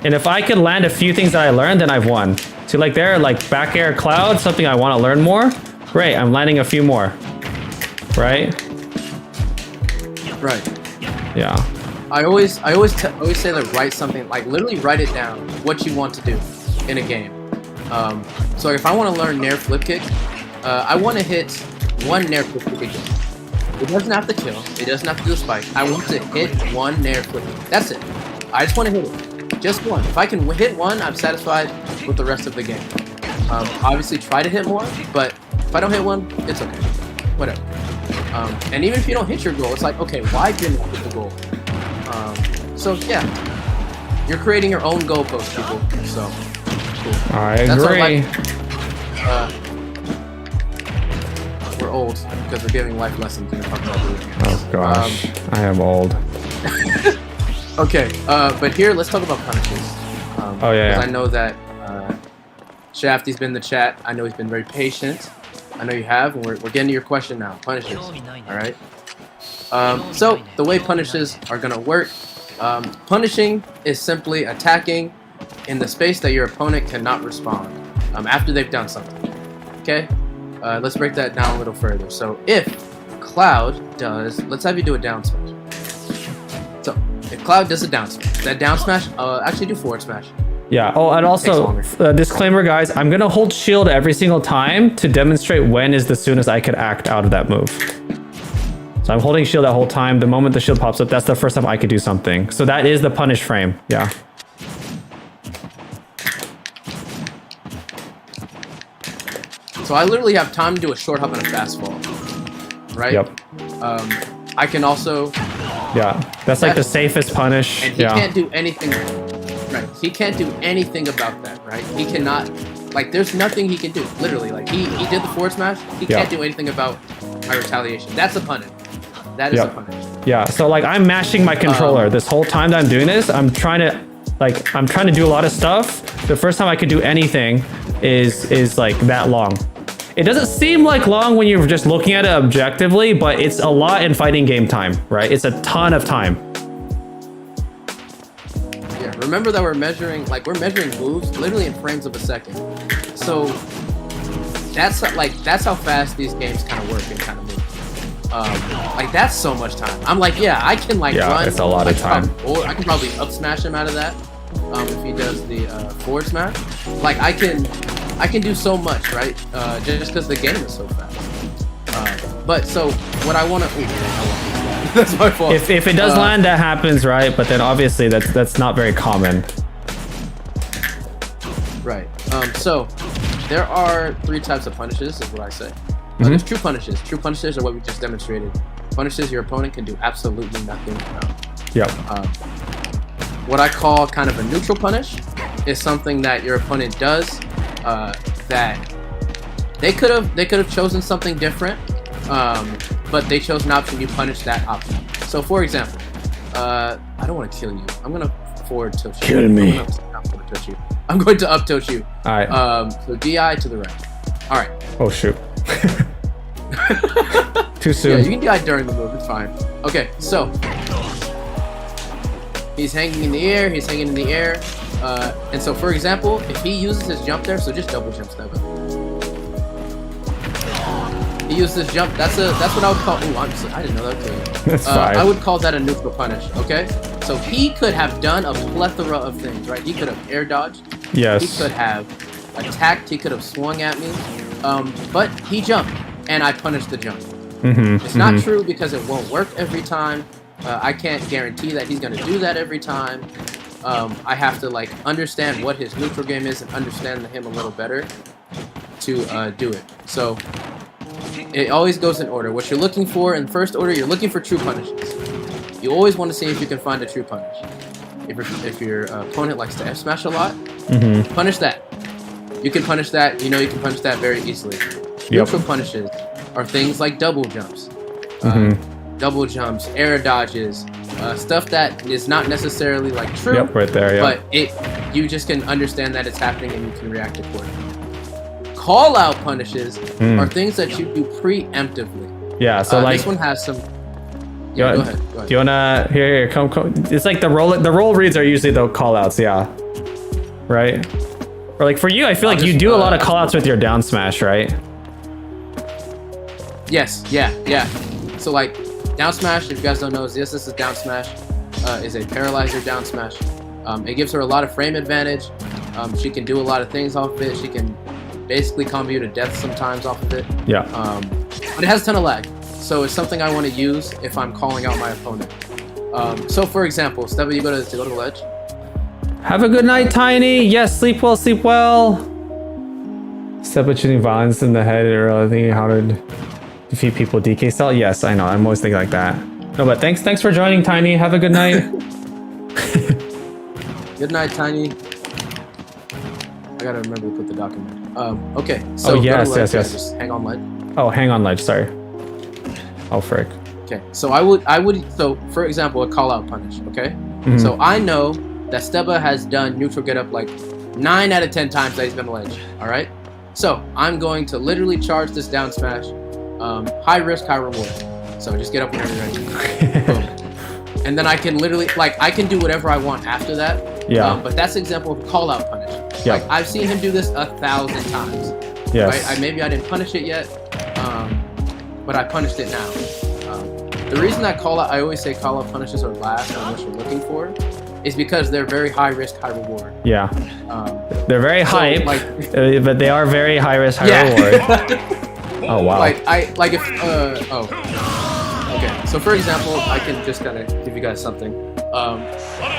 And if I can land a few things that I learned, then I've won. So like there, like back air Cloud, something I want to learn more. Great, I'm landing a few more. Right? Right. Yeah. I always say that write something, like literally write it down what you want to do in a game. So if I want to learn Nair flip kick, I want to hit one Nair flip kick a game. It doesn't have to kill. It doesn't have to do a spike. I want to hit one Nair flip kick. That's it. I just want to hit it. Just one. If I can hit one, I'm satisfied with the rest of the game. Obviously try to hit more, but if I don't hit one, it's okay. Whatever. And even if you don't hit your goal, it's like, okay, why didn't I hit the goal? So yeah, you're creating your own goalpost, people. So cool. I agree. We're old because we're giving life lessons in the fucking Oh gosh, I am old. Okay, but here let's talk about punishes. Oh yeah. I know that Shafty's been in the chat. I know he's been very patient. I know you have, and we're getting to your question now. Punishes. All right. So the way punishes are gonna work. Punishing is simply attacking in the space that your opponent cannot respond after they've done something. Okay, let's break that down a little further. So if Cloud does, let's have you do a down smash. So if Cloud does a down smash, that down smash, actually do forward smash. Yeah. Oh, and also disclaimer, guys. I'm gonna hold shield every single time to demonstrate when is the soonest I could act out of that move. So I'm holding shield that whole time. The moment the shield pops up, that's the first time I could do something. So that is the punish frame. Yeah. So I literally have time to do a short hop and a fast fall. Right? Yep. I can also... Yeah. That's like the safest punish. And he can't do anything... Right. He can't do anything about that, right? He cannot... Like, there's nothing he can do. Literally. Like, he did the forward smash. He can't do anything about my retaliation. That's a punish. That is a punish. Yeah, so like I'm mashing my controller this whole time that I'm doing this. I'm trying to do a lot of stuff. The first time I could do anything is like that long. It doesn't seem like long when you're just looking at it objectively, but it's a lot in fighting game time, right? It's a ton of time. Yeah, remember that we're measuring moves literally in frames of a second. So that's how fast these games kind of work and kind of move. Like that's so much time. I'm like, yeah, I can like run. It's a lot of time. Or I can probably up smash him out of that. If he does the forward smash, like I can do so much, right? Just because the game is so fast. But so what I want to, that's my fault. If it does land, that happens, right? But then obviously that's not very common. Right. So there are 3 types of punishes, is what I say. There's true punishes. True punishes are what we just demonstrated. Punishes your opponent can do absolutely nothing about. Yep. What I call kind of a neutral punish is something that your opponent does that they could have chosen something different, but they chose an option. You punish that option. So for example, I don't want to kill you. I'm gonna forward tilt you. Kill me. I'm going to up tilt you. All right. So DI to the right. All right. Oh shoot. Too soon. Yeah, you can DI during the move. It's fine. Okay, so he's hanging in the air. He's hanging in the air. And so, for example, if he uses his jump there, so just double jump Stebba. He uses his jump. That's what I would call. Ooh, I didn't know that too. That's fine. I would call that a neutral punish. Okay. So he could have done a plethora of things, right? He could have air dodged. Yes. He could have attacked. He could have swung at me. But he jumped, and I punished the jump. It's not true because it won't work every time. I can't guarantee that he's going to do that every time. I have to like understand what his neutral game is and understand him a little better to do it. So it always goes in order. What you're looking for in first order, you're looking for true punishes. you always want to see if you can find a true punish. If your opponent likes to F smash a lot, punish that. You can punish that. You know you can punish that very easily. Neutral punishes are things like double jumps, air dodges, stuff that is not necessarily like true. Yep, right there. Yeah. But you just can understand that it's happening and you can react accordingly. Call out punishes are things that you do preemptively. Yeah. So like this one has some. Yeah, go ahead. Do you wanna here? Come. It's like the roll reads are usually the call outs. Yeah. Right. Or like for you, I feel like you do a lot of call outs with your down smash, right? Yes. Yeah. So like down smash, if you guys don't know, this is down smash. Is a paralyzer down smash. It gives her a lot of frame advantage. She can do a lot of things off of it. She can basically combo you to death sometimes off of it. Yeah. But it has a ton of lag. So it's something I want to use if I'm calling out my opponent. So for example, Stebba, you go to the ledge. Have a good night, Tiny. Yes, sleep well, sleep well. Stebba choosing violence in the head or thinking how to defeat people DK style. Yes, I know. I'm always thinking like that. No, but thanks for joining, Tiny. Have a good night. Good night, Tiny. I gotta remember to put the document. Okay. So yes. Just hang on ledge. Oh, hang on ledge. Sorry. Oh, frick. Okay. So I would. So for example, a call out punish. Okay. So I know that Stebba has done neutral get up like 9 out of 10 times that he's been ledge. All right. So I'm going to literally charge this down smash. High risk, high reward. So just get up whenever you're ready. Boom. And then I can literally, like, I can do whatever I want after that. Yeah. But that's an example of a call out punish. Yeah. Like, I've seen him do this 1,000 times. Yes. Right? Maybe I didn't punish it yet, but I punished it now. The reason that call out, I always say call out punishes are last on what you're looking for, is because they're very high risk, high reward. Yeah. They're very hype, but they are very high risk, high reward. Oh wow. Okay. So for example, I can just kind of give you guys something.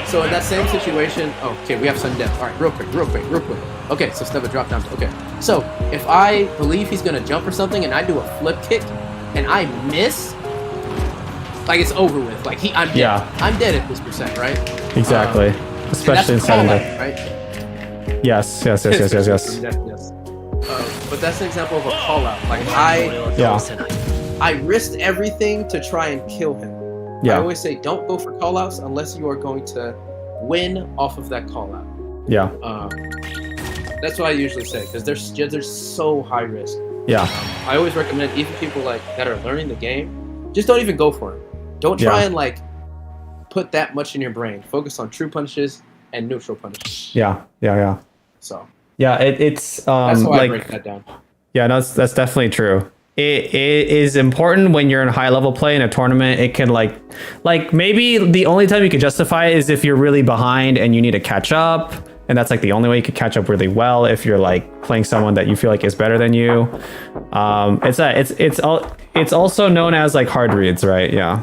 So in that same situation, okay, we have sudden death. All right, real quick. Okay, so Stebba drop down. Okay, so if I believe he's gonna jump or something, and I do a flip kick, and I miss, like it's over with. Like I'm dead. Yeah. I'm dead at this percent, right? Exactly. Especially in sudden death. Right? Yes. Yes. But that's an example of a call out. Like I risked everything to try and kill him. Yeah. I always say don't go for call outs unless you are going to win off of that call out. Yeah. That's what I usually say because they're so high risk. Yeah. I always recommend even people like that are learning the game, just don't even go for it. Don't try and like put that much in your brain. Focus on true punishes and neutral punishes. Yeah. So. Yeah, it's that's why like, I break that down. Yeah, no, that's definitely true. It is important when you're in high level play in a tournament. It can like maybe the only time you can justify it is if you're really behind and you need to catch up, and that's like the only way you can catch up really well if you're like playing someone that you feel like is better than you. It's also known as like hard reads, right? Yeah.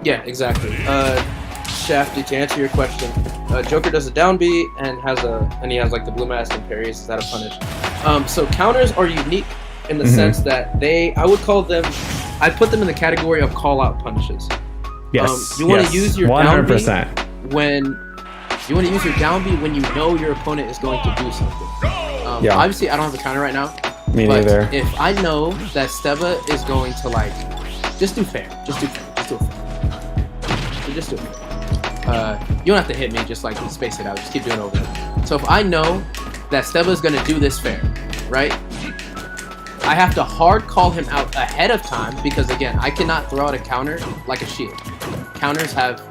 Yeah, exactly. Shafty, to answer your question, Joker does a down B and he has like the blue mask and parries. Is that a punish? So counters are unique in the sense that I would call them, I put them in the category of call out punishes. Yes. You want to use your 100%. down B when you know your opponent is going to do something. Obviously, I don't have a counter right now. Me neither. If I know that Stebba is going to like, just do fair. Just do it fair. You don't have to hit me, just like space it out. Just keep doing it over there. So if I know that Stebba is going to do this fair, right? I have to hard call him out ahead of time because, again, I cannot throw out a counter like a shield. Counters have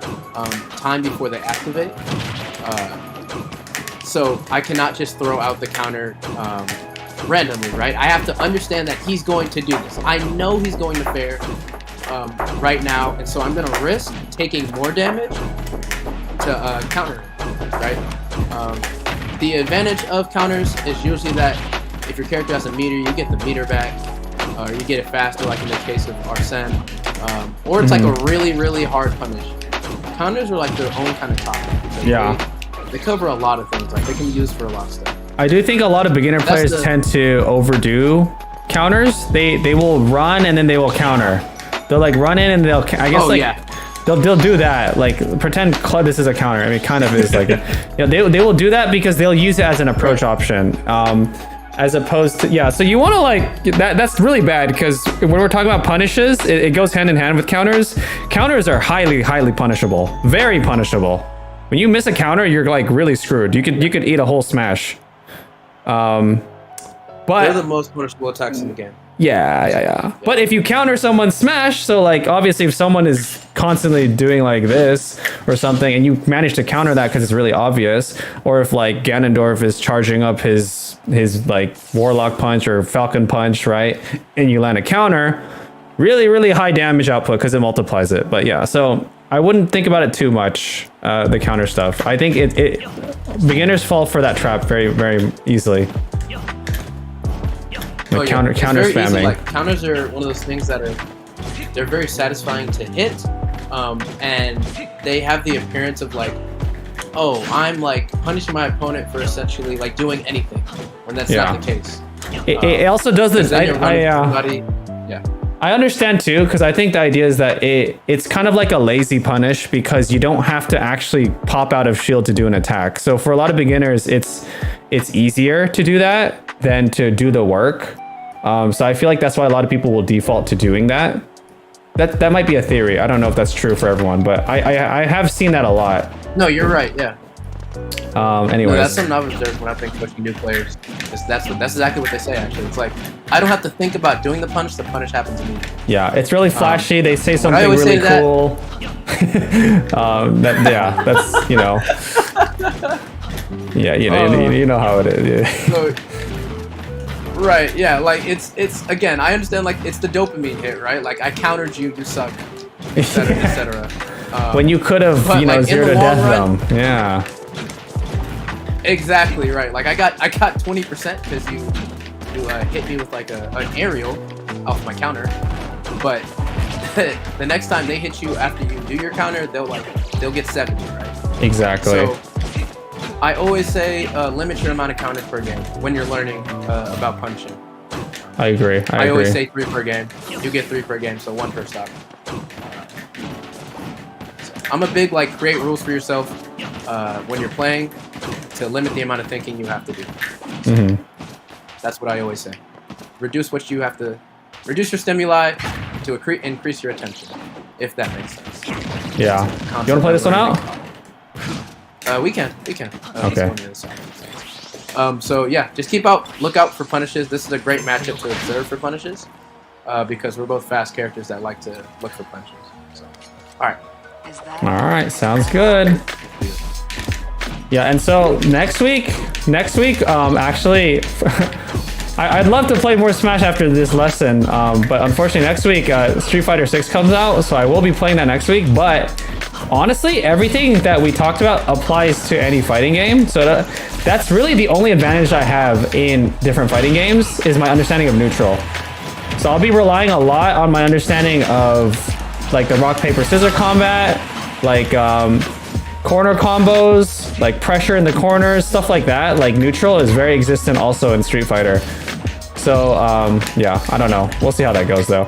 time before they activate. So I cannot just throw out the counter randomly, right? I have to understand that he's going to do this. I know he's going to fair right now, and so I'm going to risk taking more damage to counter, right? The advantage of counters is usually that if your character has a meter, you get the meter back, or you get it faster, like in the case of Arsene, or it's like a really, really hard punish. Counters are like their own kind of topic. They cover a lot of things. Like they can be used for a lot of stuff. I do think a lot of beginner players tend to overdo counters. They will run and then they will counter. They'll like run in and they'll, I guess Oh, like, yeah. they'll do that. Like pretend this is a counter. I mean, it kind of is like, they will do that because they'll use it as an approach option. As opposed to, yeah, so you want to like, that's really bad because when we're talking about punishes, it goes hand in hand with counters. Counters are highly punishable, very punishable. When you miss a counter, you're like really screwed. You could eat a whole smash. But They're the most punishable attacks in the game. yeah. But if you counter someone's smash, so like obviously if someone is constantly doing like this or something and you manage to counter that because it's really obvious, or if like Ganondorf is charging up his like Warlock punch or Falcon punch, right? And you land a counter, really high damage output because it multiplies it. But yeah, so I wouldn't think about it too much, the counter stuff. I think beginners fall for that trap very easily. Like counter spamming. Easy. Like counters are one of those things that they're very satisfying to hit, and they have the appearance of like, oh, I'm like punishing my opponent for essentially like doing anything, when that's not the case. It also does this. I understand too, because I think the idea is that it's kind of like a lazy punish because you don't have to actually pop out of shield to do an attack. So for a lot of beginners, it's easier to do that than to do the work. So I feel like that's why a lot of people will default to doing that. That might be a theory. I don't know if that's true for everyone, but I have seen that a lot. No, you're right. Yeah. Anyways, no, that's something I've observed when I've been coaching new players. That's exactly what they say. Actually, it's like I don't have to think about doing the punish. The punish happens to me. Yeah, it's really flashy. They say something really cool. That's you know. Yeah, you know how it is. Yeah. So, right, yeah, like it's again, I understand like it's the dopamine hit, right? Like I countered you, you suck, etc. etc. When you could have, like, zero to death them. Yeah. Exactly right. Like I got 20% because you hit me with like an aerial off my counter, but the next time they hit you after you do your counter, they'll get 70, right? Exactly. So I always say limit your amount of counters per game when you're learning about punishing. I agree. I always say 3 per game. You get 3 per game, so 1 per stock. I'm a big like create rules for yourself when you're playing to limit the amount of thinking you have to do. Mm-hmm. That's what I always say. Reduce your stimuli to increase your attention, if that makes sense. Yeah. You want to play this one out? We can. Okay. So yeah, just look out for punishes. This is a great matchup to observe for punishes, because we're both fast characters that like to look for punishes. So, all right, sounds good. Yeah, and so next week, actually, I'd love to play more Smash after this lesson, but unfortunately next week, Street Fighter 6 comes out, so I will be playing that next week, but honestly, everything that we talked about applies to any fighting game, so that's really the only advantage I have in different fighting games, is my understanding of neutral. So I'll be relying a lot on my understanding of like the rock, paper, scissors combat, like corner combos, like pressure in the corners, stuff like that. Like neutral is very existent also in Street Fighter. So yeah, I don't know. We'll see how that goes though.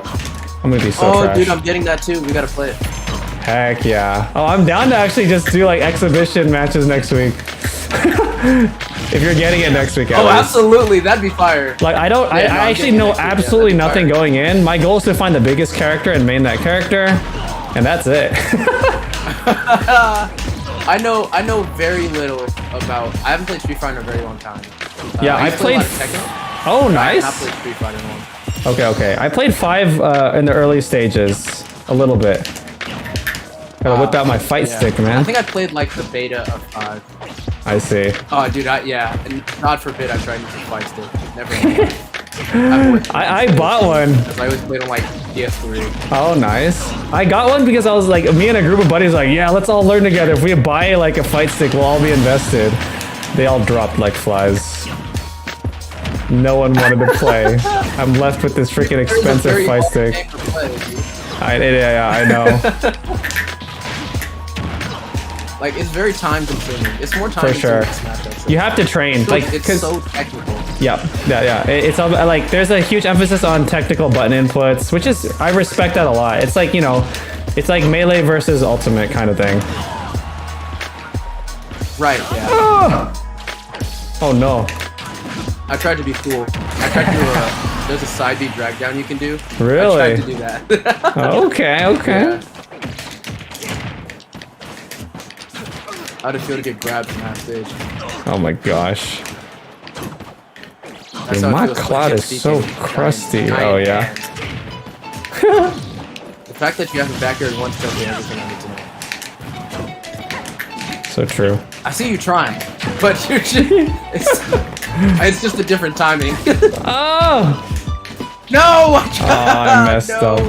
I'm gonna be so trash. Dude, I'm getting that too. We gotta play it. Heck yeah. Oh, I'm down to actually just do like exhibition matches next week. If you're getting it next week, absolutely, that'd be fire. Like I actually know absolutely nothing going in. My goal is to find the biggest character and main that character, and that's it. I know very little about. I haven't played Street Fighter in a very long time. Yeah, I played. Oh, nice. I played Street Fighter in one. Okay. I played 5 in the early stages, a little bit. Gotta whip out my fight stick, man. I think I played like the beta of 5. I see. Oh, dude, and God forbid I tried using fight stick. Never. I bought one. I always played on like PS3. Oh, nice. I got one because I was like, me and a group of buddies were like, yeah, let's all learn together. If we buy like a fight stick, we'll all be invested. They all dropped like flies. No one wanted to play. I'm left with this freaking expensive fight stick. I know. Like, it's very time consuming. It's more time for sure. consuming. You have to train. Like, it's so technical. Yep. Yeah. It's all like there's a huge emphasis on technical button inputs, which is I respect that a lot. It's like, you know, it's like melee versus ultimate kind of thing. Right. Yeah. Oh no. I tried to be cool. I tried to do there's a side B drag down you can do. Really? I tried to do that. Okay. Yeah. How'd it feel to get grabbed from half stage? Oh my gosh. That's Dude, how it my feels cloud like is so crusty. Oh yeah. The fact that you have a back air in one step is everything I need to know. So true. I see you trying, but you're just, it's just a different timing. Oh! No! I messed up.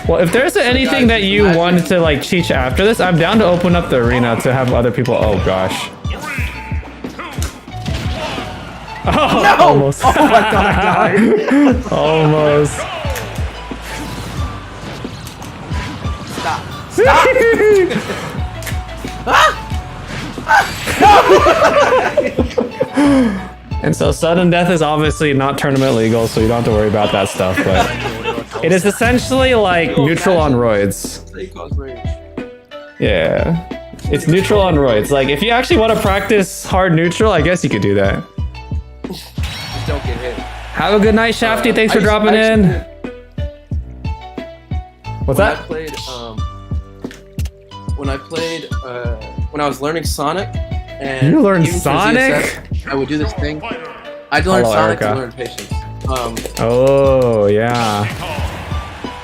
Well, if there's anything that you wanted to like teach after this, I'm down to open up the arena to have other people. Oh gosh. Oh, No! almost. Oh my god, I died. Almost. Stop. And so sudden death is obviously not tournament legal, so you don't have to worry about that stuff, but it is essentially like neutral on roids. Yeah. It's neutral on roids. Like, if you actually want to practice hard neutral, I guess you could do that. Just don't get hit. Have a good night, Shafty. Thanks for dropping in. What's that? When I was learning Sonic, and You learned even for Sonic? ZSS, I would do this thing. I'd learn Hello, Sonic Erica. to learn patience. Oh, yeah.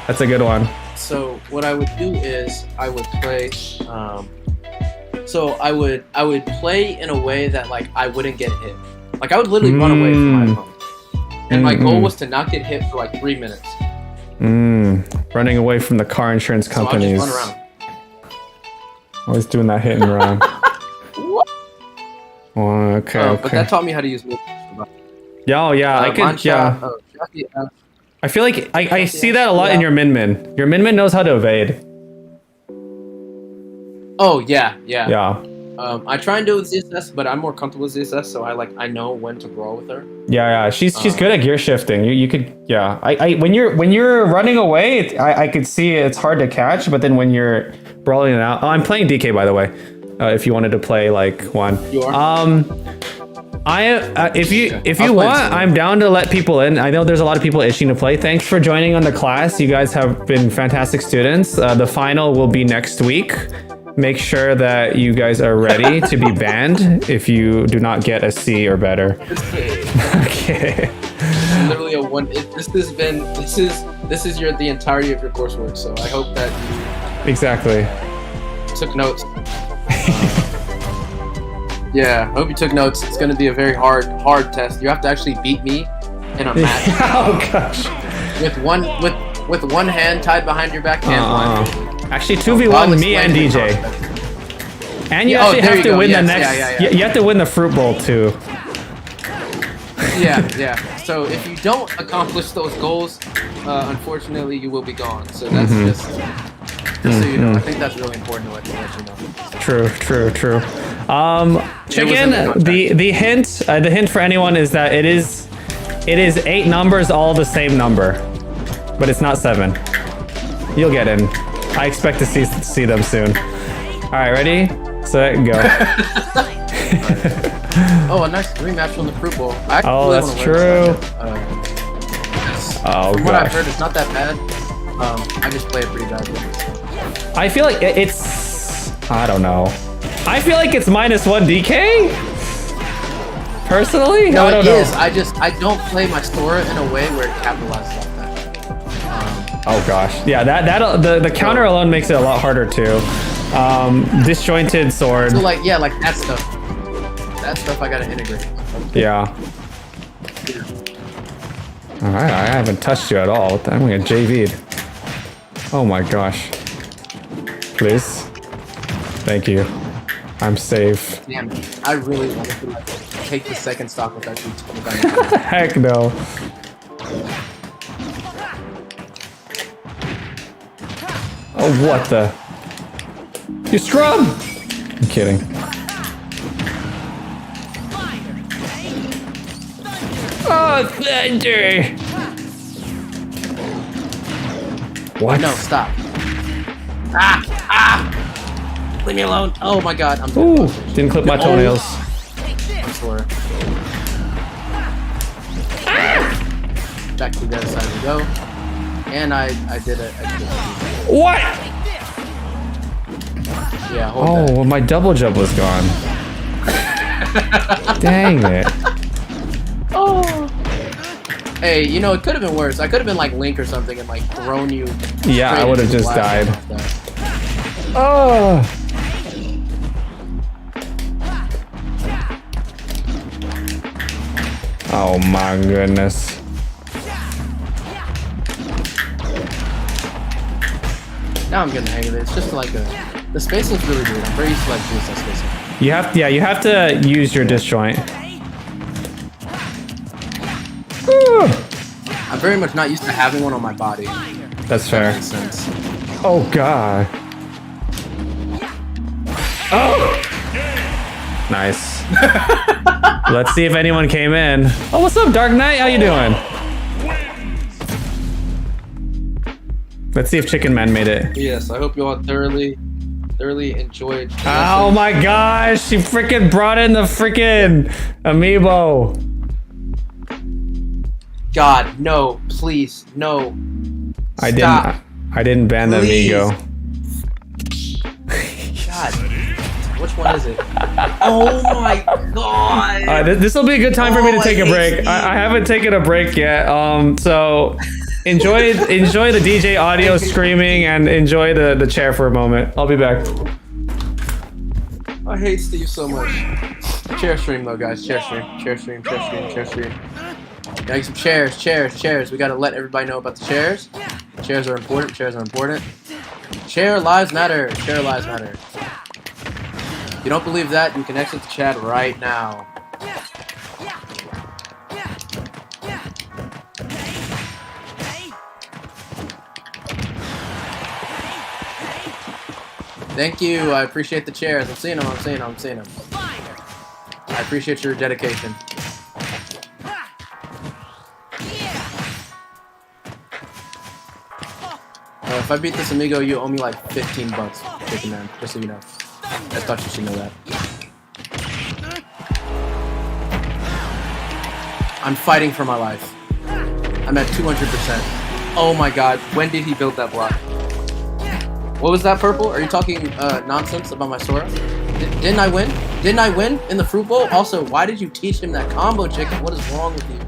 That's a good one. So what I would do is I would play. So I would play in a way that like I wouldn't get hit. Like I would literally run away from my opponent, and my goal was to not get hit for like 3 minutes. Running away from the car insurance So I'll companies. just run around. Always doing that hit and run. Oh, okay. But that taught me how to use moves. Yeah, oh, yeah, I could, yeah. I feel like I see that a lot in your Min. Your Min knows how to evade. Oh yeah. Yeah. I try and do it with ZSS, but I'm more comfortable with ZSS, so I know when to brawl with her. Yeah. She's good at gear shifting. You could, yeah. When you're running away, I could see it's hard to catch, but then when you're brawling it out, I'm playing DK by the way. If you wanted to play like one. You are. If you want, I'm down to let people in. I know there's a lot of people itching to play. Thanks for joining on the class. You guys have been fantastic students. The final will be next week. Make sure that you guys are ready to be banned if you do not get a C or better. Okay. Literally a one. This is the entirety of your coursework. So I hope that Exactly. you took notes. Yeah, I hope you took notes. It's going to be a very hard test. You have to actually beat me in a match. Oh gosh. with one hand tied behind your back hand. Actually, 2v1 me and DJ. And you actually have to win the next. Yeah. You have to win the fruit bowl too. Yeah. So if you don't accomplish those goals, unfortunately, you will be gone. So that's just so you know. I think that's really important to let you know. True. Chicken. The hint for anyone is that it is 8 numbers, all the same number, but it's not 7. You'll get in. I expect to see them soon. All right, ready, set, go. Oh, a nice rematch from the fruit bowl. Oh, that's true. From what I've heard, it's not that bad. I just play it pretty badly. I feel like it's. I don't know. I feel like it's -1 DK. Personally, No, I don't it know. is. I don't play my Storba in a way where it capitalizes off that. Oh gosh, yeah. The counter alone makes it a lot harder too. Disjointed sword. So like that stuff. That stuff I gotta integrate. Yeah. All right, I haven't touched you at all. I'm gonna JV'd. Oh my gosh. Please. Thank you. I'm safe. Damn, I really want to take the second stock with that. Heck no. Oh, what the? You scrub! I'm kidding. Oh, thunder! What? No, stop. Ah! Leave me alone. Oh my god, I'm Ooh, didn't clip my toenails. I'm sore. Back to the other side we go. And I did it. What? Yeah, hold Oh, that. well, my double jump was gone. Dang it. Oh. Hey, you know, it could have been worse. I could have been like Link or something and like thrown you. Yeah, I straight would have into the just blast died. off that. Oh. Oh my goodness. Now I'm getting the hang of it. It's just like the space looks really good. I'm very used to like doing that space. You have to, yeah, you have to use your disjoint. I'm very much not used to having one on my body. That's fair. Makes sense. Oh god. Oh! Nice. Let's see if anyone came in. Oh, what's up, Dark Knight? How you doing? Let's see if Chicken Man made it. Yes, I hope you all thoroughly enjoyed. Oh my gosh, she freaking brought in the freaking amiibo. God, no, please, no. Stop. I didn't ban the Please. amigo. God, which one is it? Oh my god. This will be a good time for me to Oh, take a I hate break. Steve. I haven't taken a break yet. So enjoy the DJ audio screaming and enjoy the chair for a moment. I'll be back. I hate Steve so much. Chair stream though, guys. Chair stream. Gotta get some chairs. We gotta let everybody know about the chairs. Chairs are important. Chair lives matter. If you don't believe that, you can exit the chat right now. Thank you. I appreciate the chairs. I'm seeing them. I appreciate your dedication. If I beat this amigo, you owe me like $15, Chicken Man. Just so you know. I thought you should know that. I'm fighting for my life. I'm at 200%. Oh my god, when did he build that block? What was that, Purple? Are you talking nonsense about my Sora? Didn't I win? Didn't I win in the Fruit Bowl? Also, why did you teach him that combo, Chicken? What is wrong with you?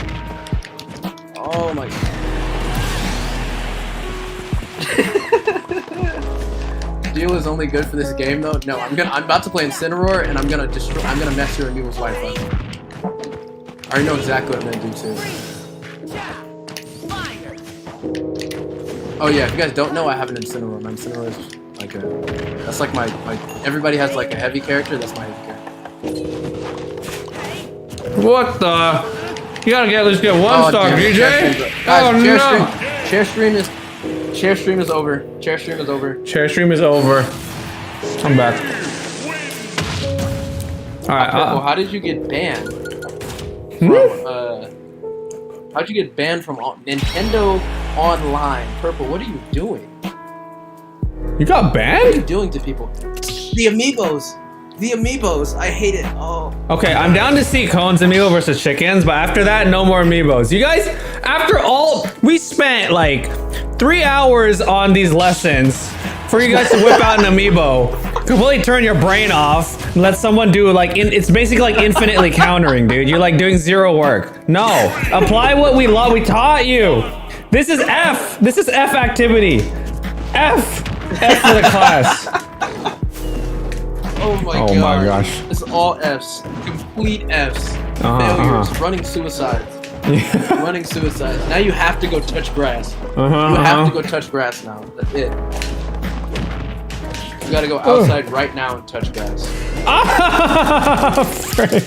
Oh my god. Deal is only good for this game though. No, I'm about to play Incineroar and I'm gonna mess your amigo's life up. I already know exactly what I'm gonna do too. Oh yeah, if you guys don't know, I have an Incineroar. My Incineroar is like that's like my everybody has like a heavy character, that's my heavy character. What the? You gotta at least get one star, damn it, DJ. guys, Oh chair no! stream is over. Chair stream is over. I'm back. Alright, Purple, how did you get banned from, how'd you get banned from Nintendo Online? Purple, what are you doing? you got What are banned? you doing to people? The amiibos, I hate it. Oh. Okay, I'm down to see Cone's amiibo versus Chickens, but after that, no more amiibos. You guys, after all, we spent like 3 hours on these lessons for you guys to whip out an amiibo, completely turn your brain off, and let someone do like, it's basically like infinitely countering, dude. You're like doing zero work. No, apply what we taught you. This is F. This is F activity. F for the class. Oh my god. Oh my gosh. It's all Fs. Complete Fs. Failures. Running suicides. Running suicides. Now you have to go touch grass. You have to go touch grass now. That's it. You gotta go outside right now and touch grass. Frick.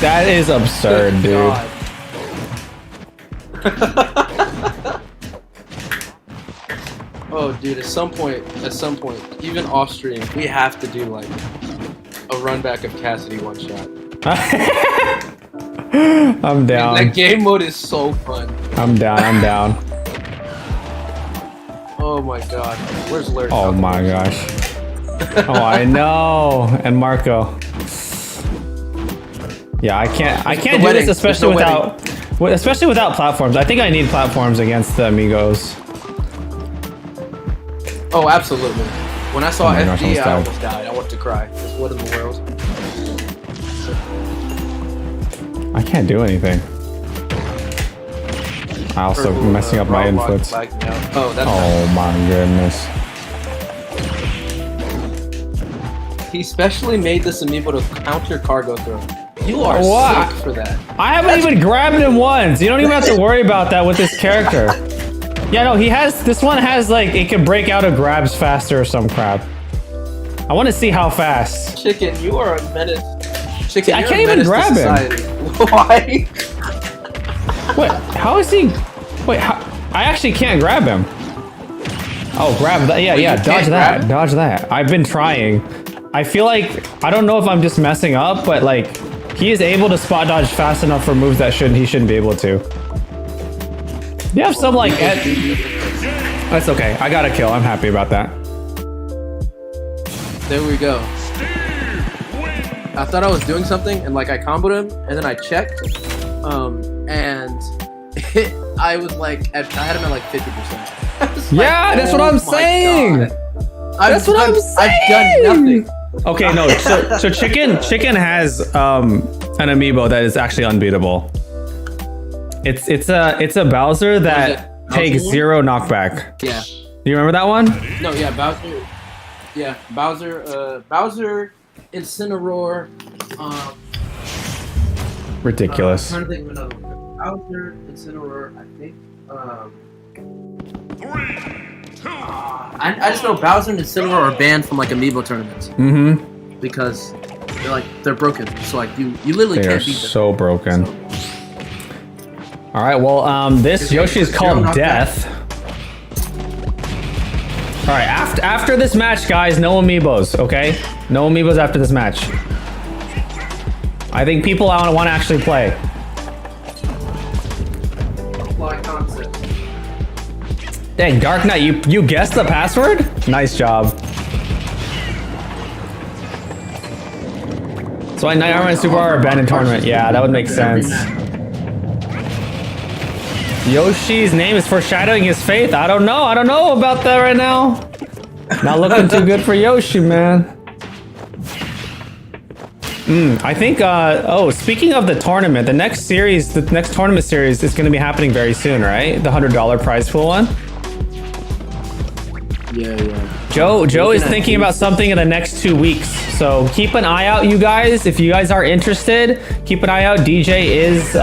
That is absurd, dude. Oh, dude, at some point, even off stream, we have to do like a run back of Cassidy one shot. I'm down. That game mode is so fun. I'm down. Oh my god. Where's Lurk? Oh my gosh. Oh, I know. And Marco. Yeah, I can't do wedding. this, especially without platforms. I think I need platforms against the amigos. Oh, absolutely. When I saw Oh my gosh, FD, I I almost died. I wanted to cry. What in the world? I can't do anything. I also messing up my inputs. Oh, that's Oh my goodness. He specially made this amiibo to counter cargo throw. You are What? sick for that. I haven't even grabbed him once. You don't even have to worry about that with this character. Yeah, no, this one has like, it can break out of grabs faster or some crap. I want to see how fast. Chicken, you are a menace. Chicken, See, I can't even grab him. Why? Wait, how is he? Wait, I actually can't grab him. Oh, grab that. Yeah, yeah, dodge that. Dodge that. I've been trying. I feel like, I don't know if I'm just messing up, but like, he is able to spot dodge fast enough for moves that he shouldn't be able to. You have some like, that's okay. I got a kill. I'm happy about that. There we go. I thought I was doing something and like I comboed him and then I checked, and I was like, I had him at like 50%. Yeah, that's what I'm saying. That's what I'm saying. I've done nothing. Okay, no. So chicken has an amiibo that is actually unbeatable. It's a Bowser that takes 0 knockback. Yeah. You remember that one? No, yeah, Bowser. Yeah, Bowser, Incineroar. Ridiculous. I'm trying to think of another one. Bowser, Incineroar. I think. 3, 2, I just know Bowser and Incineroar are banned from like amiibo tournaments. Mm-hmm. Because they're broken. So like you literally They are can't beat them. so broken. All right. Well, this Yoshi is called Death. All right. After this match, guys, no amiibos. Okay, no amiibos after this match. I think people want to actually play. Fly concept. Dang, Dark Knight, you guessed the password? Nice job. So I Night Armor and Super are abandoned tournament. Yeah, that would make sense. Yoshi's name is foreshadowing his faith. I don't know about that right now. Not looking too good for Yoshi, man. I think, speaking of the tournament, the next tournament series is going to be happening very soon, right? The $100 prize pool one? Yeah. Joe is thinking about something in the next 2 weeks. So keep an eye out, you guys. If you guys are interested, keep an eye out. DJ is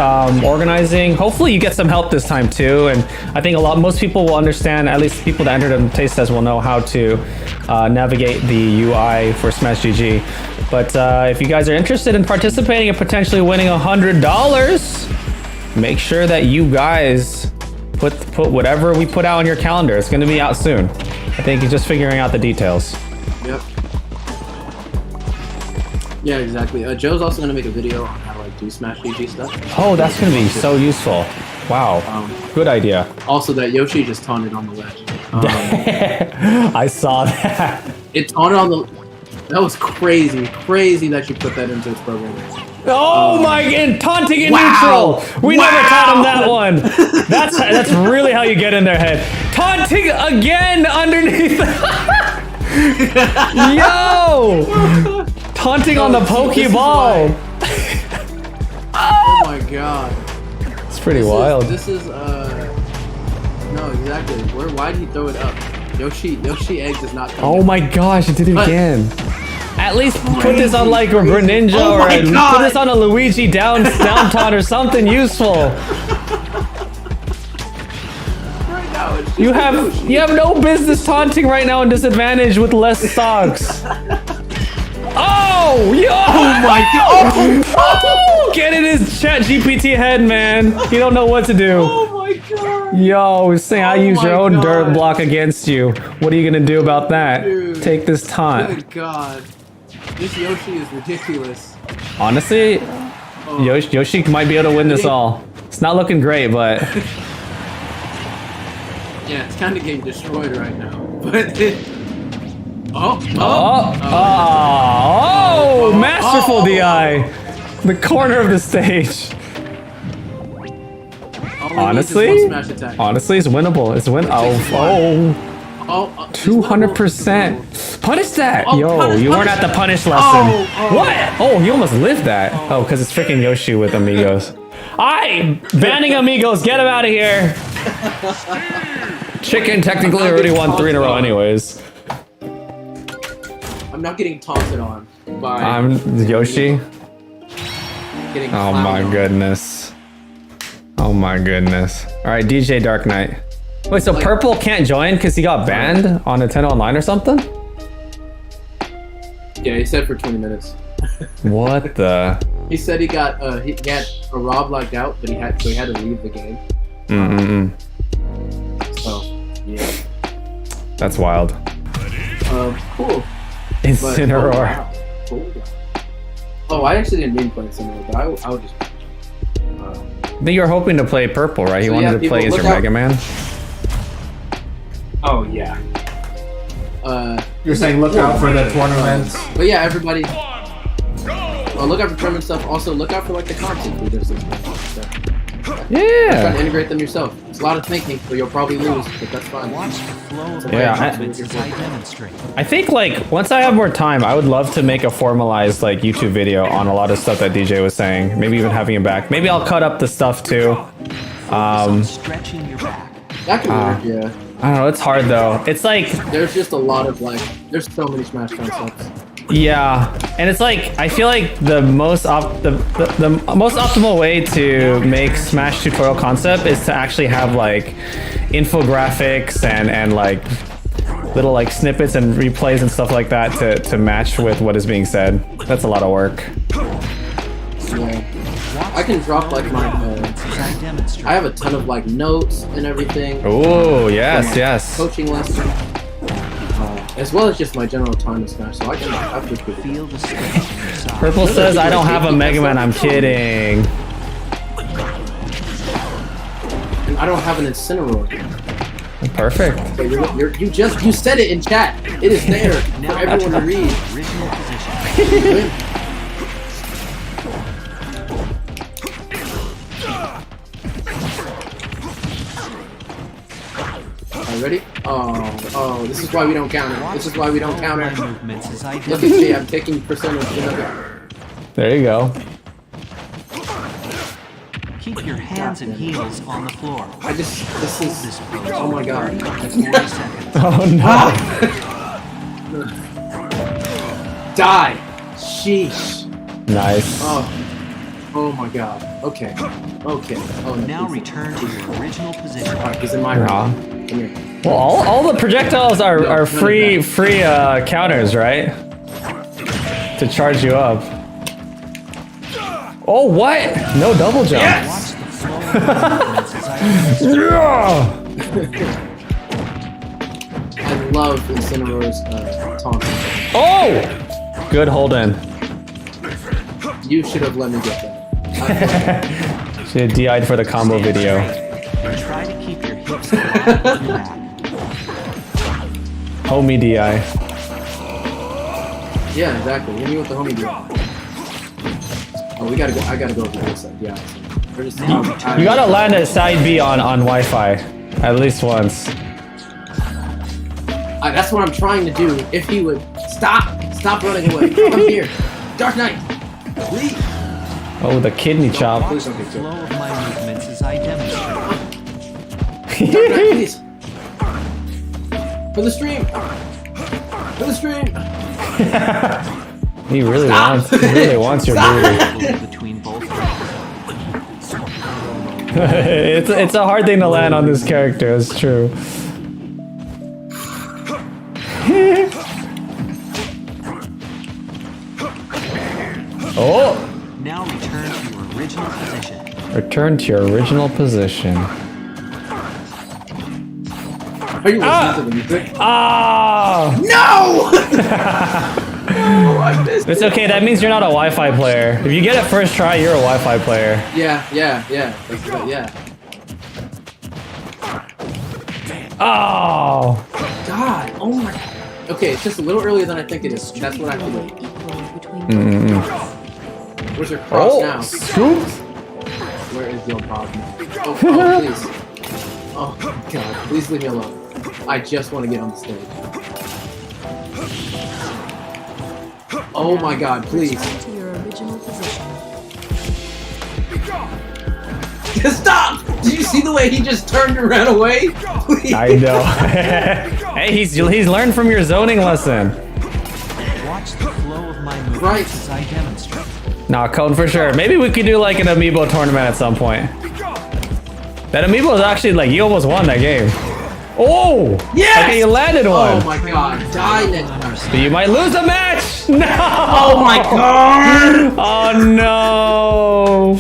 organizing. Hopefully you get some help this time too. And I think most people will understand, at least people that entered in taste test will know how to navigate the UI for Smash GG. But if you guys are interested in participating and potentially winning $100, make sure that you guys put whatever we put out on your calendar. It's going to be out soon. I think he's just figuring out the details. Yep. Yeah, exactly. Joe's also gonna make a video on how to like do Smash GG stuff. Oh, that's gonna be so useful. Wow. Good idea. Also, that Yoshi just taunted on the ledge. I saw that. It taunted on the. That was crazy. Crazy that you put that into its program. Oh my god, taunting in neutral. We never taught him that one. That's really how you get in their head. Taunting again underneath. Yo! Taunting on the Pokeball. Oh my god. It's pretty wild. This is no, exactly. Why did he throw it up? Yoshi egg does not. Oh my gosh, it did it again. At least put this on like a Greninja or put this on a Luigi down taunt or something useful. Right now, it's just You have no business taunting right now in disadvantage with less stocks. Oh, yo! Oh my god! Oh, get in his chat GPT head, man. You don't know what to do. Oh my god! Yo, saying I use your own God. dirt block against you. What are you gonna do about that? Dude. Take this taunt. Good god. This Yoshi is ridiculous. Honestly, Yoshi might be able to win this all. It's not looking great, but Yeah, it's kind of getting destroyed right now. But masterful DI, the corner of the stage. Honestly, it's winnable. It's win. Oh, 200%. Punish that, yo! You weren't at the punish lesson. What? Oh, you almost lived that. Oh, because it's freaking Yoshi with amigos. Alright, banning amigos. Get him out of here. Chicken technically already won 3 in a row, anyways. I'm not getting tossed on by. I'm Yoshi. Getting Oh my goodness. Oh my goodness. Alright, DJ Dark Knight. Wait, so Purple can't join because he got banned on Nintendo Online or something? Yeah, he said for 20 minutes. What the? He said he got a Rob logged out, but he had to leave the game. So yeah, that's wild. Cool. Incineroar. Wow. Cool. Oh, I actually didn't mean to play Incineroar, but I would just. I think you were hoping to play Purple, right? He wanted to play as your Mega Man. Oh yeah. You're saying look out for the tournaments. But yeah, everybody. Look out for tournament stuff. Also, look out for like the content creators and stuff. Yeah. Try to integrate them yourself. It's a lot of thinking, but you'll probably lose, but that's fine. I think like once I have more time, I would love to make a formalized like YouTube video on a lot of stuff that DJ was saying. Maybe even having him back. Maybe I'll cut up the stuff too. That could work, yeah. I don't know. It's hard though. It's like there's just a lot of like there's so many Smash concepts. Yeah, and it's like I feel like the most the most optimal way to make Smash tutorial concept is to actually have like infographics and like little like snippets and replays and stuff like that to match with what is being said. That's a lot of work. Yeah. I can drop like my I have a ton of like notes and everything. Oh yes. Coaching lessons. As well as just my general time to Smash, so I can feel the Purple says I don't have a Mega Man. I'm kidding. And I don't have an Incineroar. Perfect. Okay, you said it in chat. It is there for everyone to read. Ready? Oh, this is why we don't counter. This is why we don't counter. Look at me, I'm taking percentage. There you go. Keep your hands and heels on the floor. this is, oh my god. Oh no. Die! Sheesh. Nice. Oh my god. Okay. Oh, now return to your original position. Alright, he's in my room. Come here. Well, all the projectiles are free counters, right? To charge you up. Oh, what? No double jump. Yes! I love Incineroar's taunt. Oh! Good hold in. You should have let me get that. Should have DI'd for the combo video. Try to keep your hips aligned on your back. Homie DI. Yeah, exactly. Hit me with the homie DI. Oh, I gotta go over this side. Yeah. You gotta land at side B on Wi-Fi. At least once. That's what I'm trying to do. If he would stop running away. Come here, Dark Knight. Please. Oh, the kidney chop. Watch the flow of my movements as I demonstrate. Dark Knight, please. For the stream. For the stream. He really wants your booty. Between both it's a hard thing to land on this character. It's true. Oh! Now return to your original position. Return to your original position. Are you listening to the music? Ah! No! I missed It's it. okay. That means you're not a Wi-Fi player. If you get it first try, you're a Wi-Fi player. Yeah. Yeah. Oh. God. Oh my. Okay, it's just a little earlier than I think it is. That's what I feel like. Where's your cross now? Scoops. Where is your Bob? Oh, please. Oh God, please leave me alone. I just want to get on the stage. Oh my God, please. To your original position. Stop! Did you see the way he just turned and ran away? Please. I know. Hey, he's learned from your zoning lesson. Watch the flow of my movements Right. as I demonstrate. Nah, Cone for sure. Maybe we could do like an amiibo tournament at some point. That amiibo is actually like, you almost won that game. Oh! Yes! Okay, you landed one. Oh my God, die next time. But you might lose a match! No! Oh my God! Oh no!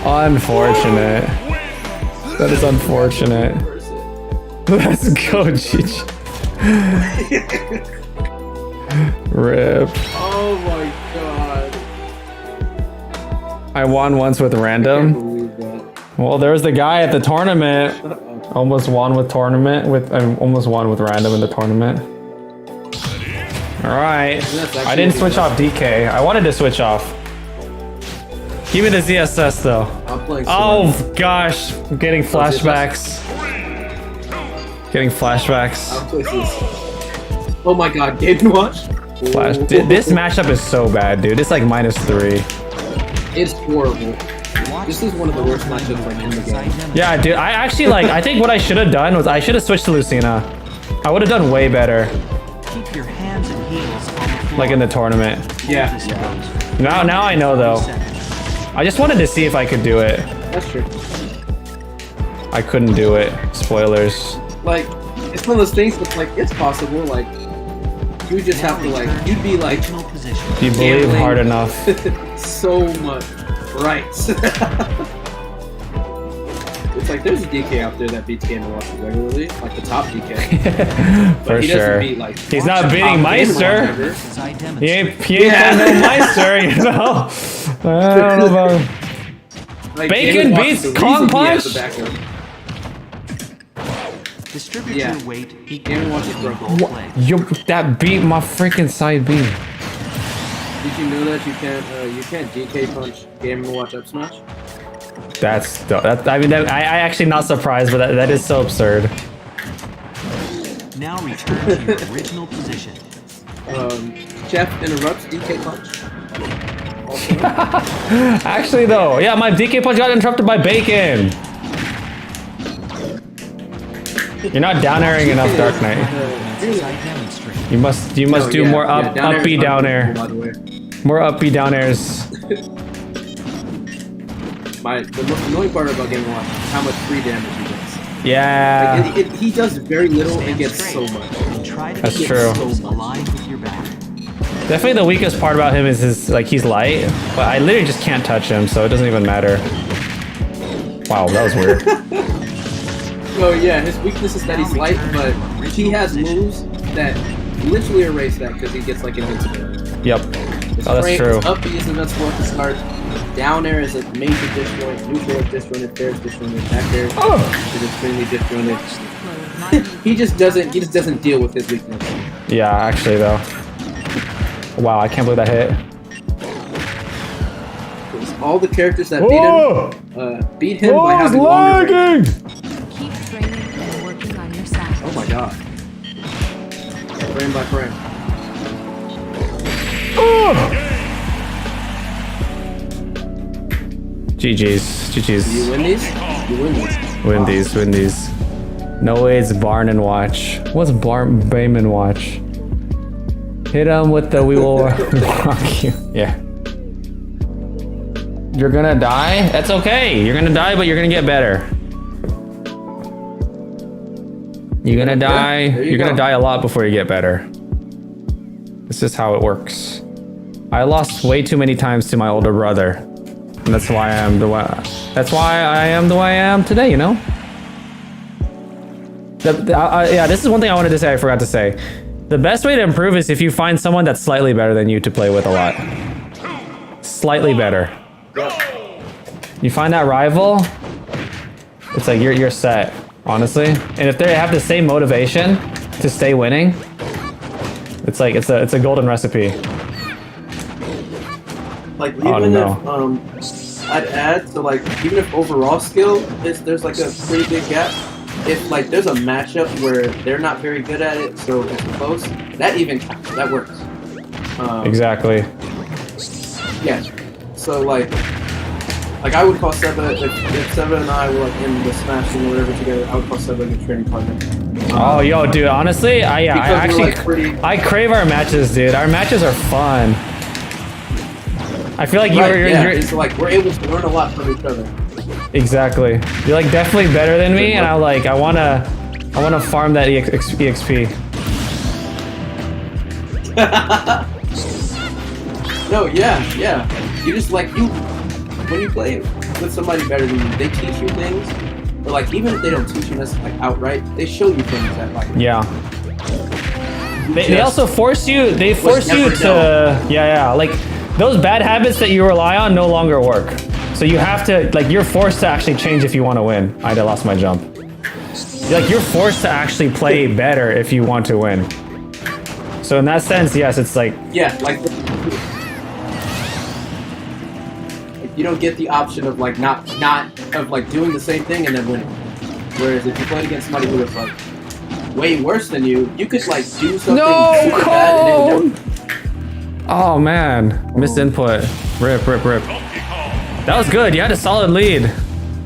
Unfortunate. That is unfortunate. Let's go, Gigi. Rip. Oh my God. I won once with I random. believe that. Well, there was the guy at the tournament. Almost won with tournament almost won with random in the tournament. All right. I didn't switch off DK. I wanted to switch off. Give me the ZSS though. I'm playing. Oh gosh, I'm getting flashbacks. Getting flashbacks. I'm playing. Oh my God, Game & Watch. Flash. This matchup is so bad, dude. It's like -3. It's horrible. This is one of the worst matchups like in the game. Yeah, dude. I actually like. I think what I should have done was I should have switched to Lucina. I would have done way better, Keep your hands and heels on the floor. like in the tournament. Yeah, Now I know though. I just wanted to see if I could do it. that's true. I couldn't do it. Spoilers. Like, it's one of those things that's like, it's possible, like, you just have to, like, you'd be like, Original position. If you believe Gambling. hard enough. so much. Right. It's like, there's a DK out there that beats Game & Watch regularly, like the top DK. For he sure. doesn't beat, like, He's not top beating Game & Watch Meister. ever. As I He demonstrate. ain't playing no Meister, you know? I don't know about... Like, Bacon Game & Watch beats is the Kong reason he has Punch? the backup. Distribute Yeah. your weight Game & equally Watch is between broken. both legs. Yo, that beat my freaking side B. Did you know that you can't DK punch Game & Watch up smash? That's I mean, I actually not surprised, but that is so absurd. Now return to your original position. Jeff interrupts DK punch. Also, Actually, though, yeah, my DK punch got interrupted by Bacon. You're not down airing enough, Dark Knight. As I demonstrate. You must no, do yeah, more yeah, down air up B is down unbelievable, air, by the way. more up B down airs. The annoying part about Game & Watch is how much free damage he does. Yeah, Like, he does very little and Stand gets straight so much. and try to That's keep true. your hips aligned with your back. definitely the weakest part about him is his he's light, but I literally just can't touch him, so it doesn't even matter. Wow, that was weird. So yeah, his weakness is that he's light, but he has moves that literally erase that because he gets like invincibility. Yep. His Oh, that's frame- true. his Up B is invincible at the start. Down air is a major disjoint. Neutral is disjointed. Fair is disjointed. Back air Oh. is extremely disjointed. He just doesn't deal with his weakness. Yeah, actually though. Wow, I can't believe that hit. All the characters that Whoa! beat him by Oh, it's having longer range. lagging! Keep training and working on your side. Oh my god. Frame by frame. Oh! GG's, Do you GG's. win these? You win these. Win these. No way it's Barn and Watch. What's Bayman Watch? Hit him with the we will rock you. Yeah. You're gonna die? That's okay. You're gonna die, but you're gonna get better. You're gonna die. there you You're gonna go. die a lot before you get better. This is how it works. I lost way too many times to my older brother. And that's why I am the way I am today, you know? Yeah, this is one thing I wanted to say I forgot to say. The best way to improve is if you find someone that's slightly better than you to play with a lot. Slightly better. You find that rival, it's like you're set, honestly. And if they have the same motivation to stay winning, it's like it's a golden recipe. Like even if I'd add so like even if overall skill there's like a pretty big gap. If like there's a matchup where they're not very good at it, so it's close, that even counts. That works. Exactly. Yeah. So like I would call Stebba if Stebba and I were like in the Smash and whatever together, I would call Stebba like a training partner. Oh, yo, dude, honestly, I actually I crave our matches, dude. Our matches are fun. I feel like you're so like we're able to learn a lot from each other. Exactly. You're like definitely better than me, and I wanna farm that EXP. No, yeah. You just like when you play with somebody better than you, they teach you things, or like even if they don't teach you this like outright, they show you things that like They also force you. They force you to like those bad habits that you rely on no longer work. So you have to like you're forced to actually change if you want to win. I lost my jump. You're forced to actually play better if you want to win. So in that sense, yes, it's like like you don't get the option of like not of like doing the same thing and then winning. Whereas if you played against somebody who was like way worse than you, you could like do something super bad and it would oh man, missed input. Rip. That was good. You had a solid lead.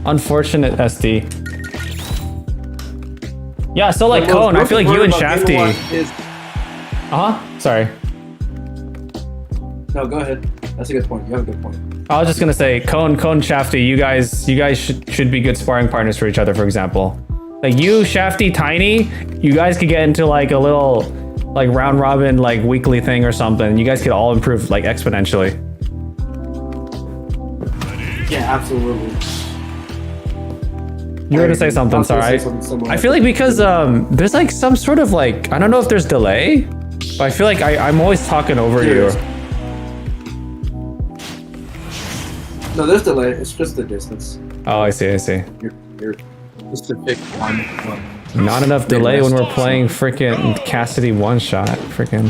Unfortunate SD. Yeah, so like Cone, I feel like you and Shafty. Sorry. No, go ahead. That's a good point. You have a good point. I was just gonna say, Cone, Shafty, you guys should be good sparring partners for each other. For example, like you, Shafty, Tiny, you guys could get into like a little like round robin like weekly thing or something. You guys could all improve like exponentially. Yeah, absolutely. You were gonna say something, sorry. I feel like because there's like some sort of like I don't know if there's delay, but I feel like I'm always talking over you. No, there's delay. It's just the distance. Oh, I see. You're just a big one. Not enough delay when we're playing freaking Cassidy one shot. Freaking.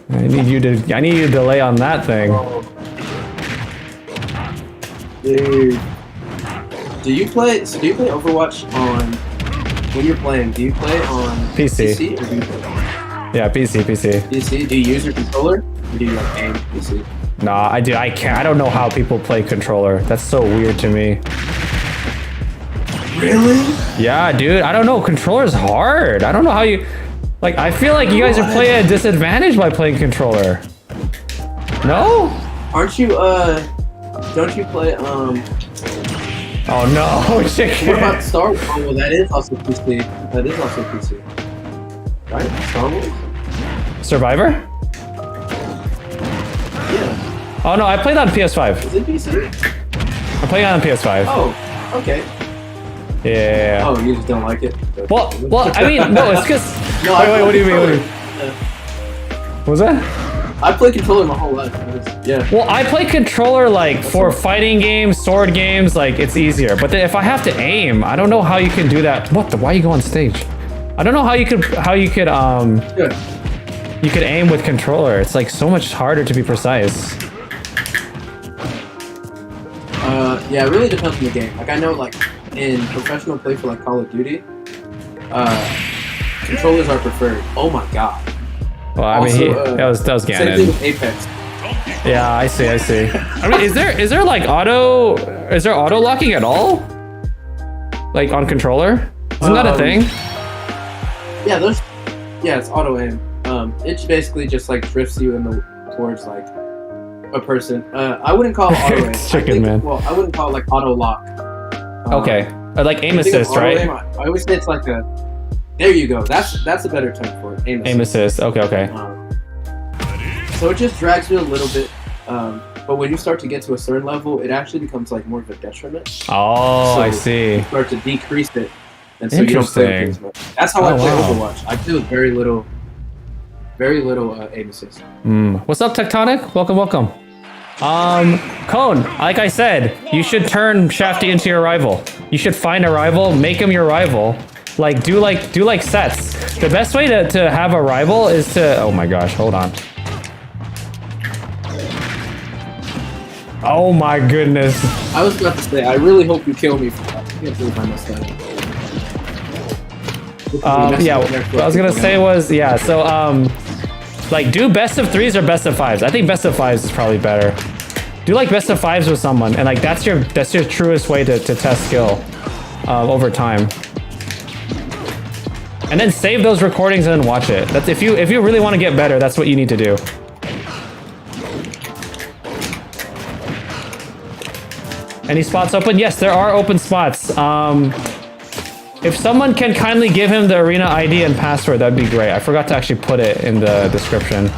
I need you to delay on that thing. Dude. Do you play Overwatch on when you're playing? Do you play on PC or do you play? Yeah, PC. PC. Do you use your controller or do you like aim PC? Nah, I do. I can't. I don't know how people play controller. That's so weird to me. Really? Yeah, dude. I don't know. Controller's hard. I don't know how you. Like, I feel like you guys are playing at a disadvantage by playing controller. No? Aren't you? Don't you play? Oh no, chicken. What about Star Wars? Oh, well, that is also PC. That is also PC. Right? Star Wars? Survivor? Yeah. Oh no, I played on PS5. Is it PC? I played on PS5. Oh, okay. Yeah. Oh, you just don't like it? Well, I mean, no, it's just. No, wait, what do you mean? What was that? I played controller my whole life. Yeah. Well, I play controller like for fighting games, sword games, like it's easier. But then if I have to aim, I don't know how you can do that. Why you go on stage? I don't know how you could you could aim with controller. It's like so much harder to be precise. Yeah, it really depends on the game. Like I know like in professional play for like Call of Duty, controllers are preferred. Oh my god. Well, I mean, that was Ganon. Same thing with Apex. Yeah, I see. I mean, is there like auto locking at all? Like on controller? Isn't that a thing? Yeah, it's auto aim. It basically just like drifts you towards like a person. I wouldn't call it auto aim. It's chicken, man. Well, I wouldn't call it like auto lock. Okay, like aim assist, right? Aim, I always say it's like a. There you go. That's a better term for it. Aim assist. Okay. So it just drags you a little bit, but when you start to get to a certain level, it actually becomes like more of a detriment. Oh, so I see. You start to decrease it, and so you don't play with it as Interesting. much. That's how I Oh, play wow. Overwatch. I play with very little aim assist. What's up, Tectonic? Welcome, welcome. Cone, like I said, you should turn Shafty into your rival. You should find a rival, make him your rival. Like, do sets. The best way to have a rival is to, oh my gosh, hold on. Oh my goodness. I was about to say, I really hope you kill me for that. I can't believe I messed that up. Yeah, what I was gonna say was, yeah, so, like, do best of 3s or best of 5s. I think best of 5s is probably better. Do, like, best of 5s with someone, and, like, that's your truest way to test skill, over time. And then save those recordings and then watch it. That's if you really want to get better, that's what you need to do. Any spots open? Yes, there are open spots. If someone can kindly give him the arena ID and password, that'd be great. I forgot to actually put it in the description.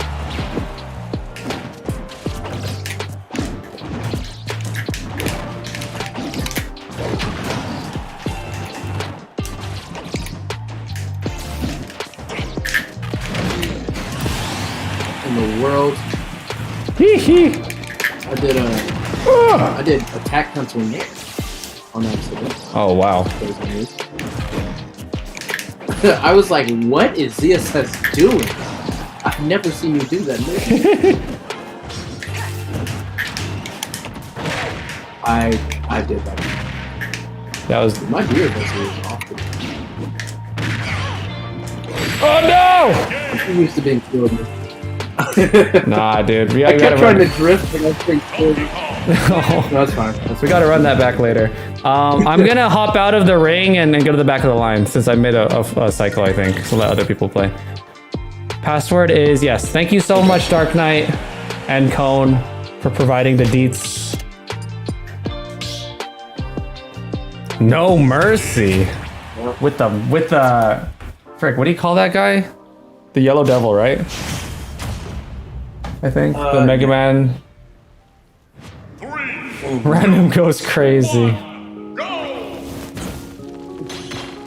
In the world, Hee hee. I did attack pencil on accident. Oh wow. I was like, what is ZSS doing? I've never seen you do that. I did that. That was. My beard was really awful. Oh no! I'm too used to being killed. Nah, dude. I kept trying to drift, but I was being killed. No, it's fine. We gotta run that back later. I'm gonna hop out of the ring and go to the back of the line since I made a cycle, I think. So let other people play. Password is yes. Thank you so much, Dark Knight and Cone, for providing the deets. No mercy. With the frick, what do you call that guy? The Yellow Devil, right? I think the Mega Man. Random goes crazy.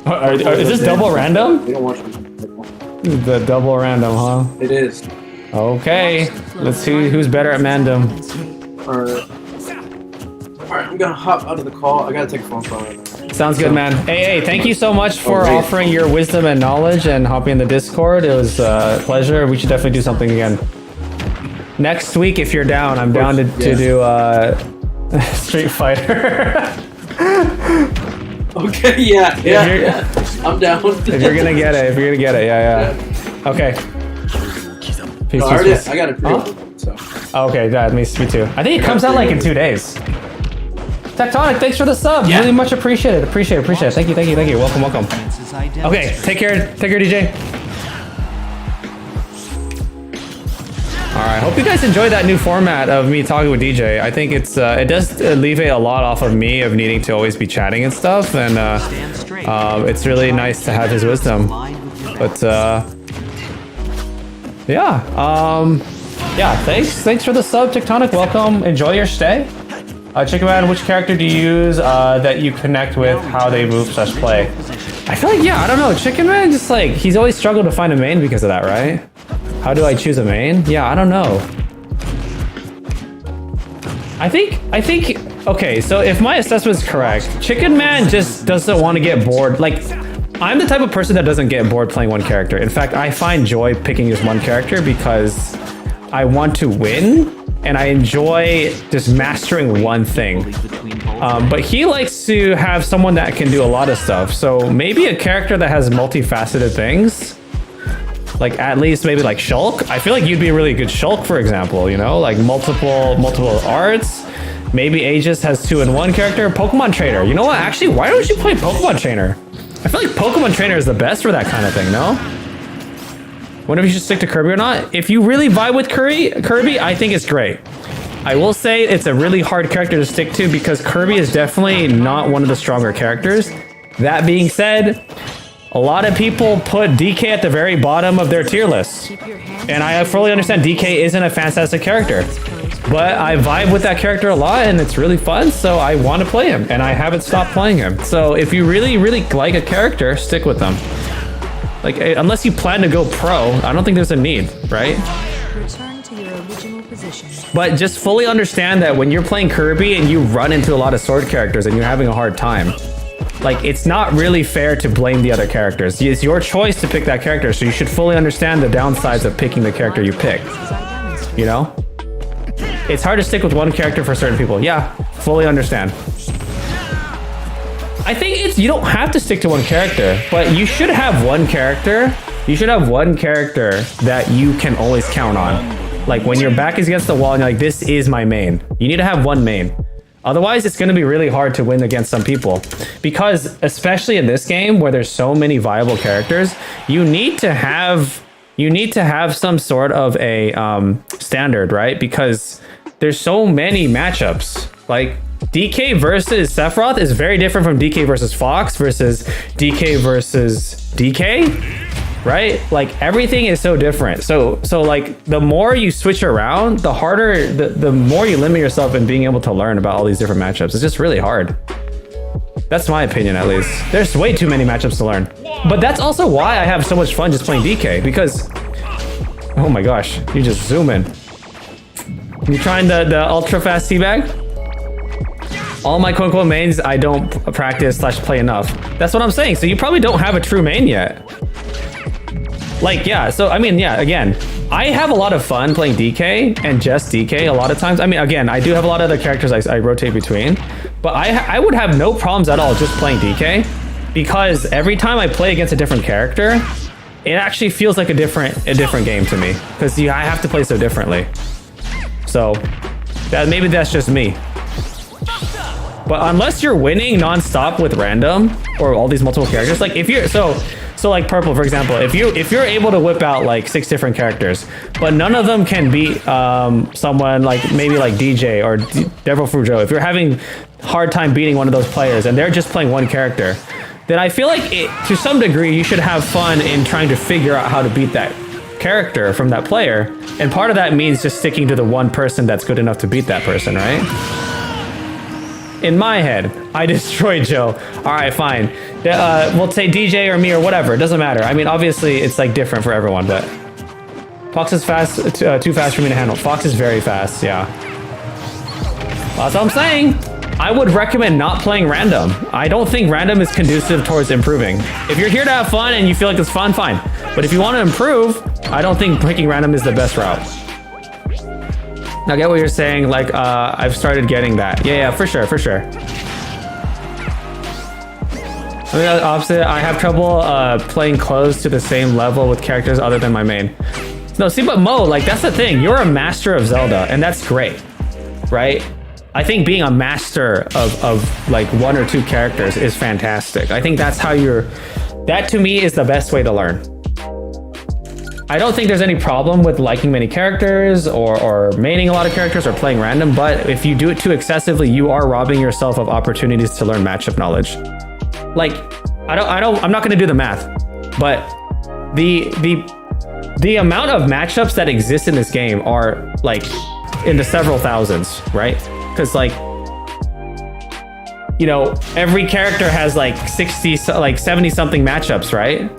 Is this double random? We don't watch The double random, huh? it. Is. Okay, let's see who's better at mandem. Alright, I'm gonna hop out of the call. I gotta take a phone call right now. Sounds good, man. Hey, thank you so much for offering your wisdom and knowledge and hopping in the Discord. It was a pleasure. We should definitely do something again. Next week, if you're down, I'm down to do Street Fighter. Okay, yeah. I'm down. If you're gonna get it, yeah. Okay. Peace, peace. I got it. So. Okay, yeah, me too. I think it comes out like in 2 days. Tectonic, thanks for the sub. Yeah. Really much appreciated. Appreciate it. Thank you. Welcome. Francis identity. Okay, take care, DJ. All right, hope you guys enjoyed that new format of me talking with DJ. I think it does alleviate a lot off of me of needing to always be chatting and stuff, and Stand straight. it's really nice to have his wisdom. Line with your But yeah, thanks for the sub, Tectonic. Welcome, enjoy your stay. Chicken Man, which character do you use that you connect with how they move / play? I feel like, yeah, I don't know. Chicken Man, just like, he's always struggled to find a main because of that, right? How do I choose a main? Yeah, I don't know. I think, okay, so if my assessment is correct, Chicken Man just doesn't want to get bored. Like, I'm the type of person that doesn't get bored playing one character. In fact, I find joy picking just one character because I want to win and I enjoy just mastering one thing. between both. But he likes to have someone that can do a lot of stuff. So maybe a character that has multifaceted things. Like at least maybe like Shulk. I feel like you'd be a really good Shulk, for example, you know, like multiple arts. Maybe Aegis has 2-in-1 character. Pokemon Trainer. You know what? Actually, why don't you play Pokemon Trainer? I feel like Pokemon Trainer is the best for that kind of thing, no? Wonder if you should stick to Kirby or not. If you really vibe with Kirby, I think it's great. I will say it's a really hard character to stick to because Kirby is definitely not one of the stronger characters. That being said, a lot of people put DK at the very bottom of their tier list. And I fully understand DK isn't a fantastic character. but I vibe with that character a lot and it's really fun, so I want to play him and I haven't stopped playing him. So if you really like a character, stick with them. Like, unless you plan to go pro, I don't think there's a need, right? Return to your original position. But just fully understand that when you're playing Kirby and you run into a lot of sword characters and you're having a hard time, like, it's not really fair to blame the other characters. It's your choice to pick that character, so you should fully understand the downsides of picking the character you pick. You know? It's hard to stick with one character for certain people. Yeah, fully understand. I think you don't have to stick to one character, but you should have one character. You should have one character that you can always count on. Like, when your back is against the wall and you're like, this is my main. You need to have one main. Otherwise, it's going to be really hard to win against some people. Because, especially in this game, where there's so many viable characters, you need to have some sort of a standard, right? Because there's so many matchups. Like, DK versus Sephiroth is very different from DK versus Fox versus DK versus DK, right? Like, everything is so different. So like, the more you switch around, the harder, the more you limit yourself in being able to learn about all these different matchups. It's just really hard. That's my opinion, at least. There's way too many matchups to learn. But that's also why I have so much fun just playing DK, because, oh my gosh, you just zoom in. You trying the ultra fast teabag? All my quote-unquote mains, I don't practice / play enough. That's what I'm saying. So you probably don't have a true main yet. Like, yeah, so I mean, yeah, again, I have a lot of fun playing DK and just DK a lot of times. I mean, again, I do have a lot of other characters I rotate between, but I would have no problems at all just playing DK, because every time I play against a different character, it actually feels like a different game to me, because I have to play so differently. So maybe that's just me. But unless you're winning non-stop with random or all these multiple characters, like if you're so like Purple, for example, if you're able to whip out like 6 different characters, but none of them can beat someone like maybe like DJ or Devil Fruit Joe, if you're having hard time beating one of those players and they're just playing one character, then I feel like to some degree you should have fun in trying to figure out how to beat that character from that player. And part of that means just sticking to the one person that's good enough to beat that person, right? In my head, I destroyed Joe. All right, fine. We'll say DJ or me or whatever. It doesn't matter. I mean, obviously, it's like different for everyone, but Fox is fast, too fast for me to handle. Fox is very fast, yeah. That's what I'm saying. I would recommend not playing random. I don't think random is conducive towards improving. If you're here to have fun and you feel like it's fun, fine. But if you want to improve, I don't think picking random is the best route. I get what you're saying, like, I've started getting that. Yeah, for sure. I mean, the opposite, I have trouble playing close to the same level with characters other than my main. No, see, but Mo, like, that's the thing. You're a master of Zelda, and that's great, right? I think being a master of like 1 or 2 characters is fantastic. I think that's how that to me is the best way to learn. I don't think there's any problem with liking many characters or maining a lot of characters or playing random, but if you do it too excessively, you are robbing yourself of opportunities to learn matchup knowledge. Like, I'm not gonna do the math, but the amount of matchups that exist in this game are like in the several thousands, right? Because like, you know, every character has like 60, like 70 something matchups, right?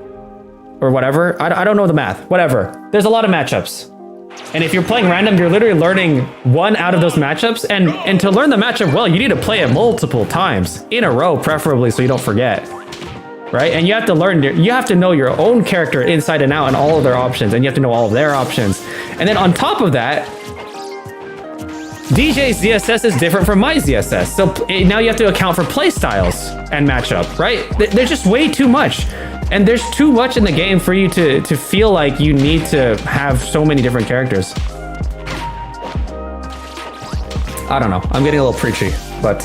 Or whatever. I don't know the math. Whatever. There's a lot of matchups. And if you're playing random, you're literally learning one out of those matchups. And to learn the matchup well, you need to play it multiple times in a row, preferably, so you don't forget. Right? And you have to learn, you have to know your own character inside and out and all of their options. And you have to know all of their options. And then on top of that, DJ's ZSS is different from my ZSS. So now you have to account for play styles and matchup, right? There's just way too much. And there's too much in the game for you to feel like you need to have so many different characters. I don't know. I'm getting a little preachy, but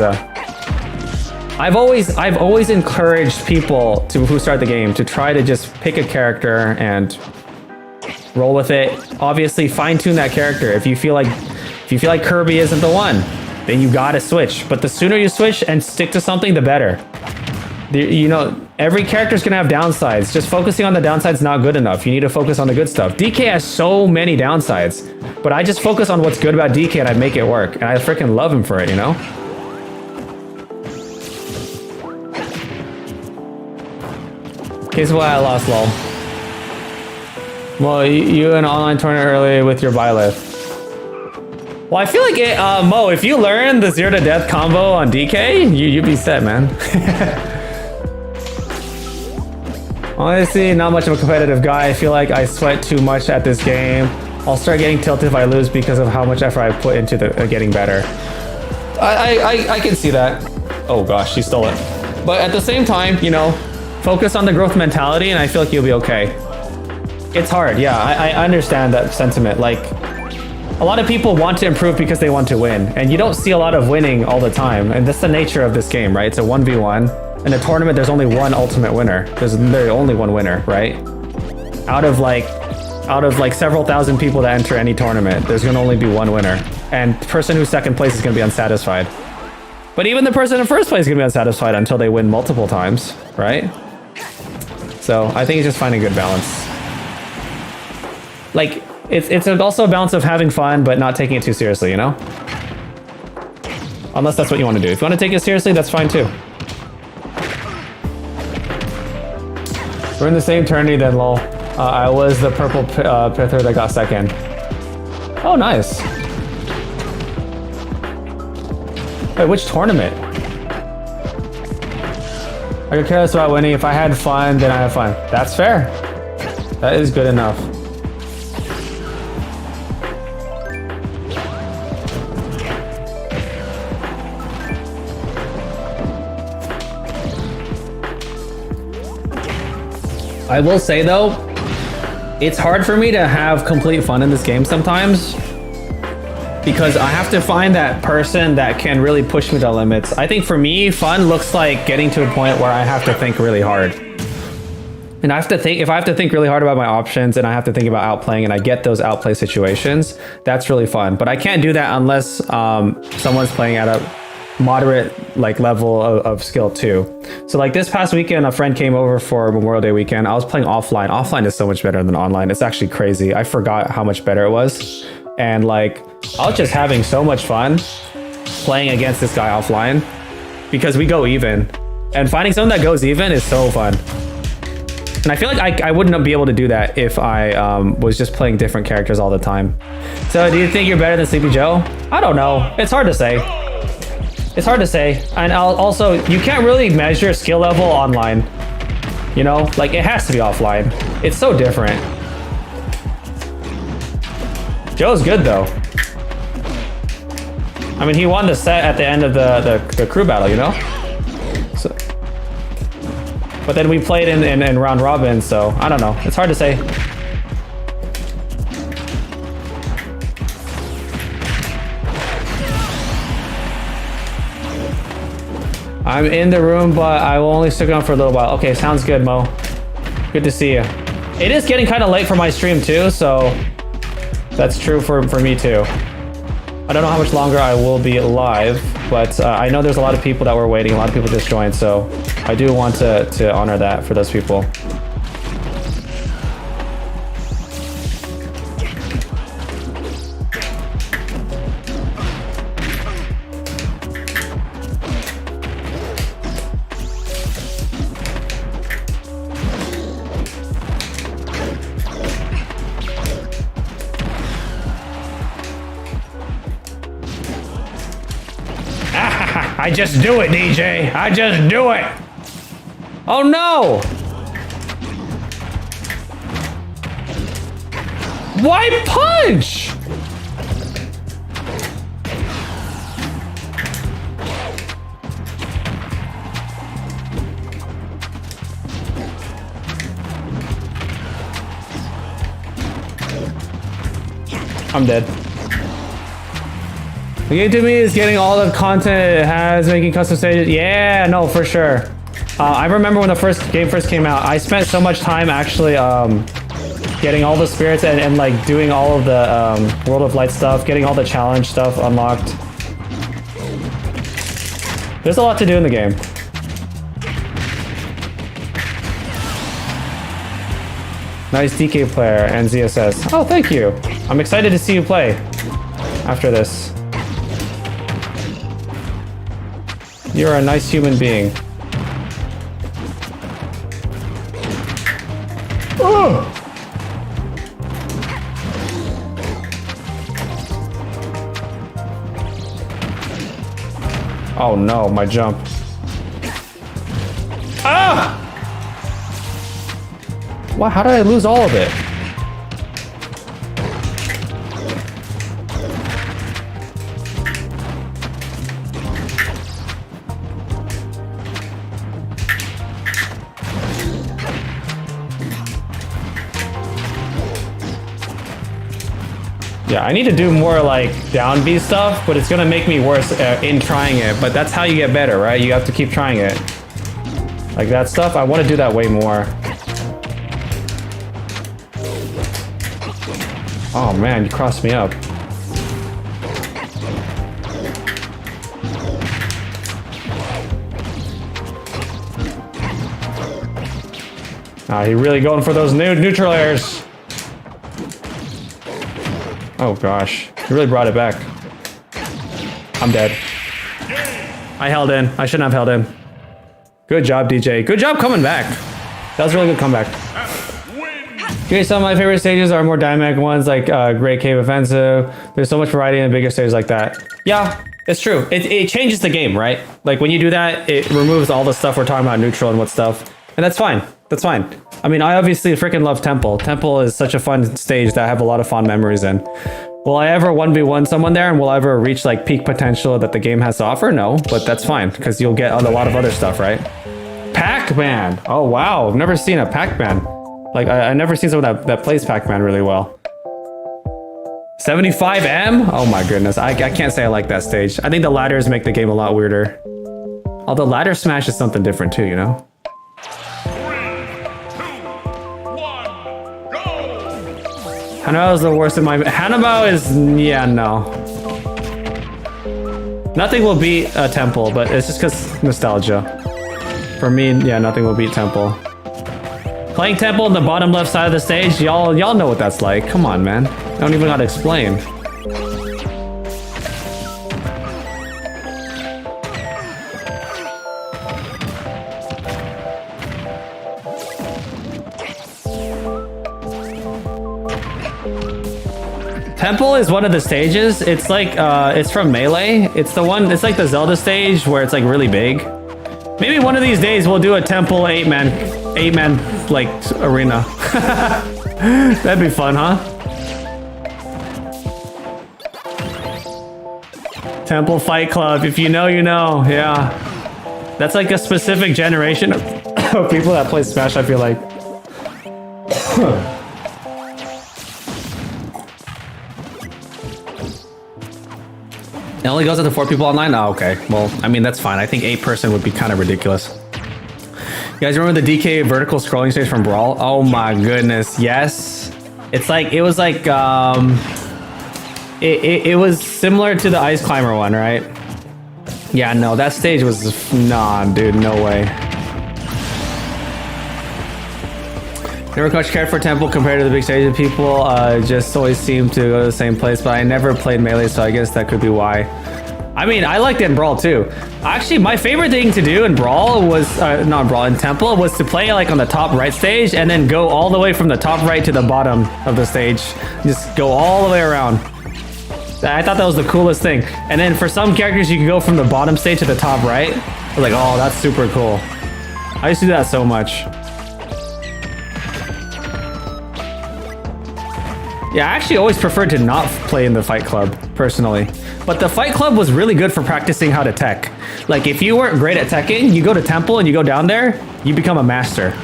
I've always encouraged people who start the game to try to just pick a character and roll with it. Obviously, fine-tune that character. If you feel like Kirby isn't the one, then you gotta switch. But the sooner you switch and stick to something, the better. You know, Every character's gonna have downsides. Just focusing on the downsides not good enough. You need to focus on the good stuff. DK has so many downsides, but I just focus on what's good about DK and I make it work. And I freaking love him for it, you know? Here's why I lost, lol. Well, you an online tournament early with your Byleth. Well, I feel like it, Mo, if you learn the 0 to death combo on DK, you'd be set, man. Honestly, not much of a competitive guy. I feel like I sweat too much at this game. I'll start getting tilted if I lose because of how much effort I put into the getting better. I can see that. Oh gosh, she stole it. But at the same time, you know, focus on the growth mentality and I feel like you'll be okay. It's hard, yeah, I understand that sentiment. Like, a lot of people want to improve because they want to win, and you don't see a lot of winning all the time, and that's the nature of this game, right? It's a 1v1. In a tournament, there's only one ultimate winner. There's only one winner, right? Out of like several thousand people that enter any tournament, there's gonna only be one winner. And the person who's second place is gonna be unsatisfied. But even the person in first place is gonna be unsatisfied until they win multiple times, right? So I think it's just finding a good balance. Like, it's also a balance of having fun, but not taking it too seriously, you know? Unless that's what you want to do. If you want to take it seriously, that's fine too. We're in the same tourney then, lol. I was the purple pither that got second. Oh, nice. Wait, which tournament? I could care less about winning. If I had fun, then I have fun. That's fair. That is good enough. I will say though, it's hard for me to have complete fun in this game sometimes because I have to find that person that can really push me to limits. I think for me, fun looks like getting to a point where I have to think really hard. And I have to think, if I have to think really hard about my options and I have to think about outplaying and I get those outplay situations, that's really fun. But I can't do that unless someone's playing at a moderate like level of skill too. So like this past weekend, a friend came over for Memorial Day weekend. I was playing offline. Offline is so much better than online. It's actually crazy. I forgot how much better it was. And like, I was just having so much fun playing against this guy offline because we go even. And finding someone that goes even is so fun. And I feel like I wouldn't be able to do that if I was just playing different characters all the time. So do you think you're better than Sleepy Joe? I don't know. It's hard to say. It's hard to say. And also, you can't really measure skill level online. You know, like it has to be offline. It's so different. Joe's good though. I mean, he won the set at the end of the crew battle, you know? So, but then we played in round robin, so I don't know. It's hard to say. I'm in the room, but I will only stick around for a little while. Okay, sounds good, Mo. Good to see you. It is getting kind of late for my stream too, so that's true for me too. I don't know how much longer I will be live, but I know there's a lot of people that were waiting. A lot of people just joined, so I do want to honor that for those people. I just do it, DJ. I just do it. Oh no! Why punch? I'm dead. The game to me is getting all the content it has, making custom stages. Yeah, no, for sure. I remember when the game first came out, I spent so much time actually getting all the spirits and like doing all of the World of Light stuff, getting all the challenge stuff unlocked. There's a lot to do in the game. Nice DK player and ZSS. Oh, thank you. I'm excited to see you play after this. You're a nice human being. Oh! Oh no, my jump. Ah! Wow, how did I lose all of it? Yeah, I need to do more like down B stuff, but it's gonna make me worse in trying it. But that's how you get better, right? You have to keep trying it. Like that stuff, I want to do that way more. Oh man, you crossed me up. Ah, he really going for those neutral airs. Oh gosh, he really brought it back. I'm dead. I held in. I shouldn't have held in. Good job, DJ. Good job coming back. That was a really good comeback. Okay, some of my favorite stages are more dynamic ones like Great Cave Offensive. There's so much variety in bigger stages like that. Yeah, it's true. It changes the game, right? Like when you do that, it removes all the stuff we're talking about, neutral and what stuff. And that's fine. That's fine. I mean, I obviously freaking love Temple. Temple is such a fun stage that I have a lot of fond memories in. Will I ever 1v1 someone there and will I ever reach like peak potential that the game has to offer? No, but that's fine because you'll get a lot of other stuff, right? Pac-Man. Oh, wow. I've never seen a Pac-Man. Like, I've never seen someone that plays Pac-Man really well. 75M? Oh my goodness. I can't say I like that stage. I think the ladders make the game a lot weirder. Although ladder smash is something different too, you know? 3, 2, 1, go! Hanabao is the worst in my... Hanabao is... yeah, no. Nothing will beat a Temple, but it's just because nostalgia. For me, yeah, nothing will beat Temple. Playing Temple in the bottom left side of the stage, y'all know what that's like. Come on, man. I don't even know how to explain. Temple is one of the stages. It's like, it's from Melee. It's the one, it's like the Zelda stage where it's like really big. Maybe one of these days we'll do a Temple 8-man like arena. That'd be fun, huh? Temple Fight Club. If you know, you know. Yeah. That's like a specific generation of people that play Smash, I feel like. It only goes up to 4 people online? Oh, okay. Well, I mean, that's fine. I think 8-person would be kind of ridiculous. You guys remember the DK vertical scrolling stage from Brawl? Oh my goodness, yes. It's like, it was like, it was similar to the Ice Climber one, right? Yeah, no, that stage was, nah, dude, no way. Never much cared for Temple compared to the big stage. People just always seem to go to the same place, but I never played Melee, so I guess that could be why. I mean, I liked it in Brawl too. Actually, my favorite thing to do in Brawl was, not Brawl, in Temple, was to play like on the top right stage and then go all the way from the top right to the bottom of the stage. Just go all the way around. I thought that was the coolest thing. And then for some characters, you can go from the bottom stage to the top right. I was like, oh, that's super cool. I used to do that so much. Yeah, I actually always preferred to not play in the Fight Club, personally. But the Fight Club was really good for practicing how to tech. Like, if you weren't great at teching, you go to Temple and you go down there, you become a master.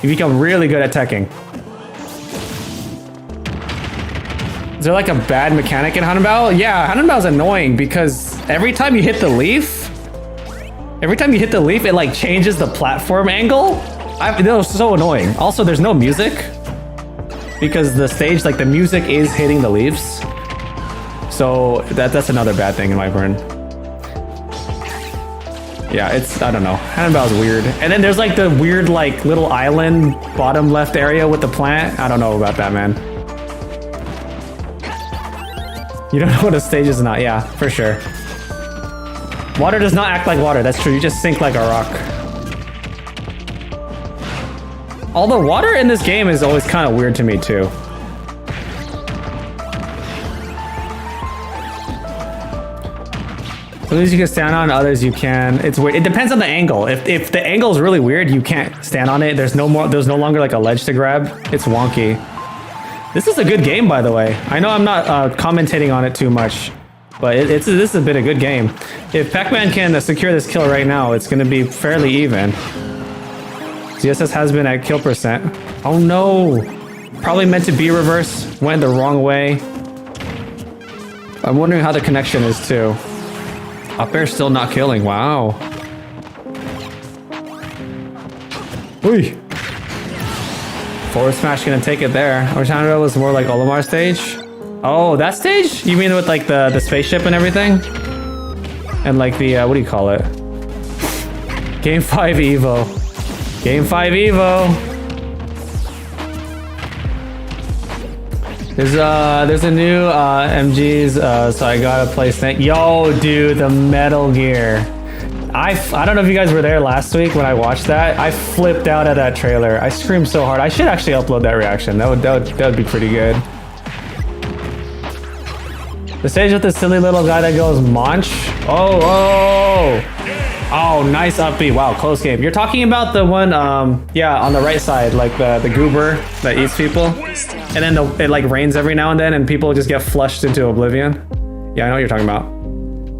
You become really good at teching. Is there like a bad mechanic in Hanabao? Yeah, Hanabao's annoying because every time you hit the leaf, it like changes the platform angle. That was so annoying. Also, there's no music. Because the stage, like the music is hitting the leaves. So that's another bad thing in my brain. Yeah, it's, I don't know. Annabelle's weird. And then there's like the weird like little island bottom left area with the plant. I don't know about that, man. You don't know what a stage is not. Yeah, for sure. Water does not act like water. That's true. You just sink like a rock. Although water in this game is always kind of weird to me too. Some of these you can stand on, others you can. It's weird. It depends on the angle. If the angle is really weird, you can't stand on it. There's no longer like a ledge to grab. It's wonky. This is a good game, by the way. I know I'm not commentating on it too much, but this is a bit of a good game. If Pac-Man can secure this kill right now, it's going to be fairly even. ZSS has been at kill percent. Oh no! Probably meant to be reverse. Went the wrong way. I'm wondering how the connection is too. Up air still not killing. Wow. Ui. Forward smash gonna take it there. Orlando was more like Olimar stage. Oh, that stage? You mean with like the spaceship and everything? And like the, what do you call it? Game 5 Evo. Game 5 Evo. There's a new MGs, so I gotta play Snake. Yo, dude, the Metal Gear. I don't know if you guys were there last week when I watched that. I flipped out at that trailer. I screamed so hard. I should actually upload that reaction. That would be pretty good. The stage with the silly little guy that goes Monch. Oh, nice up B. Wow, close game. You're talking about the one, yeah, on the right side, like the goober that eats people, and then it like rains every now and then, and people just get flushed into oblivion. Yeah, I know what you're talking about.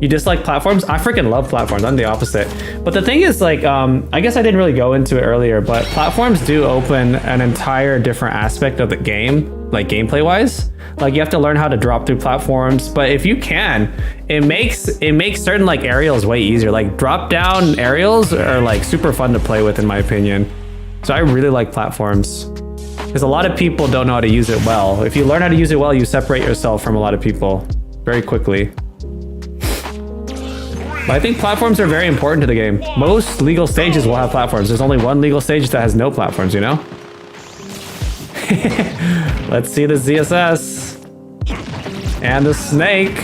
You dislike platforms? I freaking love platforms. I'm the opposite. But the thing is, like, I guess I didn't really go into it earlier, but platforms do open an entire different aspect of the game, like gameplay wise. Like you have to learn how to drop through platforms, but if you can, it makes certain like aerials way easier. Like drop down aerials are like super fun to play with in my opinion. So I really like platforms because a lot of people don't know how to use it well. If you learn how to use it well, you separate yourself from a lot of people very quickly. But I think platforms are very important to the game. Most legal stages will have platforms. There's only one legal stage that has no platforms, you know? Let's see the ZSS. And the snake.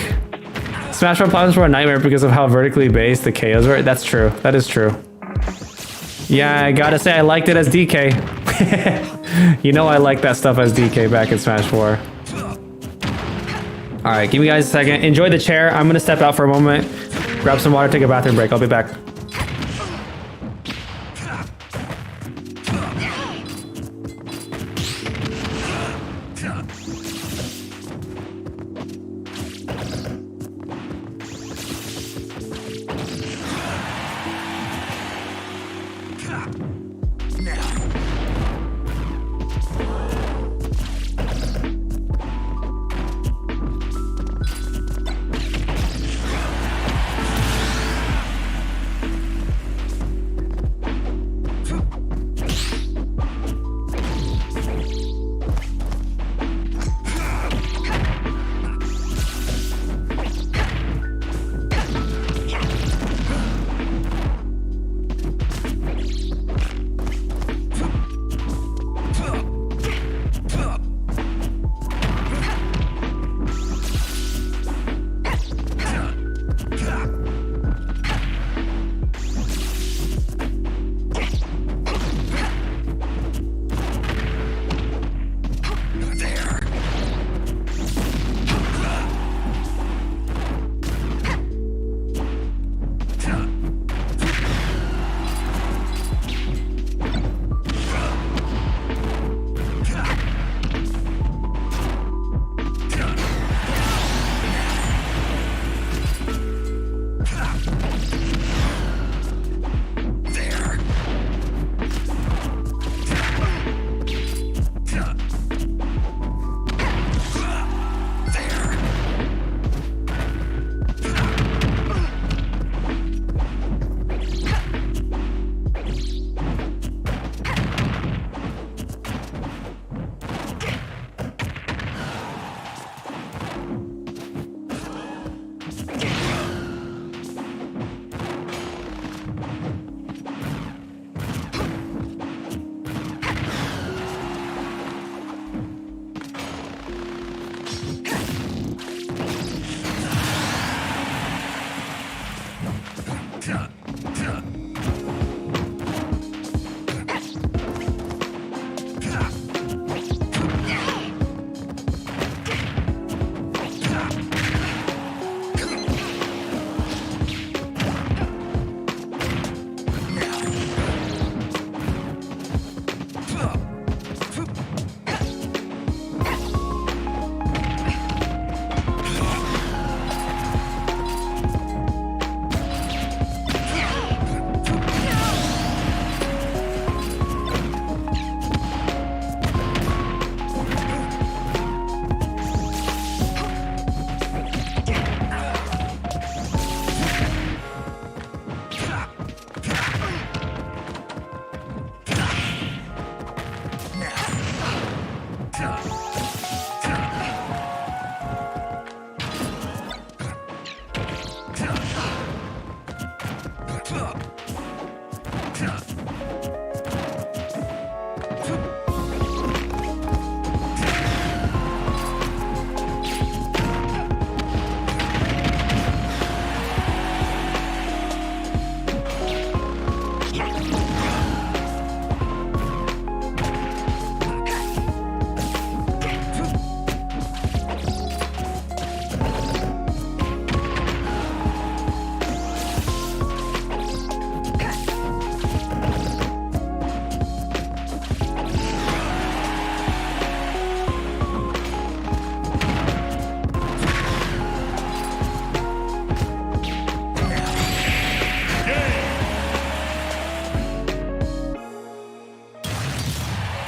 Smash Bros. Platforms were a nightmare because of how vertically based the KOs were. That's true. That is true. Yeah, I gotta say I liked it as DK. You know I like that stuff as DK back in Smash 4. Alright, give me guys a second. Enjoy the chair. I'm gonna step out for a moment. Grab some water, take a bathroom break. I'll be back.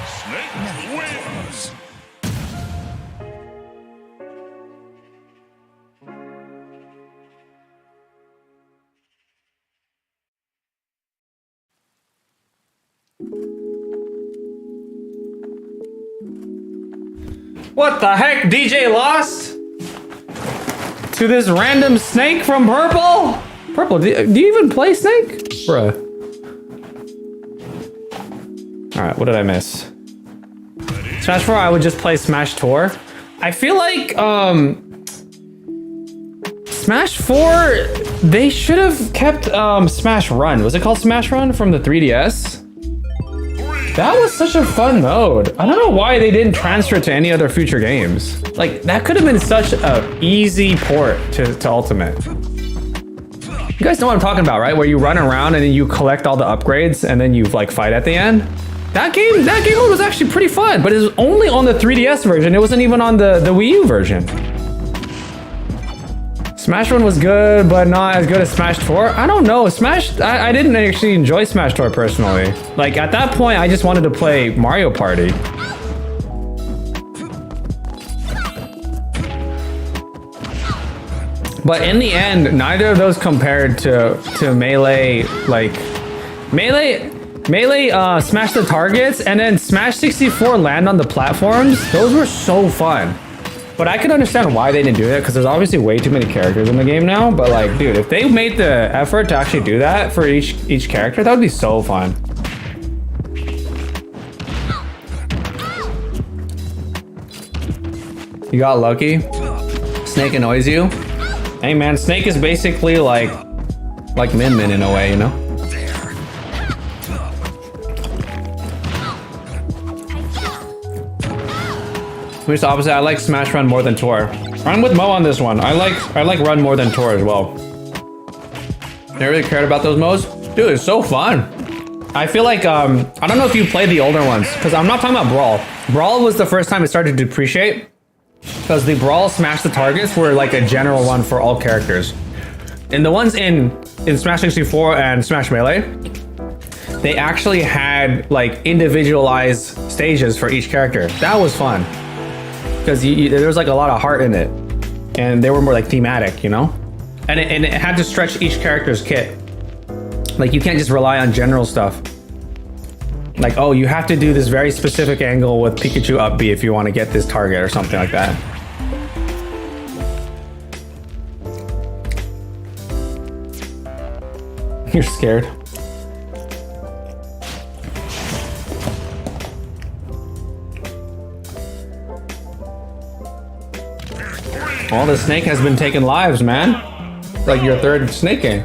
Snake wins. What the heck? DJ lost to this random snake from Purple? Purple, do you even play Snake? Bruh. Alright, what did I miss? Smash 4, I would just play Smash Tour. I feel like, Smash 4, they should have kept, Smash Run. Was it called Smash Run from the 3DS? That was such a fun mode. I don't know why they didn't transfer it to any other future games. Like, that could have been such a easy port to Ultimate. You guys know what I'm talking about, right? Where you run around and then you collect all the upgrades and then you like fight at the end. That game mode was actually pretty fun, but it was only on the 3DS version. It wasn't even on the Wii U version. Smash Run was good, but not as good as Smash Tour. I don't know. I didn't actually enjoy Smash Tour personally. Like at that point, I just wanted to play Mario Party. But in the end, neither of those compared to Melee. Like Melee smash the targets and then Smash 64 land on the platforms. Those were so fun. But I could understand why they didn't do that because there's obviously way too many characters in the game now. But like, dude, if they made the effort to actually do that for each character, that would be so fun. You got lucky. Snake annoys you. Hey man, Snake is basically like Min Min in a way, you know? Just the opposite. I like Smash Run more than Tour. I'm with Mo on this one. I like Run more than Tour as well. I really cared about those modes. Dude, it's so fun. I feel like I don't know if you played the older ones because I'm not talking about Brawl. Brawl was the first time it started to depreciate because the Brawl Smash the Targets were like a general one for all characters. And the ones in Smash 64 and Smash Melee, they actually had like individualized stages for each character. That was fun. Because there was like a lot of heart in it, and they were more like thematic, you know, and it had to stretch each character's kit. Like you can't just rely on general stuff. Like, oh, you have to do this very specific angle with Pikachu up B if you want to get this target or something like that. You're scared. Well, the Snake has been taking lives, man. It's like your third Snake game.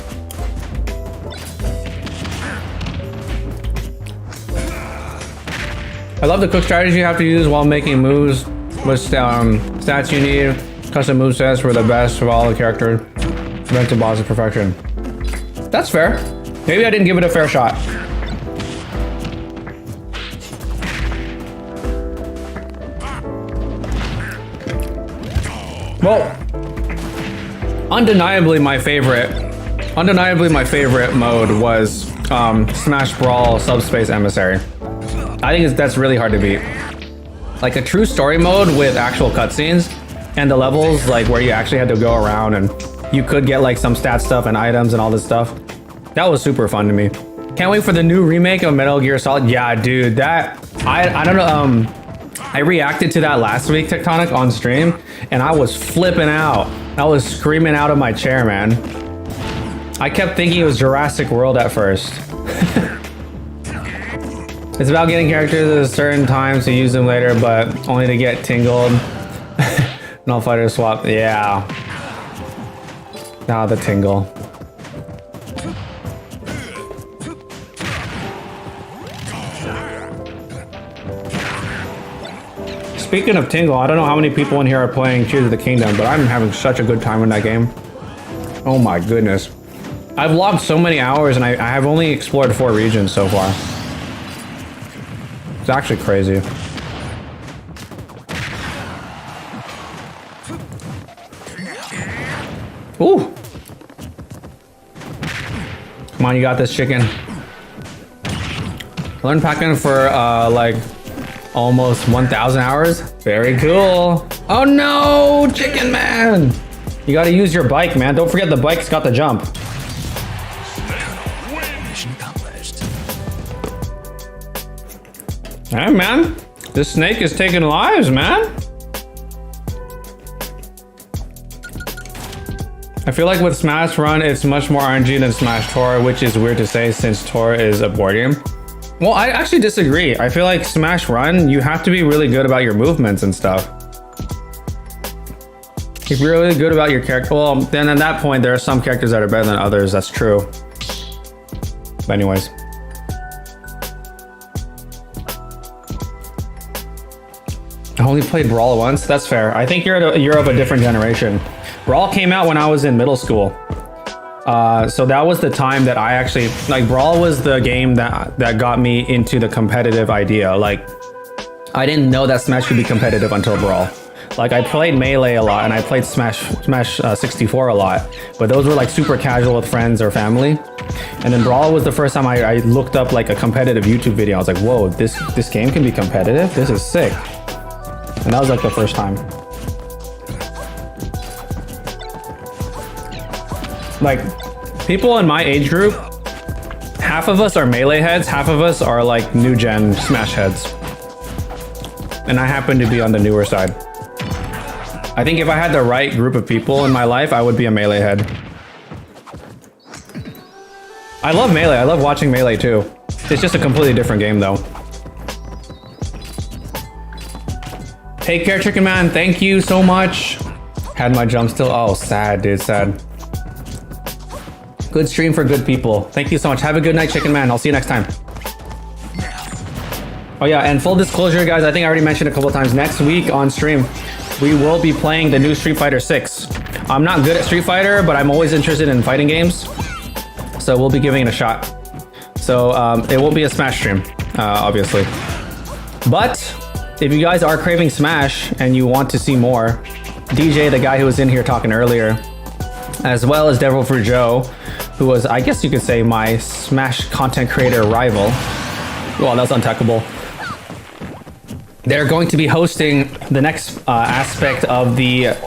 I love the quick strategy you have to use while making moves. With stats you need. Custom movesets were the best of all the characters. Mental boss of perfection. That's fair. Maybe I didn't give it a fair shot. Well, undeniably my favorite mode was Smash Brawl Subspace Emissary. I think that's really hard to beat. Like a true story mode with actual cutscenes and the levels like where you actually had to go around and you could get like some stat stuff and items and all this stuff. That was super fun to me. Can't wait for the new remake of Metal Gear Solid. Yeah, dude, that I don't know. I reacted to that last week, Tectonic, on stream, and I was flipping out. I was screaming out of my chair, man. I kept thinking it was Jurassic World at first. It's about getting characters at a certain time to use them later, but only to get tingled. No fighter swap. Yeah. Now the tingle. Speaking of tingle, I don't know how many people in here are playing Tears of the Kingdom, but I'm having such a good time in that game. Oh my goodness. I've logged so many hours and I have only explored 4 regions so far. It's actually crazy. Ooh. Come on, you got this, chicken. Learn packing for like almost 1,000 hours. Very cool. Oh no, chicken man. You gotta use your bike, man. Don't forget the bike's got the jump. Mission accomplished. Hey man, this snake is taking lives, man. I feel like with Smash Run, it's much more RNG than Smash Tour, which is weird to say since Tour is a board game. Well, I actually disagree. I feel like Smash Run, you have to be really good about your movements and stuff. If you're really good about your character, well, then at that point, there are some characters that are better than others. That's true. But anyways. I only played Brawl once. That's fair. I think you're of a different generation. Brawl came out when I was in middle school. So that was the time that I actually, like, Brawl was the game that got me into the competitive idea. Like, I didn't know that Smash could be competitive until Brawl. Like, I played Melee a lot and I played Smash 64 a lot, but those were like super casual with friends or family. And then Brawl was the first time I looked up like a competitive YouTube video. I was like, whoa, this game can be competitive? This is sick. And that was like the first time. Like, people in my age group, half of us are Melee heads, half of us are like new gen Smash heads. And I happen to be on the newer side. I think if I had the right group of people in my life, I would be a Melee head. I love Melee, I love watching Melee too. It's just a completely different game though. Take care, Chicken Man, thank you so much. Had my jump still, oh sad dude, sad. Good stream for good people. Thank you so much. Have a good night, Chicken Man. I'll see you next time. Oh yeah, and full disclosure, guys, I think I already mentioned a couple times. Next week on stream, we will be playing the new Street Fighter 6. I'm not good at Street Fighter, but I'm always interested in fighting games. So we'll be giving it a shot. So it will be a Smash stream, obviously. But if you guys are craving Smash and you want to see more, DJ, the guy who was in here talking earlier, as well as Devil Fruit Joe, who was, I guess you could say, my Smash content creator rival. Well, that's untuckable. They're going to be hosting the next aspect of the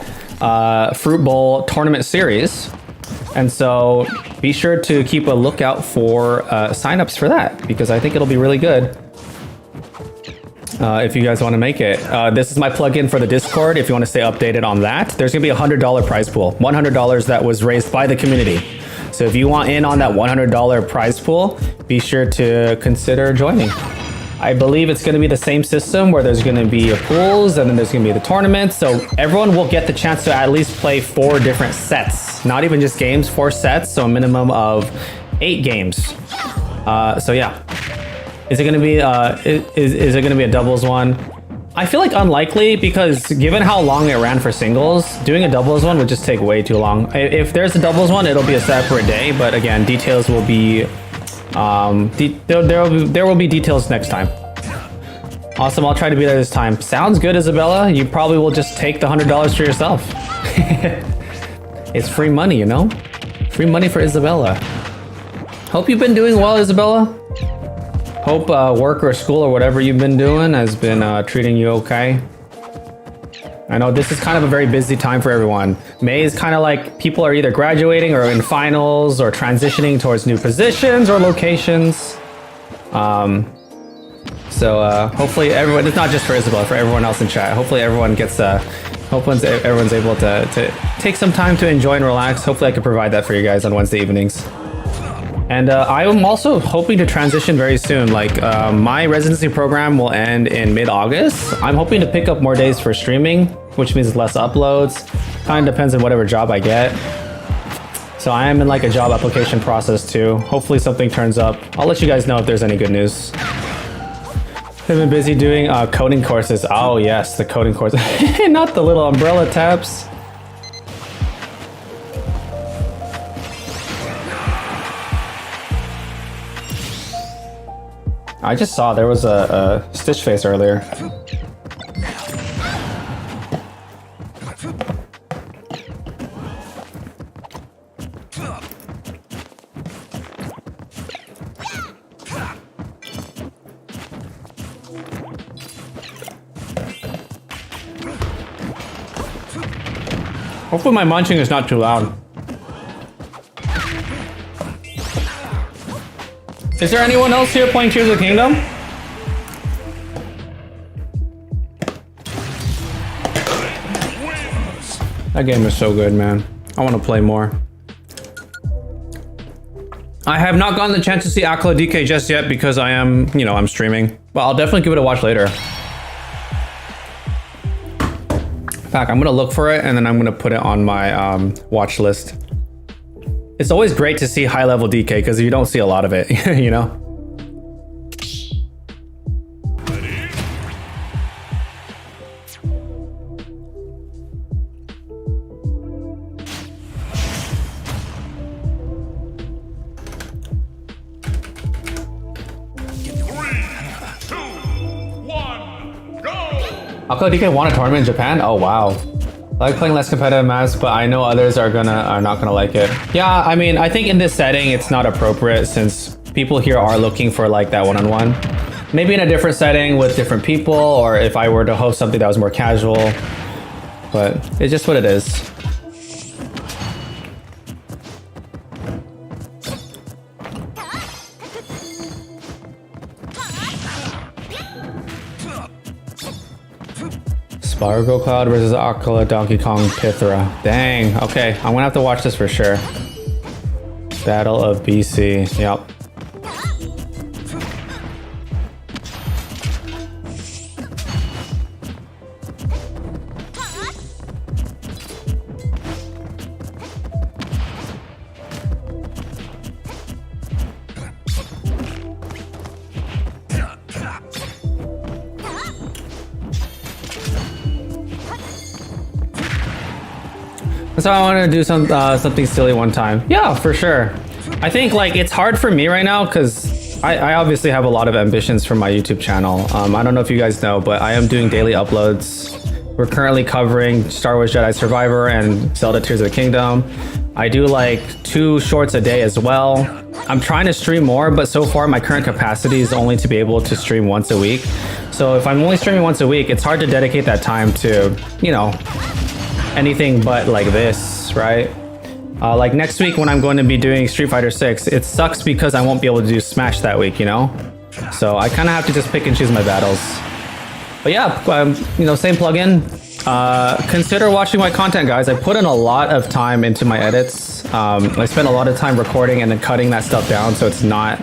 Fruit Bowl tournament series. And so be sure to keep a lookout for signups for that, because I think it'll be really good. If you guys want to make it. This is my plugin for the Discord. If you want to stay updated on that, there's going to be a $100 prize pool. $100 that was raised by the community. So if you want in on that $100 prize pool, be sure to consider joining. I believe it's going to be the same system where there's going to be pools and then there's going to be the tournament. So everyone will get the chance to at least play 4 different sets. Not even just games, 4 sets. So a minimum of 8 games. So yeah. Is it going to be is it going to be a doubles one? I feel like unlikely, because given how long it ran for singles, doing a doubles one would just take way too long. If there's a doubles one, it'll be a separate day, but again, details will be there will be details next time. Awesome, I'll try to be there this time. Sounds good, Isabella. You probably will just take the $100 for yourself. It's free money, you know? Free money for Isabella. Hope you've been doing well, Isabella. Hope work or school or whatever you've been doing has been treating you okay. I know this is kind of a very busy time for everyone. May is kind of like people are either graduating or in finals or transitioning towards new positions or locations. So hopefully everyone, it's not just for Isabella, for everyone else in chat. Hopefully everyone gets, everyone's able to take some time to enjoy and relax. Hopefully I can provide that for you guys on Wednesday evenings. And I'm also hoping to transition very soon. Like my residency program will end in mid-August. I'm hoping to pick up more days for streaming, which means less uploads. Kind of depends on whatever job I get. So I am in like a job application process too. Hopefully something turns up. I'll let you guys know if there's any good news. I've been busy doing coding courses. Oh yes, the coding course. Not the little umbrella tabs. I just saw there was a Stitch face earlier. Hopefully my munching is not too loud. Is there anyone else here playing Tears of the Kingdom? That game is so good, man. I want to play more. I have not gotten the chance to see Akala DK just yet because I am, you know, I'm streaming. But I'll definitely give it a watch later. In fact, I'm gonna look for it and then I'm gonna put it on my watch list. It's always great to see high level DK because you don't see a lot of it, you know? Akala DK won a tournament in Japan? Oh wow. I like playing less competitive maps, but I know others are not gonna like it. Yeah, I mean, I think in this setting it's not appropriate since people here are looking for like that one-on-one. Maybe in a different setting with different people, or if I were to host something that was more casual. But it's just what it is. Spargo Cloud versus Akala Donkey Kong Pithra. Dang, okay, I'm gonna have to watch this for sure. Battle of BC, yep. So I wanted to do something silly one time. Yeah, for sure. I think like it's hard for me right now because I obviously have a lot of ambitions for my YouTube channel. I don't know if you guys know, but I am doing daily uploads. We're currently covering Star Wars Jedi Survivor and Zelda Tears of the Kingdom. I do like 2 shorts a day as well. I'm trying to stream more, but so far my current capacity is only to be able to stream once a week. So if I'm only streaming once a week, it's hard to dedicate that time to, you know, anything but like this, right? Like next week when I'm going to be doing Street Fighter 6, it sucks because I won't be able to do Smash that week, you know? So I kind of have to just pick and choose my battles. But yeah, you know, same plugin. Consider watching my content, guys. I put in a lot of time into my edits. I spent a lot of time recording and then cutting that stuff down so it's not,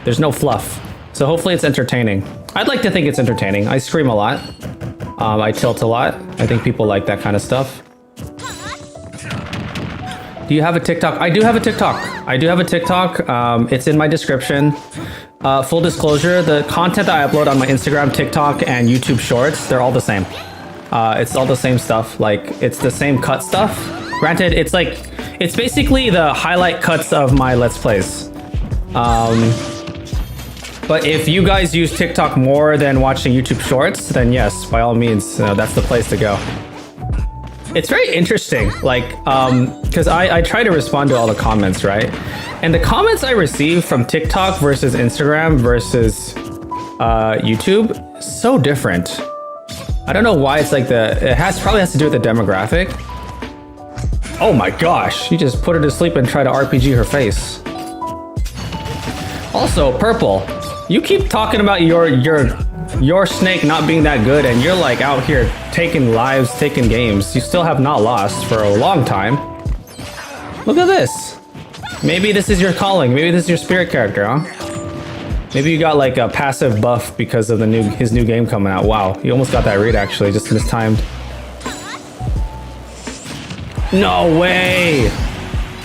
there's no fluff. So hopefully it's entertaining. I'd like to think it's entertaining. I scream a lot. I tilt a lot. I think people like that kind of stuff. Do you have a TikTok? I do have a TikTok. I do have a TikTok. It's in my description. Full disclosure, the content that I upload on my Instagram, TikTok, and YouTube Shorts, they're all the same. It's all the same stuff. Like, it's the same cut stuff. Granted, it's like, it's basically the highlight cuts of my Let's Plays. But if you guys use TikTok more than watching YouTube Shorts, then yes, by all means, that's the place to go. It's very interesting, like, because I try to respond to all the comments, right? And the comments I receive from TikTok versus Instagram versus YouTube, so different. I don't know why it's like it probably has to do with the demographic. Oh my gosh, you just put her to sleep and try to RPG her face. Also, Purple, you keep talking about your snake not being that good and you're like out here taking lives, taking games. You still have not lost for a long time. Look at this. Maybe this is your calling. Maybe this is your spirit character, huh? Maybe you got like a passive buff because of his new game coming out. Wow, you almost got that read actually, just mistimed. No way!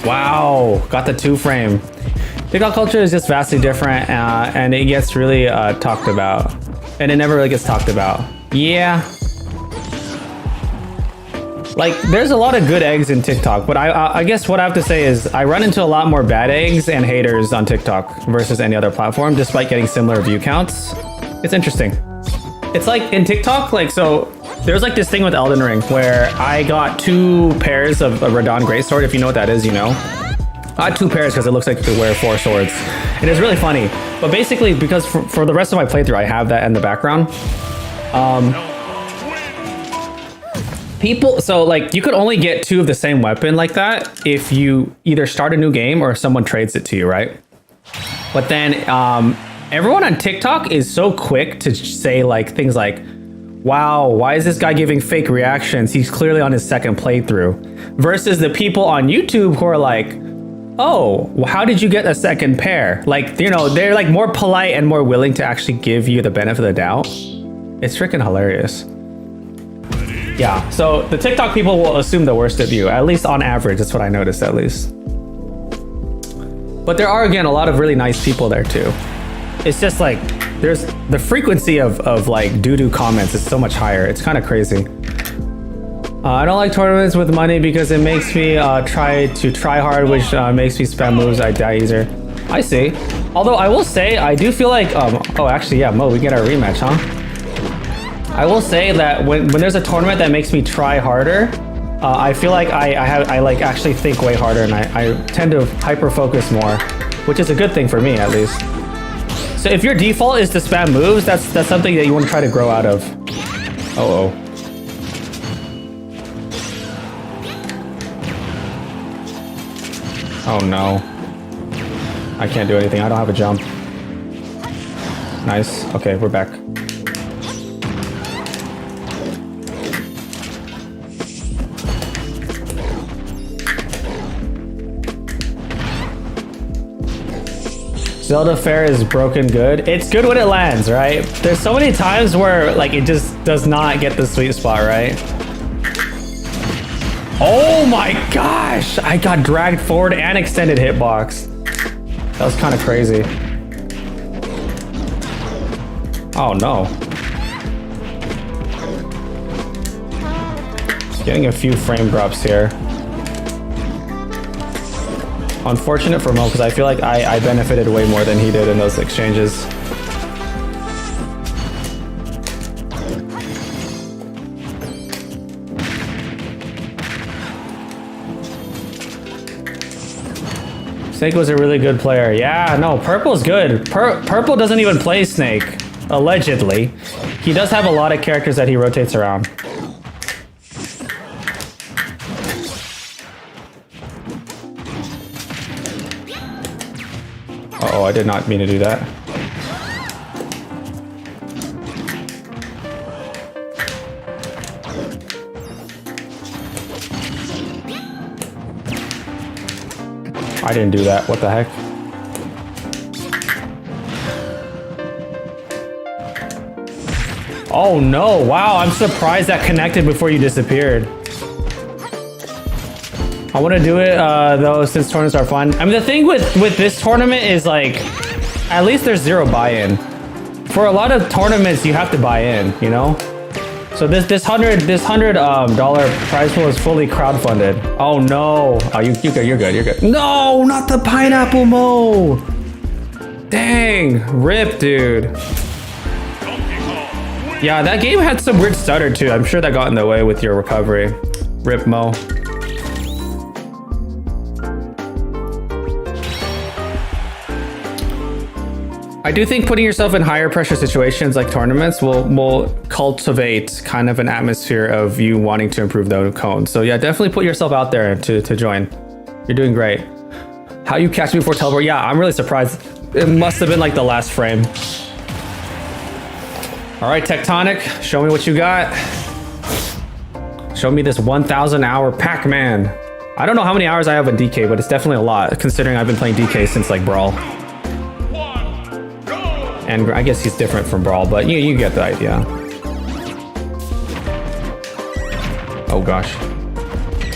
Wow, got the 2-frame. TikTok culture is just vastly different, and it gets really talked about, and it never really gets talked about. Yeah. Like, there's a lot of good eggs in TikTok, but I guess what I have to say is I run into a lot more bad eggs and haters on TikTok versus any other platform, despite getting similar view counts. It's interesting. It's like in TikTok, like, so there's like this thing with Elden Ring where I got 2 pairs of a Radon Greatsword. If you know what that is, you know. I had 2 pairs because it looks like you could wear 4 swords. And it's really funny. But basically, because for the rest of my playthrough, I have that in the background. People, so like you could only get 2 of the same weapon like that if you either start a new game or someone trades it to you, right? But then everyone on TikTok is so quick to say like things like, wow, why is this guy giving fake reactions? He's clearly on his 2nd playthrough. Versus the people on YouTube who are like, oh, well, how did you get a 2nd pair? Like, you know, they're like more polite and more willing to actually give you the benefit of the doubt. It's freaking hilarious. Yeah, so the TikTok people will assume the worst of you, at least on average. That's what I noticed, at least. But there are, again, a lot of really nice people there too. It's just like, there's the frequency of like doo-doo comments is so much higher. It's kind of crazy. I don't like tournaments with money because it makes me try hard, which makes me spam moves. I die easier. I see. Although I will say, I do feel like, oh, actually, yeah, Mo, we get our rematch, huh? I will say that when there's a tournament that makes me try harder, I feel like I like actually think way harder, and I tend to hyper focus more, which is a good thing for me at least. So if your default is to spam moves, that's something that you want to try to grow out of. Oh. Oh no. I can't do anything. I don't have a jump. Nice. Okay, we're back. Zelda Fair is broken good. It's good when it lands, right? There's so many times where like it just does not get the sweet spot, right? Oh my gosh! I got dragged forward and extended hitbox. That was kind of crazy. Oh no. Getting a few frame drops here. Unfortunate for Mo, because I feel like I benefited way more than he did in those exchanges. Snake was a really good player. Yeah, no, Purple's good. Purple doesn't even play Snake, allegedly. He does have a lot of characters that he rotates around. Oh, I did not mean to do that. I didn't do that. What the heck? Oh no, wow, I'm surprised that connected before you disappeared. I want to do it though, since tournaments are fun. I mean, the thing with this tournament is like, at least there's 0 buy-in. For a lot of tournaments, you have to buy in, you know. So this $100 prize pool is fully crowdfunded. Oh no! Oh, you're good. No, not the pineapple Mo. Dang, rip, dude. Yeah, that game had some weird stutter too. I'm sure that got in the way with your recovery. Rip, Mo. I do think putting yourself in higher pressure situations like tournaments will cultivate kind of an atmosphere of you wanting to improve the cone. So yeah, definitely put yourself out there to join. You're doing great. How you catch me before teleport? Yeah, I'm really surprised. It must have been like the last frame. All right, Tectonic, show me what you got. Show me this 1,000 hour Pac-Man. I don't know how many hours I have in DK, but it's definitely a lot, considering I've been playing DK since like Brawl. And I guess he's different from Brawl, but you get the idea. Oh gosh.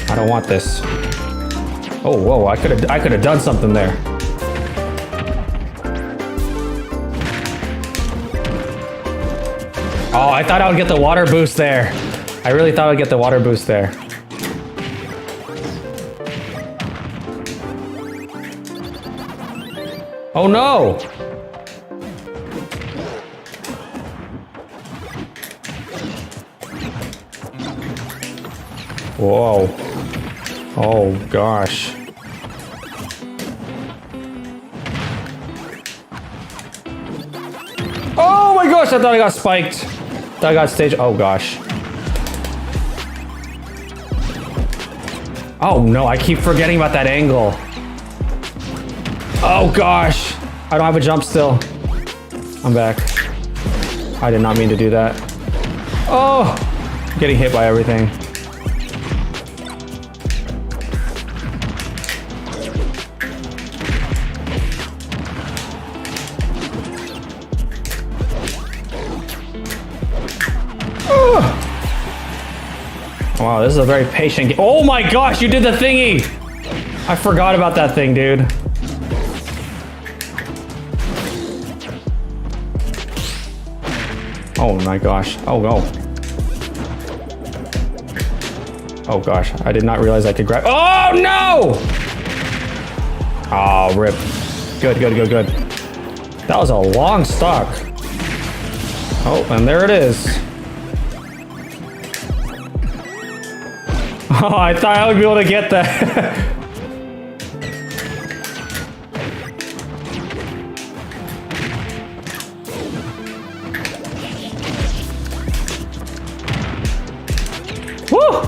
I don't want this. Oh, whoa, I could have done something there. Oh, I thought I would get the water boost there. I really thought I'd get the water boost there. Oh no! Whoa. Oh gosh. Oh my gosh, I thought I got spiked. Thought I got stage. Oh gosh. Oh no, I keep forgetting about that angle. Oh gosh. I don't have a jump still. I'm back. I did not mean to do that. Oh! I'm getting hit by everything. Wow, this is a very patient game. Oh my gosh, you did the thingy! I forgot about that thing, dude. Oh my gosh. Oh no. Oh gosh, I did not realize I could grab. Oh no! Oh, rip. Good, good, good, good. That was a long stock. Oh, and there it is. Oh, I thought I would be able to get that. Woo!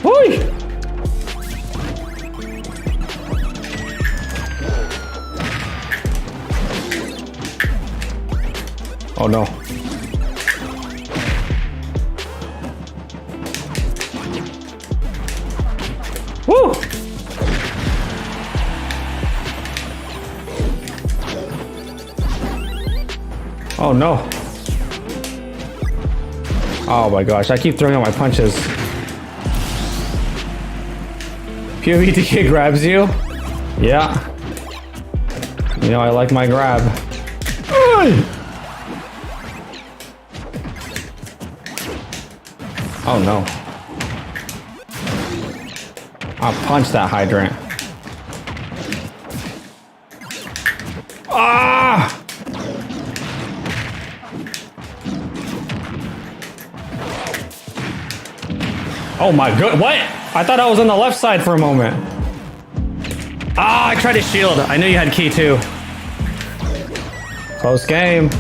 Whee! Oh no. Woo! Oh no. Oh my gosh, I keep throwing out my punches. POVTK grabs you? Yeah. You know, I like my grab. Oh no. I'll punch that hydrant. Ah! Oh my god, what? I thought I was on the left side for a moment. Ah, I tried to shield. I knew you had key too. Close game.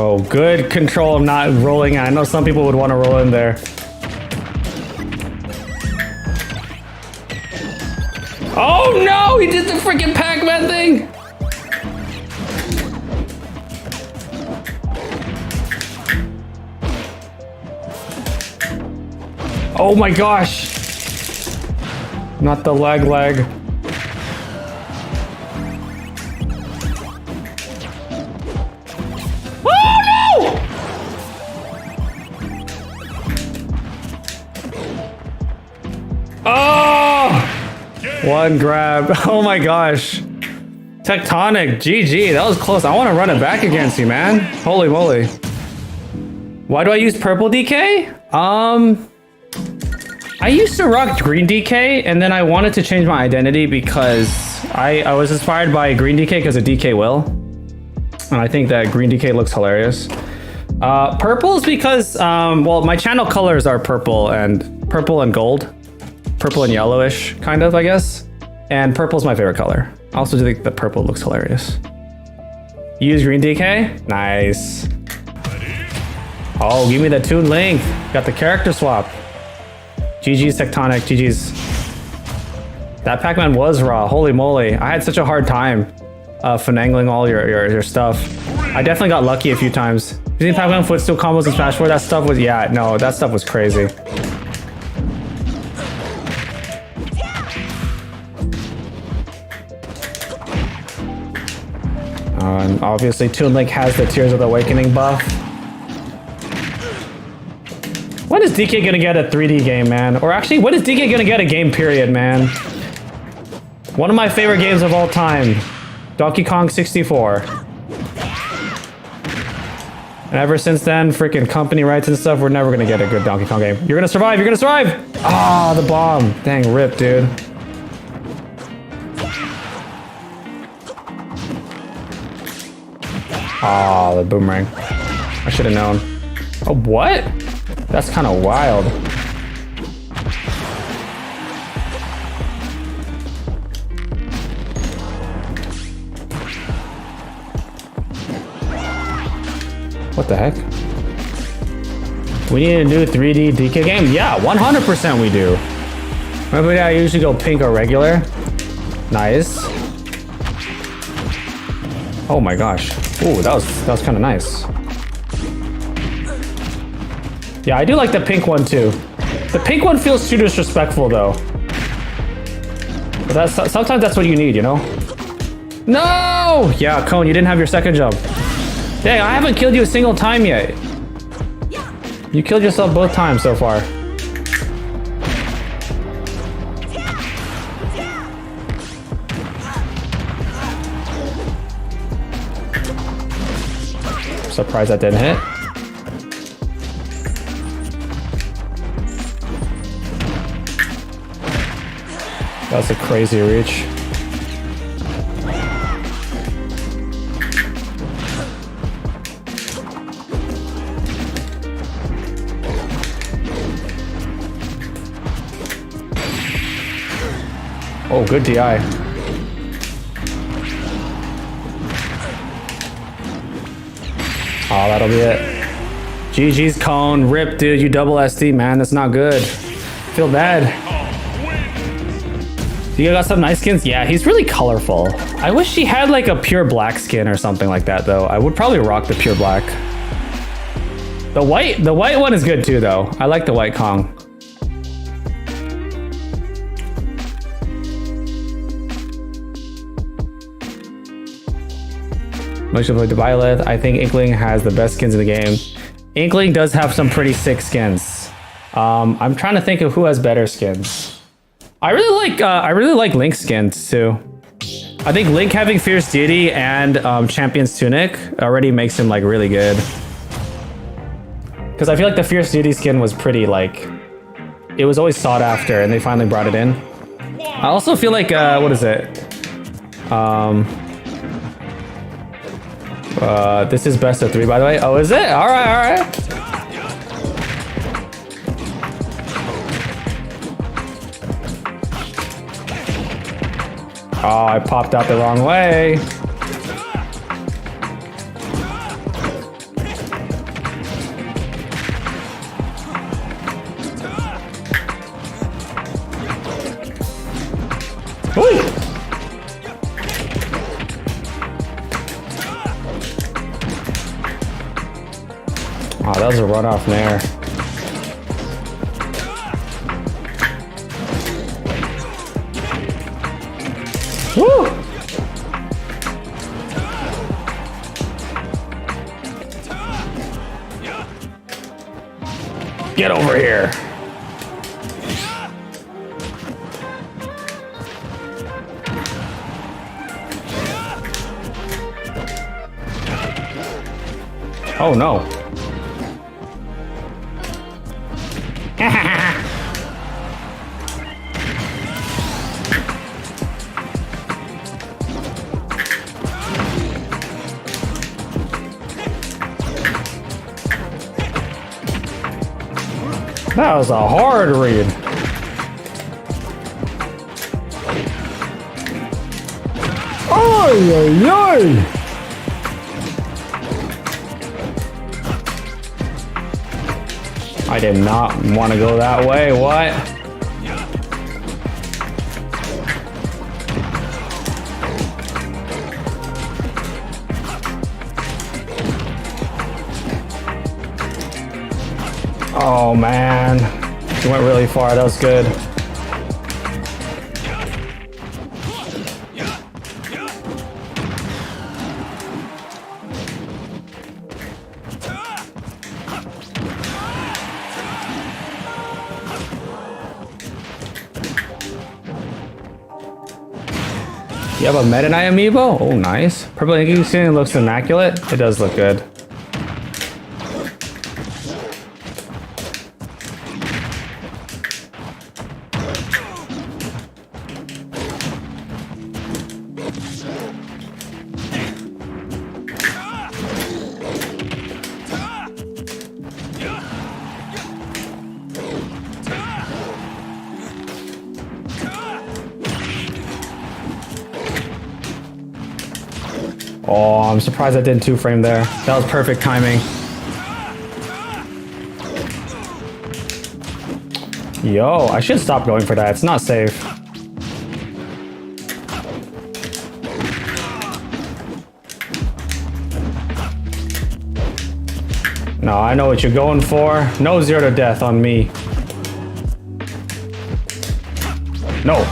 Oh, good control of not rolling. I know some people would want to roll in there. Oh no, he did the freaking Pac-Man thing. Oh my gosh. Not the leg. One grab. Oh my gosh. Tectonic. GG. That was close. I want to run it back against you, man. Holy moly. Why do I use purple DK? I used to rock green DK, and then I wanted to change my identity because I was inspired by green DK because of DK Will. And I think that green DK looks hilarious. Purple is because, well, my channel colors are purple and gold. Purple and yellowish, kind of, I guess. And purple is my favorite color. I also do think that purple looks hilarious. Use green DK? Nice. Oh, give me the Toon Link. Got the character swap. GG's Tectonic, GG's. That Pac-Man was raw, holy moly. I had such a hard time finagling all your stuff. I definitely got lucky a few times. You think Pac-Man footstool combos in Smash 4? That stuff was, yeah, no, that stuff was crazy. And obviously Toon Link has the Tears of the Awakening buff. When is DK gonna get a 3D game, man? Or actually, when is DK gonna get a game period, man? One of my favorite games of all time. Donkey Kong 64. And ever since then, freaking company rights and stuff, we're never gonna get a good Donkey Kong game. You're gonna survive, you're gonna survive! Ah, the bomb. Dang, rip, dude. Ah, the boomerang. I should have known. Oh, what? That's kind of wild. What the heck? We need a new 3D DK game? Yeah, 100% we do. Remember that I usually go pink or regular? Nice. Oh my gosh. Ooh, that was kind of nice. Yeah, I do like the pink one too. The pink one feels too disrespectful though. But that's, sometimes that's what you need, you know? No! Yeah, Cone, you didn't have your second jump. Dang, I haven't killed you a single time yet. You killed yourself both times so far. Surprised that didn't hit. That's a crazy reach. Oh, good DI. Oh, that'll be it. GG's Cone. Rip, dude. You double SD, man. That's not good. Feel bad. You got some nice skins? Yeah, he's really colorful. I wish he had like a pure black skin or something like that, though. I would probably rock the pure black. The white one is good too, though. I like the white Kong. Much of like the Violet. I think Inkling has the best skins in the game. Inkling does have some pretty sick skins. I'm trying to think of who has better skins. I really like Link's skins too. I think Link having Fierce Deity and Champion's Tunic already makes him like really good. Because I feel like the Fierce Deity skin was pretty like, it was always sought after and they finally brought it in. I also feel like, what is it? This is best of 3, by the way. Oh, is it? All right. Oh, I popped out the wrong way. Woo! Oh, that was a runoff there. Woo! Get over here. Oh no. That was a hard read. Ay, ay, ay. I did not want to go that way. What? Oh man, he went really far. That was good. You have a Meta Knight amiibo? Oh, nice. Purple Inky Skin looks immaculate. It does look good. Oh, I'm surprised I didn't 2-frame there. That was perfect timing. Yo, I should stop going for that. It's not safe. No, I know what you're going for. No 0 to death on me. No.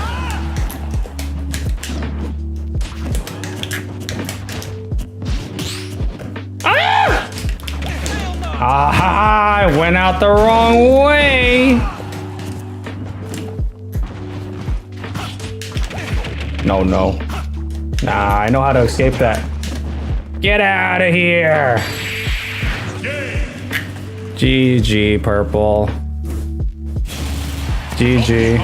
Ah, I went out the wrong way. No, no. Nah, I know how to escape that. Get out of here. GG, purple. GG.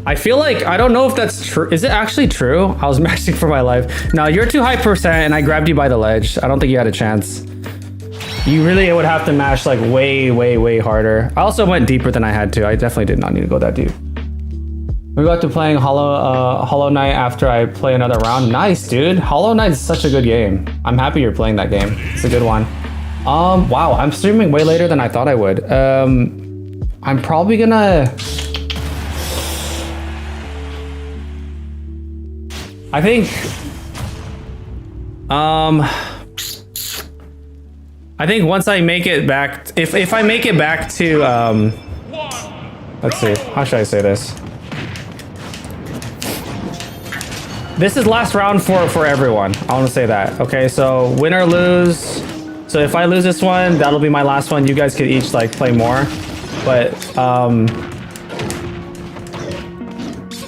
I feel like, I don't know if that's true. Is it actually true? I was maxing for my life. No, you're too high percent and I grabbed you by the ledge. I don't think you had a chance. You really would have to mash like way, way, way harder. I also went deeper than I had to. I definitely did not need to go that deep. We got to playing Hollow Knight after I play another round. Nice, dude. Hollow Knight is such a good game. I'm happy you're playing that game. It's a good one. Wow, I'm streaming way later than I thought I would. I'm probably gonna... I think once I make it back, if I make it back to, let's see, how should I say this? This is last round for everyone. I want to say that. Okay, so win or lose. So if I lose this one, that'll be my last one. You guys could each like play more, but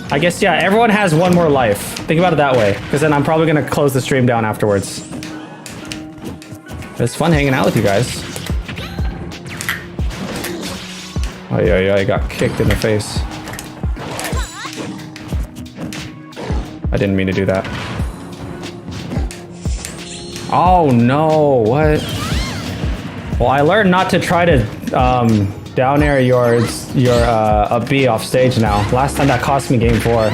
I guess, yeah, everyone has one more life. Think about it that way, because then I'm probably going to close the stream down afterwards. It's fun hanging out with you guys. Oh, yeah, I got kicked in the face. I didn't mean to do that. Oh, no, what? Well, I learned not to try to down air your a B off stage now. Last time that cost me game 4.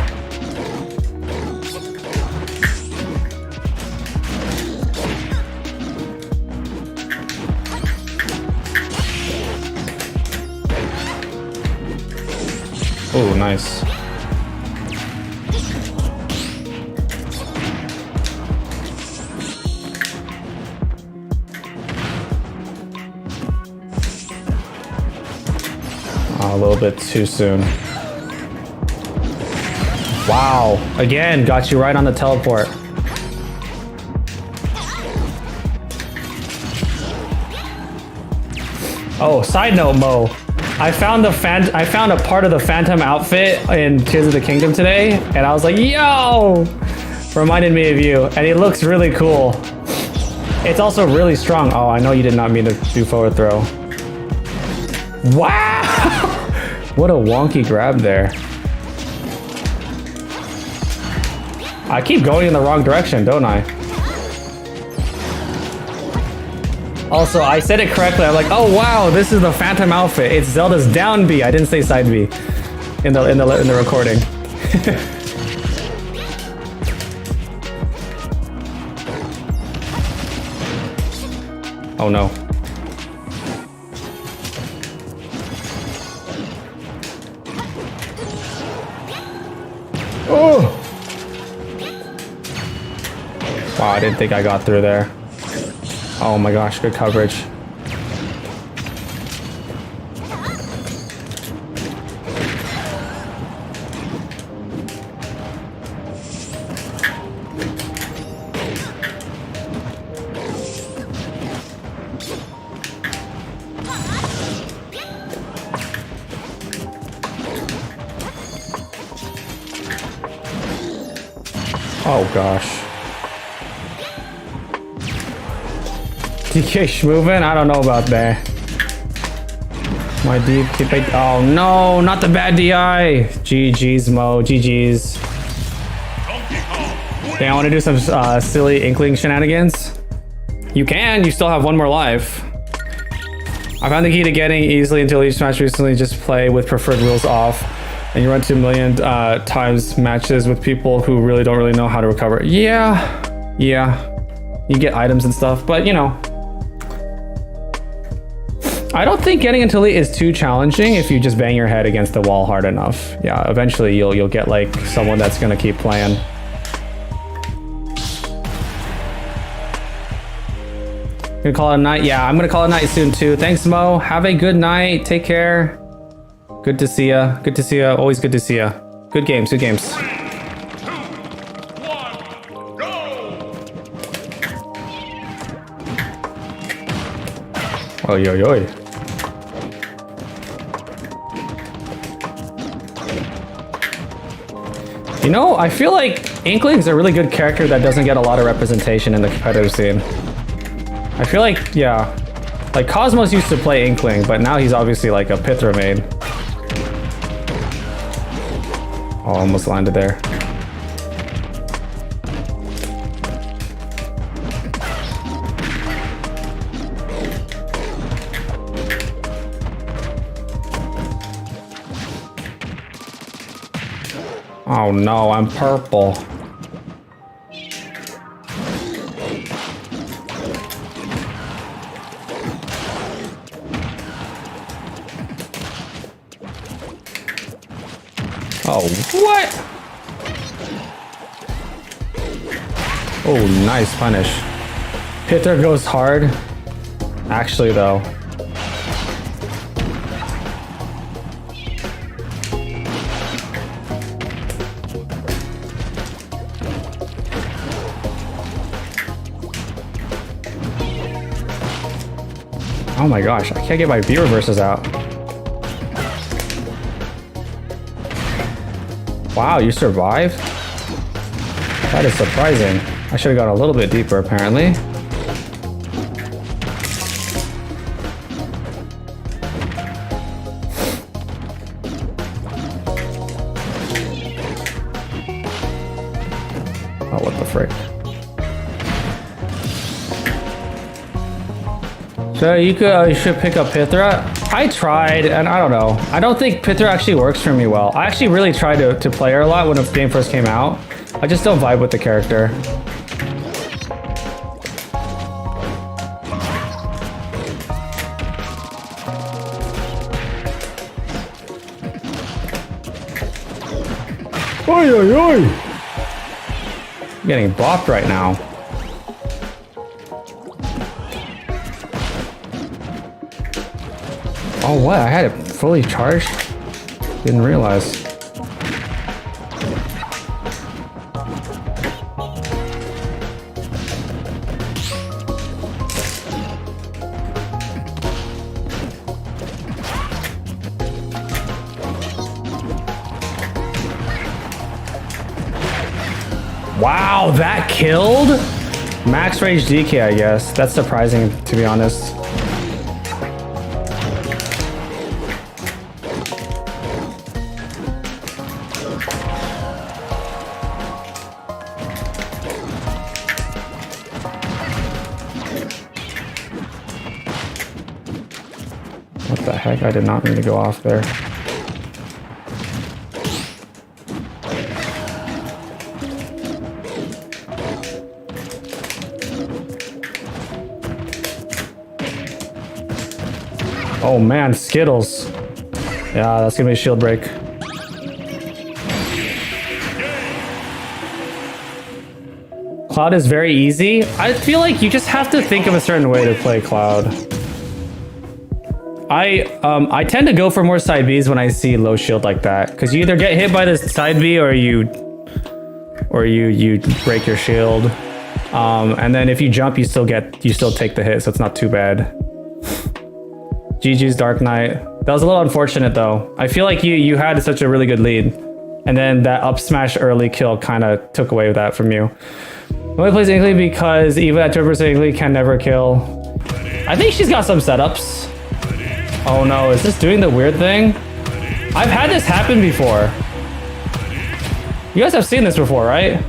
Oh, nice. A little bit too soon. Wow, again, got you right on the teleport. Oh, side note, Mo. I found a part of the Phantom outfit in Tears of the Kingdom today, and I was like, yo! Reminded me of you, and it looks really cool. It's also really strong. Oh, I know you did not mean to do forward throw. Wow! What a wonky grab there. I keep going in the wrong direction, don't I? Also, I said it correctly. I'm like, oh wow, this is the Phantom outfit. It's Zelda's down B. I didn't say side B in the recording. Oh no. Oh! Wow, I didn't think I got through there. Oh my gosh, good coverage. Oh gosh. DK Schmoovin? I don't know about that. My deep keep it. Oh no, not the bad DI. GG's Mo, GG's. Okay, I want to do some silly inkling shenanigans. You can, you still have one more life. I found the key to getting easily into each match recently. Just play with preferred rules off. And you run 2 million times matches with people who really don't know how to recover. Yeah. You get items and stuff, but you know. I don't think getting into elite is too challenging if you just bang your head against the wall hard enough. Yeah, eventually you'll get like someone that's gonna keep playing. Gonna call it a night? Yeah, I'm gonna call it a night soon too. Thanks, Mo. Have a good night. Take care. Good to see ya. Good to see ya. Always good to see ya. Good games. Good games. 3, 2, 1, go! Oy, oy, oy. You know, I feel like Inkling's a really good character that doesn't get a lot of representation in the competitive scene. I feel like, yeah. Like, Cosmos used to play Inkling, but now he's obviously like a Pithra main. Oh, almost landed there. Oh no, I'm purple. Oh, what? Oh, nice punish. Pithra goes hard. Actually, though. Oh my gosh, I can't get my B reverses out. Wow, you survived? That is surprising. I should have gone a little bit deeper, apparently. Oh, what the frick? So you should pick up Pithra. I tried, and I don't know. I don't think Pithra actually works for me well. I actually really tried to play her a lot when the game first came out. I just don't vibe with the character. Oi, oi, oi! I'm getting bopped right now. Oh, what? I had it fully charged? Didn't realize. Wow, that killed? Max range DK, I guess. That's surprising, to be honest. What the heck? I did not mean to go off there. Oh man, Skittles. Yeah, that's gonna be a shield break. Cloud is very easy. I feel like you just have to think of a certain way to play Cloud. I tend to go for more side Bs when I see low shield like that, because you either get hit by this side B or you break your shield. And then if you jump, you still take the hit, so it's not too bad. GG's Dark Knight. That was a little unfortunate though. I feel like you had such a really good lead, and then that up smash early kill kind of took away that from you. Only plays Inkly because even at 2% Inkly can never kill. I think she's got some setups. Oh no, is this doing the weird thing? I've had this happen before. You guys have seen this before, right?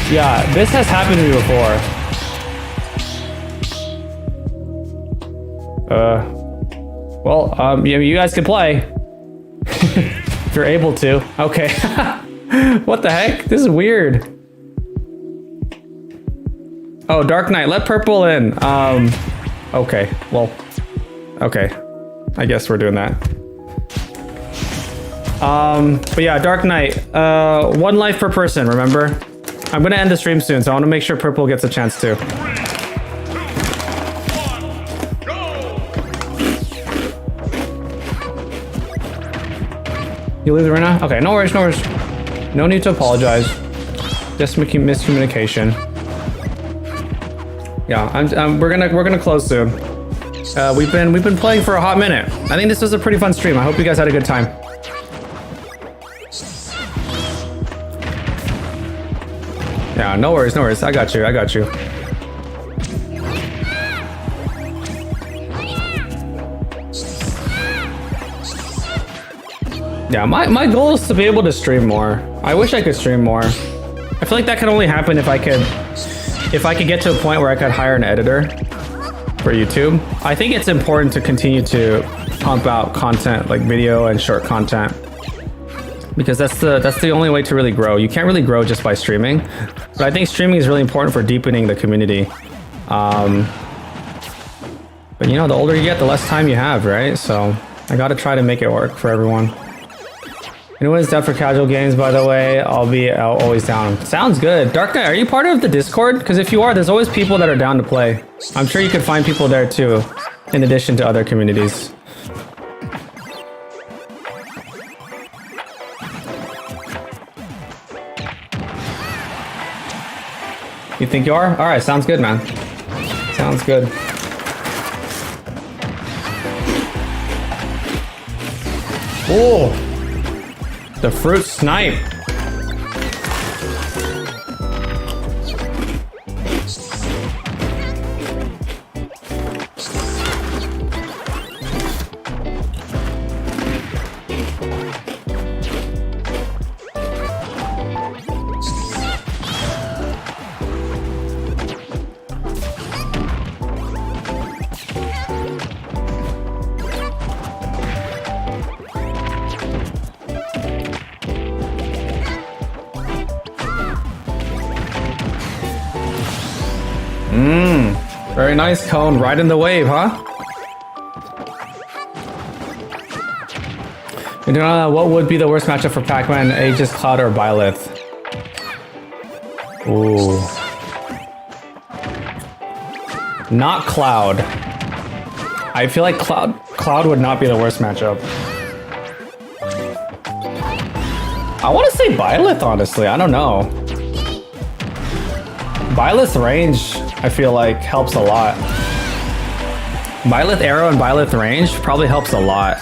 Yeah, this has happened to me before. Well, you guys can play. If you're able to. Okay. What the heck? This is weird. Oh, Dark Knight, let purple in. Okay, well, okay. I guess we're doing that. But yeah, Dark Knight, 1 life per person, remember? I'm gonna end the stream soon, so I wanna make sure purple gets a chance too. You leave the arena? Okay, no worries, no worries. No need to apologize. Just miscommunication. Yeah, we're gonna close soon. We've been playing for a hot minute. I think this was a pretty fun stream. I hope you guys had a good time. Yeah, no worries, no worries. I got you, I got you. Yeah, my goal is to be able to stream more. I wish I could stream more. I feel like that could only happen if I could get to a point where I could hire an editor for YouTube. I think it's important to continue to pump out content, like video and short content, because that's the only way to really grow. You can't really grow just by streaming, but I think streaming is really important for deepening the community. But you know, the older you get, the less time you have, right? So I gotta try to make it work for everyone. Anyone's down for casual games, by the way, I'll be always down. Sounds good. Dark Knight, are you part of the Discord? Because if you are, there's always people that are down to play. I'm sure you could find people there too, in addition to other communities. You think you are? All right, sounds good, man. Sounds good. Oh, the fruit snipe. Very nice, Cone. Right in the wave, huh? What would be the worst matchup for Pac-Man? Aegis, Cloud, or Byleth? Ooh. Not Cloud. I feel like Cloud would not be the worst matchup. I want to say Byleth, honestly. I don't know. Byleth's range, I feel like, helps a lot. Byleth arrow and Byleth range probably helps a lot.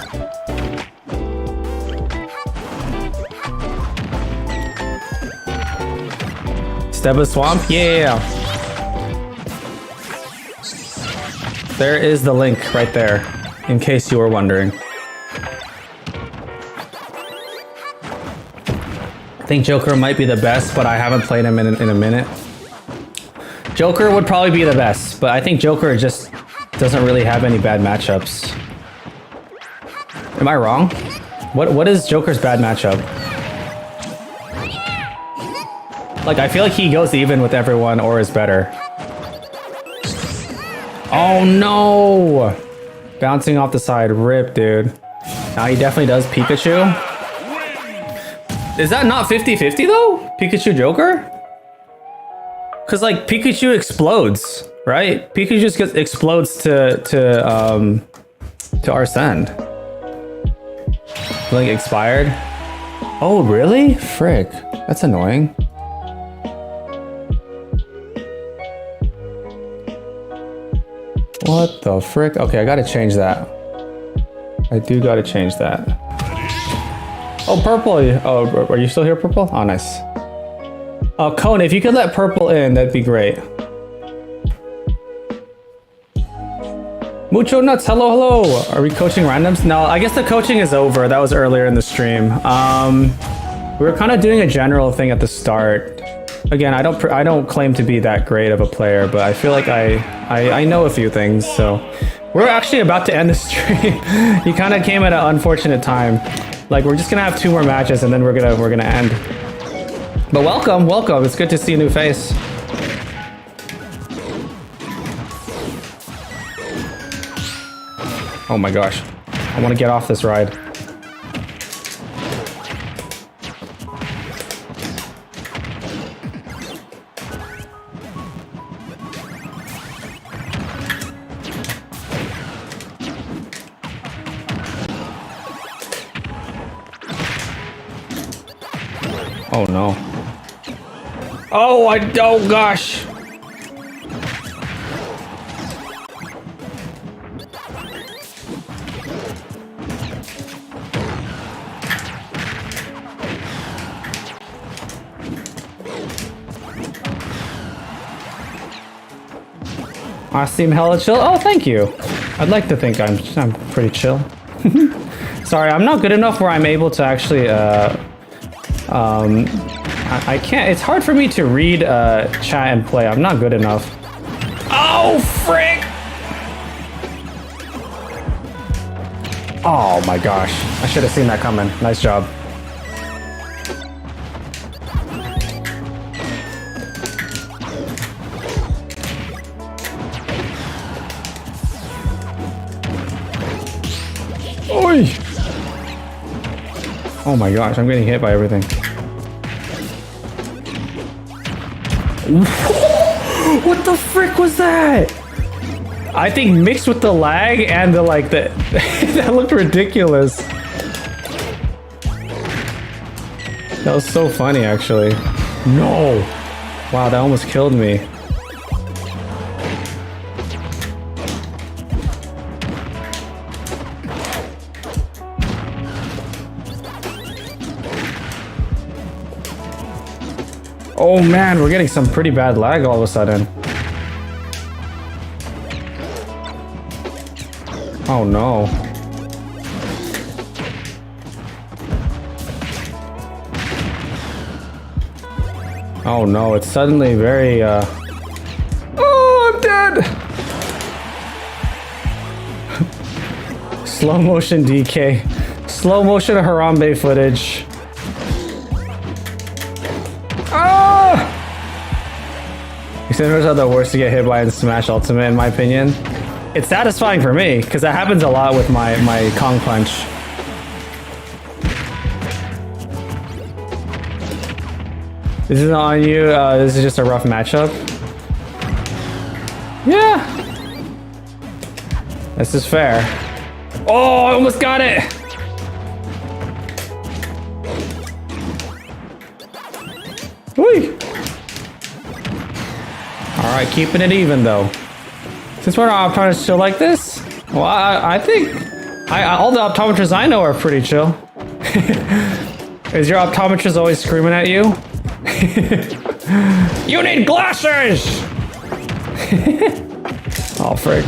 Stebba Swamp? Yeah. There is the link right there, in case you were wondering. I think Joker might be the best, but I haven't played him in a minute. Joker would probably be the best, but I think Joker just doesn't really have any bad matchups. Am I wrong? What is Joker's bad matchup? Like, I feel like he goes even with everyone or is better. Oh no! Bouncing off the side, rip, dude. Now he definitely does Pikachu. Is that not 50-50 though? Pikachu Joker? Cause like Pikachu explodes, right? Pikachu just explodes to Arsene. Like expired. Oh really? Frick. That's annoying. What the frick? Okay, I gotta change that. I do gotta change that. Oh, Purple. Oh, are you still here, Purple? Oh, nice. Cone, if you could let Purple in, that'd be great. Mucho Nuts, hello, hello. Are we coaching randoms? No, I guess the coaching is over. That was earlier in the stream. We were kind of doing a general thing at the start. Again, I don't claim to be that great of a player, but I feel like I know a few things. So we're actually about to end the stream. You kind of came at an unfortunate time. Like we're just gonna have 2 more matches and then we're gonna end. But welcome, welcome. It's good to see a new face. Oh my gosh. I want to get off this ride. Oh no. Oh gosh. I seem hella chill. Oh, thank you. I'd like to think I'm pretty chill. Sorry, I'm not good enough where I'm able to actually I can't. It's hard for me to read chat and play. I'm not good enough. Oh, frick! Oh my gosh. I should have seen that coming. Nice job. Oi! Oh my gosh, I'm getting hit by everything. What the frick was that? I think mixed with the lag and the that looked ridiculous. That was so funny actually. No. Wow, that almost killed me. Oh man, we're getting some pretty bad lag all of a sudden. Oh no. Oh no, it's suddenly very Oh, I'm dead! Slow motion DK. Slow motion Harambe footage. Extenders are the worst to get hit by in Smash Ultimate, in my opinion. It's satisfying for me, because that happens a lot with my Kong Punch. This isn't on you, this is just a rough matchup. Yeah! This is fair. Oh, I almost got it! Whee! Alright, keeping it even though. Since we're not optometrists chill like this, well, I think all the optometrists I know are pretty chill. Is your optometrist always screaming at you? You need glasses! Oh, frick.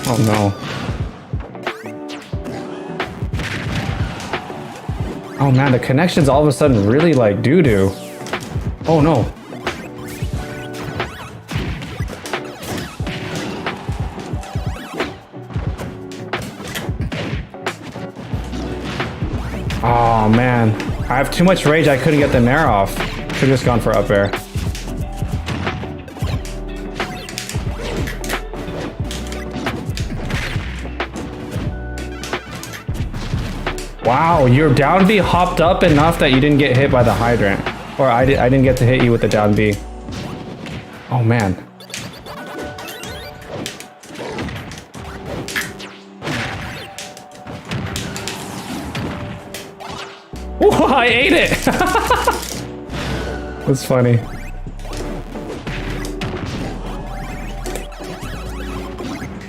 Oh no. Oh man, the connection's all of a sudden really like doo-doo. Oh no. Oh man. I have too much rage, I couldn't get the nair off. Should've just gone for up air. Wow, your down B hopped up enough that you didn't get hit by the hydrant. Or I didn't get to hit you with the down B. Oh man. Ooh, I ate it! That's funny.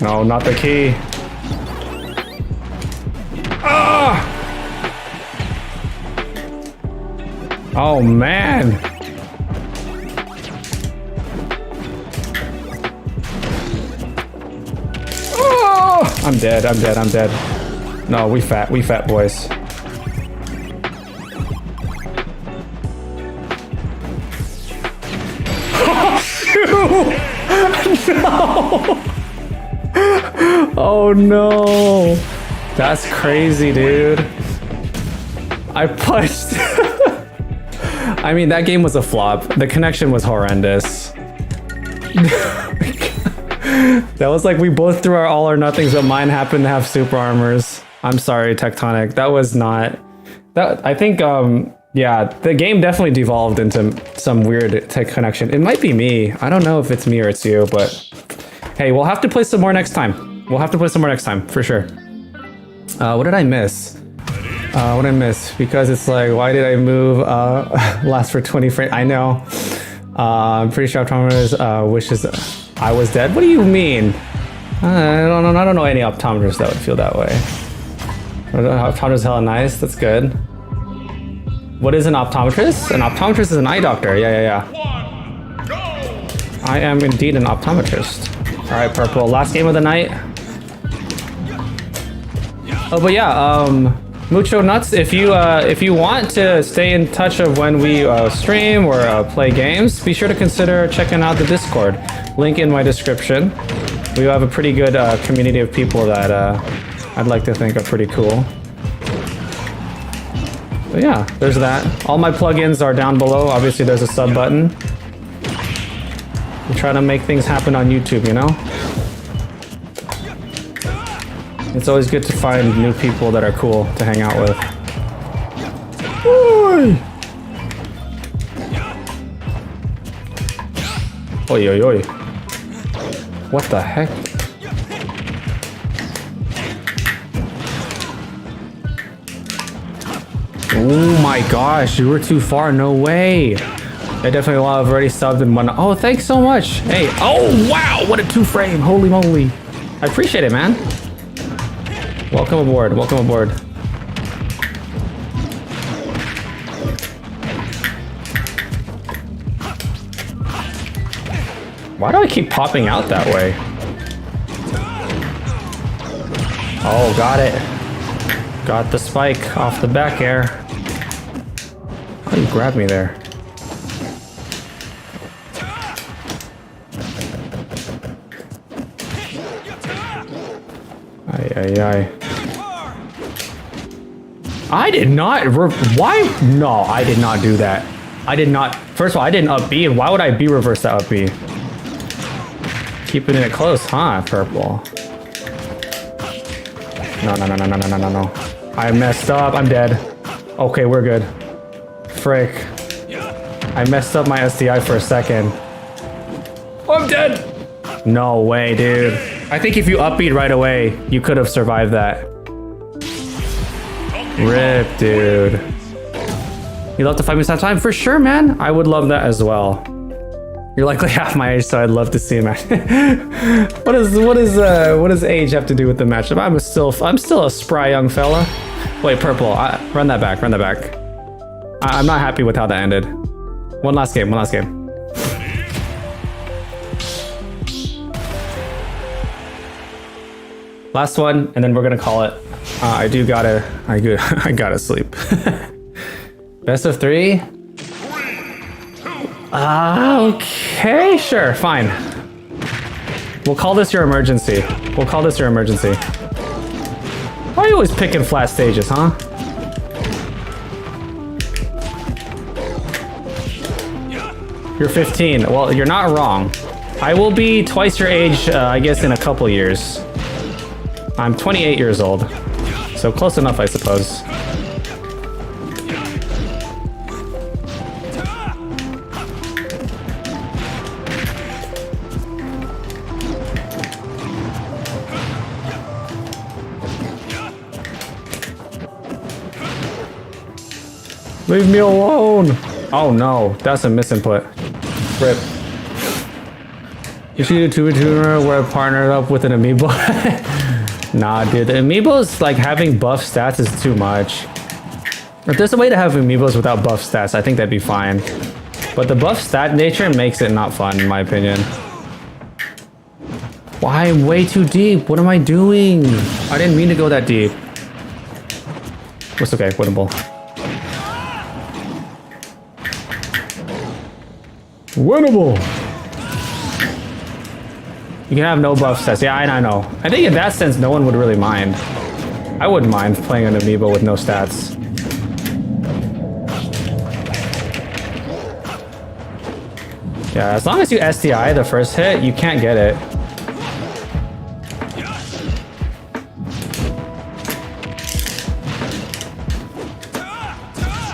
No, not the key. Ah! Oh man. Oh! I'm dead, I'm dead, I'm dead. No, we fat boys. No! Oh no! That's crazy, dude. I punched. I mean, that game was a flop. The connection was horrendous. That was like we both threw our all or nothings, but mine happened to have super armors. I'm sorry, Tectonic. That was not. That I think. Yeah, the game definitely devolved into some weird tech connection. It might be me. I don't know if it's me or it's you, but hey, we'll have to play some more next time. We'll have to play some more next time, for sure. What did I miss? What did I miss? Because it's like, why did I move last for 20 frames? I know. I'm pretty sure optometrist wishes I was dead. What do you mean? I don't know any optometrist that would feel that way. Optometrist is hella nice. That's good. What is an optometrist? An optometrist is an eye doctor. Yeah. I am indeed an optometrist. All right, Purple. Last game of the night. Oh, but yeah, Mucho Nuts. If you want to stay in touch of when we stream or play games, be sure to consider checking out the Discord. Link in my description. We have a pretty good community of people that I'd like to think are pretty cool. But yeah, there's that. All my plugins are down below. Obviously, there's a sub button. We try to make things happen on YouTube, you know? It's always good to find new people that are cool to hang out with. Oi, oi, oi. What the heck? Oh my gosh, you were too far, no way. I definitely will have already subbed and whatnot. Oh, thanks so much. Hey, oh wow, what a 2-frame, holy moly. I appreciate it, man. Welcome aboard, welcome aboard. Why do I keep popping out that way? Oh, got it. Got the spike off the back air. How do you grab me there? Ay. I did not. Why? No, I did not do that. I did not. First of all, I didn't up B, and why would I B reverse that up B? Keeping it close, huh, Purple? No. I messed up. I'm dead. Okay, we're good. Frick. I messed up my SDI for a second. I'm dead. No way, dude. I think if you upbeat right away, you could have survived that. Rip, dude. You love to fight me sometime? For sure, man. I would love that as well. You're likely half my age, so I'd love to see a match. What does age have to do with the matchup? I'm still a spry young fella. Wait, Purple. Run that back. I'm not happy with how that ended. One last game. Last one, and then we're gonna call it. I gotta sleep. Best of 3. Okay, sure, fine. We'll call this your emergency. Why are you always picking flat stages, huh? You're 15. Well, you're not wrong. I will be twice your age, I guess, in a couple years. I'm 28 years old. So close enough, I suppose. Leave me alone. Oh no, that's a misinput. Rip. You should do tuner where I partnered up with an amiibo. Nah, dude, the amiibos, like having buff stats is too much. If there's a way to have amiibos without buff stats, I think that'd be fine. But the buff stat nature makes it not fun, in my opinion. Why way too deep? What am I doing? I didn't mean to go that deep. It's okay, winnable. Winnable! You can have no buff stats. Yeah, I know. I think in that sense, no one would really mind. I wouldn't mind playing an amiibo with no stats. Yeah, as long as you SDI the first hit, you can't get it.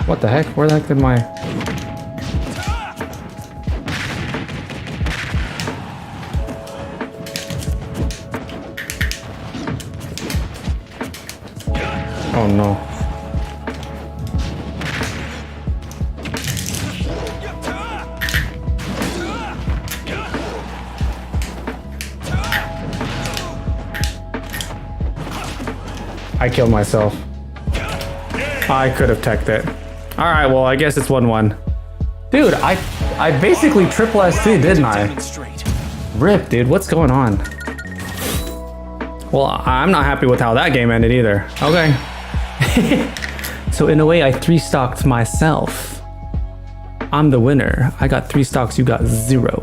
What the heck? Where the heck did my... Oh no. I killed myself. I could have teched it. Alright, well, I guess it's 1-1. Dude, I basically triple SD, didn't I? Rip, dude, what's going on? Well, I'm not happy with how that game ended either. Okay. So in a way, I 3-stocked myself. I'm the winner. I got 3 stocks, you got 0.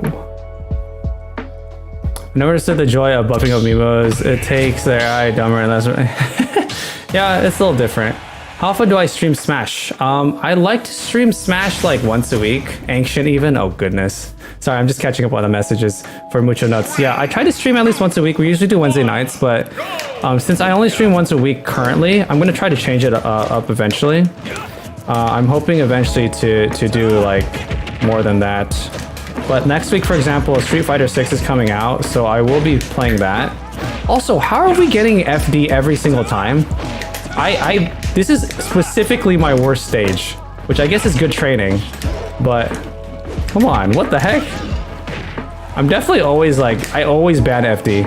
I never understood the joy of buffing up amiibos. It takes their eye dumber and less. Yeah, it's a little different. How often do I stream Smash? I like to stream Smash like once a week. Ancient even? Oh goodness. Sorry, I'm just catching up on the messages for Mucho Nuts. Yeah, I try to stream at least once a week. We usually do Wednesday nights, but since I only stream once a week currently, I'm gonna try to change it up eventually. I'm hoping eventually to do like more than that. But next week, for example, Street Fighter 6 is coming out, so I will be playing that. Also, how are we getting FD every single time? This is specifically my worst stage, which I guess is good training, but come on, what the heck? I'm definitely always like, I always ban FD.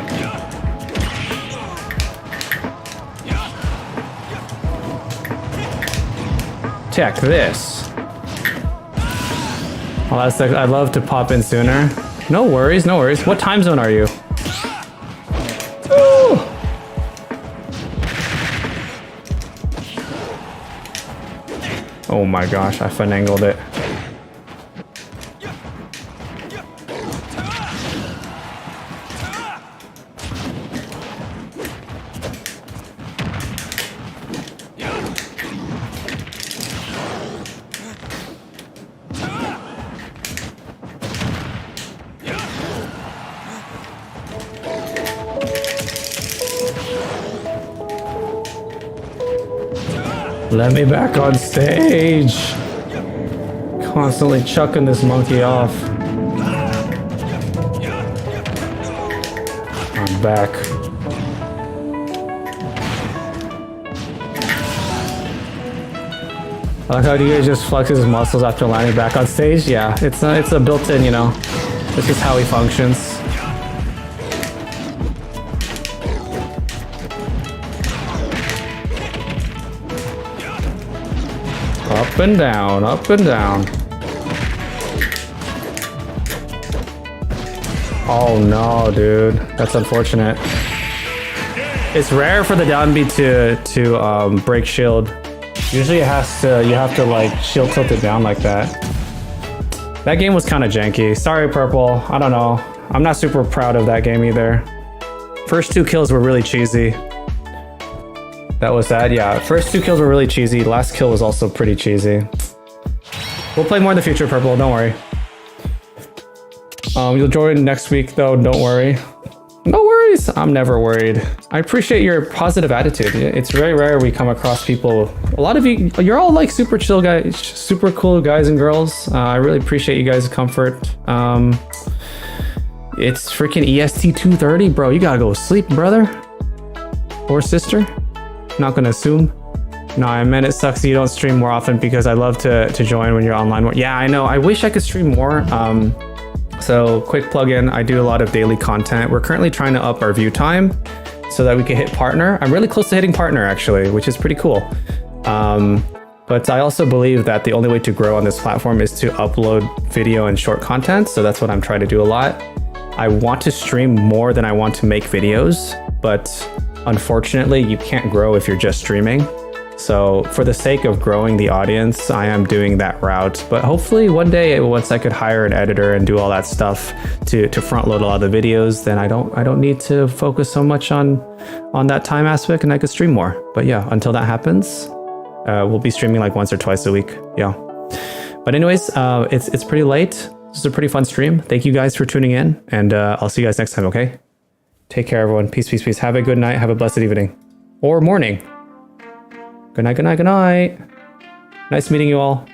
Check this. Well, that's like, I'd love to pop in sooner. No worries, no worries. What time zone are you? Woo! Oh my gosh, I finangled it. Let me back on stage. Constantly chucking this monkey off. I'm back. I like how you guys just flexes his muscles after landing back on stage. Yeah, it's a built-in, you know. This is how he functions. Up and down, up and down. Oh no, dude. That's unfortunate. It's rare for the down B to break shield. Usually you have to like shield tilt it down like that. That game was kind of janky. Sorry, Purple. I don't know. I'm not super proud of that game either. First 2 kills were really cheesy. That was that, yeah. First 2 kills were really cheesy. Last kill was also pretty cheesy. We'll play more in the future, Purple, don't worry. You'll join next week though, don't worry. No worries, I'm never worried. I appreciate your positive attitude. It's very rare we come across people. A lot of you're all like super chill guys, super cool guys and girls. I really appreciate you guys' comfort. It's freaking EST 2:30, bro. You gotta go sleep, brother. Or sister. Not gonna assume. No, I meant it sucks that you don't stream more often because I love to join when you're online more. Yeah, I know. I wish I could stream more. So quick plug-in, I do a lot of daily content. We're currently trying to up our view time so that we can hit partner. I'm really close to hitting partner actually, which is pretty cool. But I also believe that the only way to grow on this platform is to upload video and short content. So that's what I'm trying to do a lot. I want to stream more than I want to make videos, but unfortunately you can't grow if you're just streaming. So for the sake of growing the audience, I am doing that route. But hopefully one day, once I could hire an editor and do all that stuff to front load a lot of the videos, then I don't need to focus so much on that time aspect and I could stream more. But yeah, until that happens, we'll be streaming like once or twice a week. Yeah. But anyways, it's pretty late. This is a pretty fun stream. Thank you guys for tuning in, and I'll see you guys next time, okay? Take care, everyone. Peace, peace, peace. Have a good night. Have a blessed evening. Or morning. Good night, good night, good night. Nice meeting you all.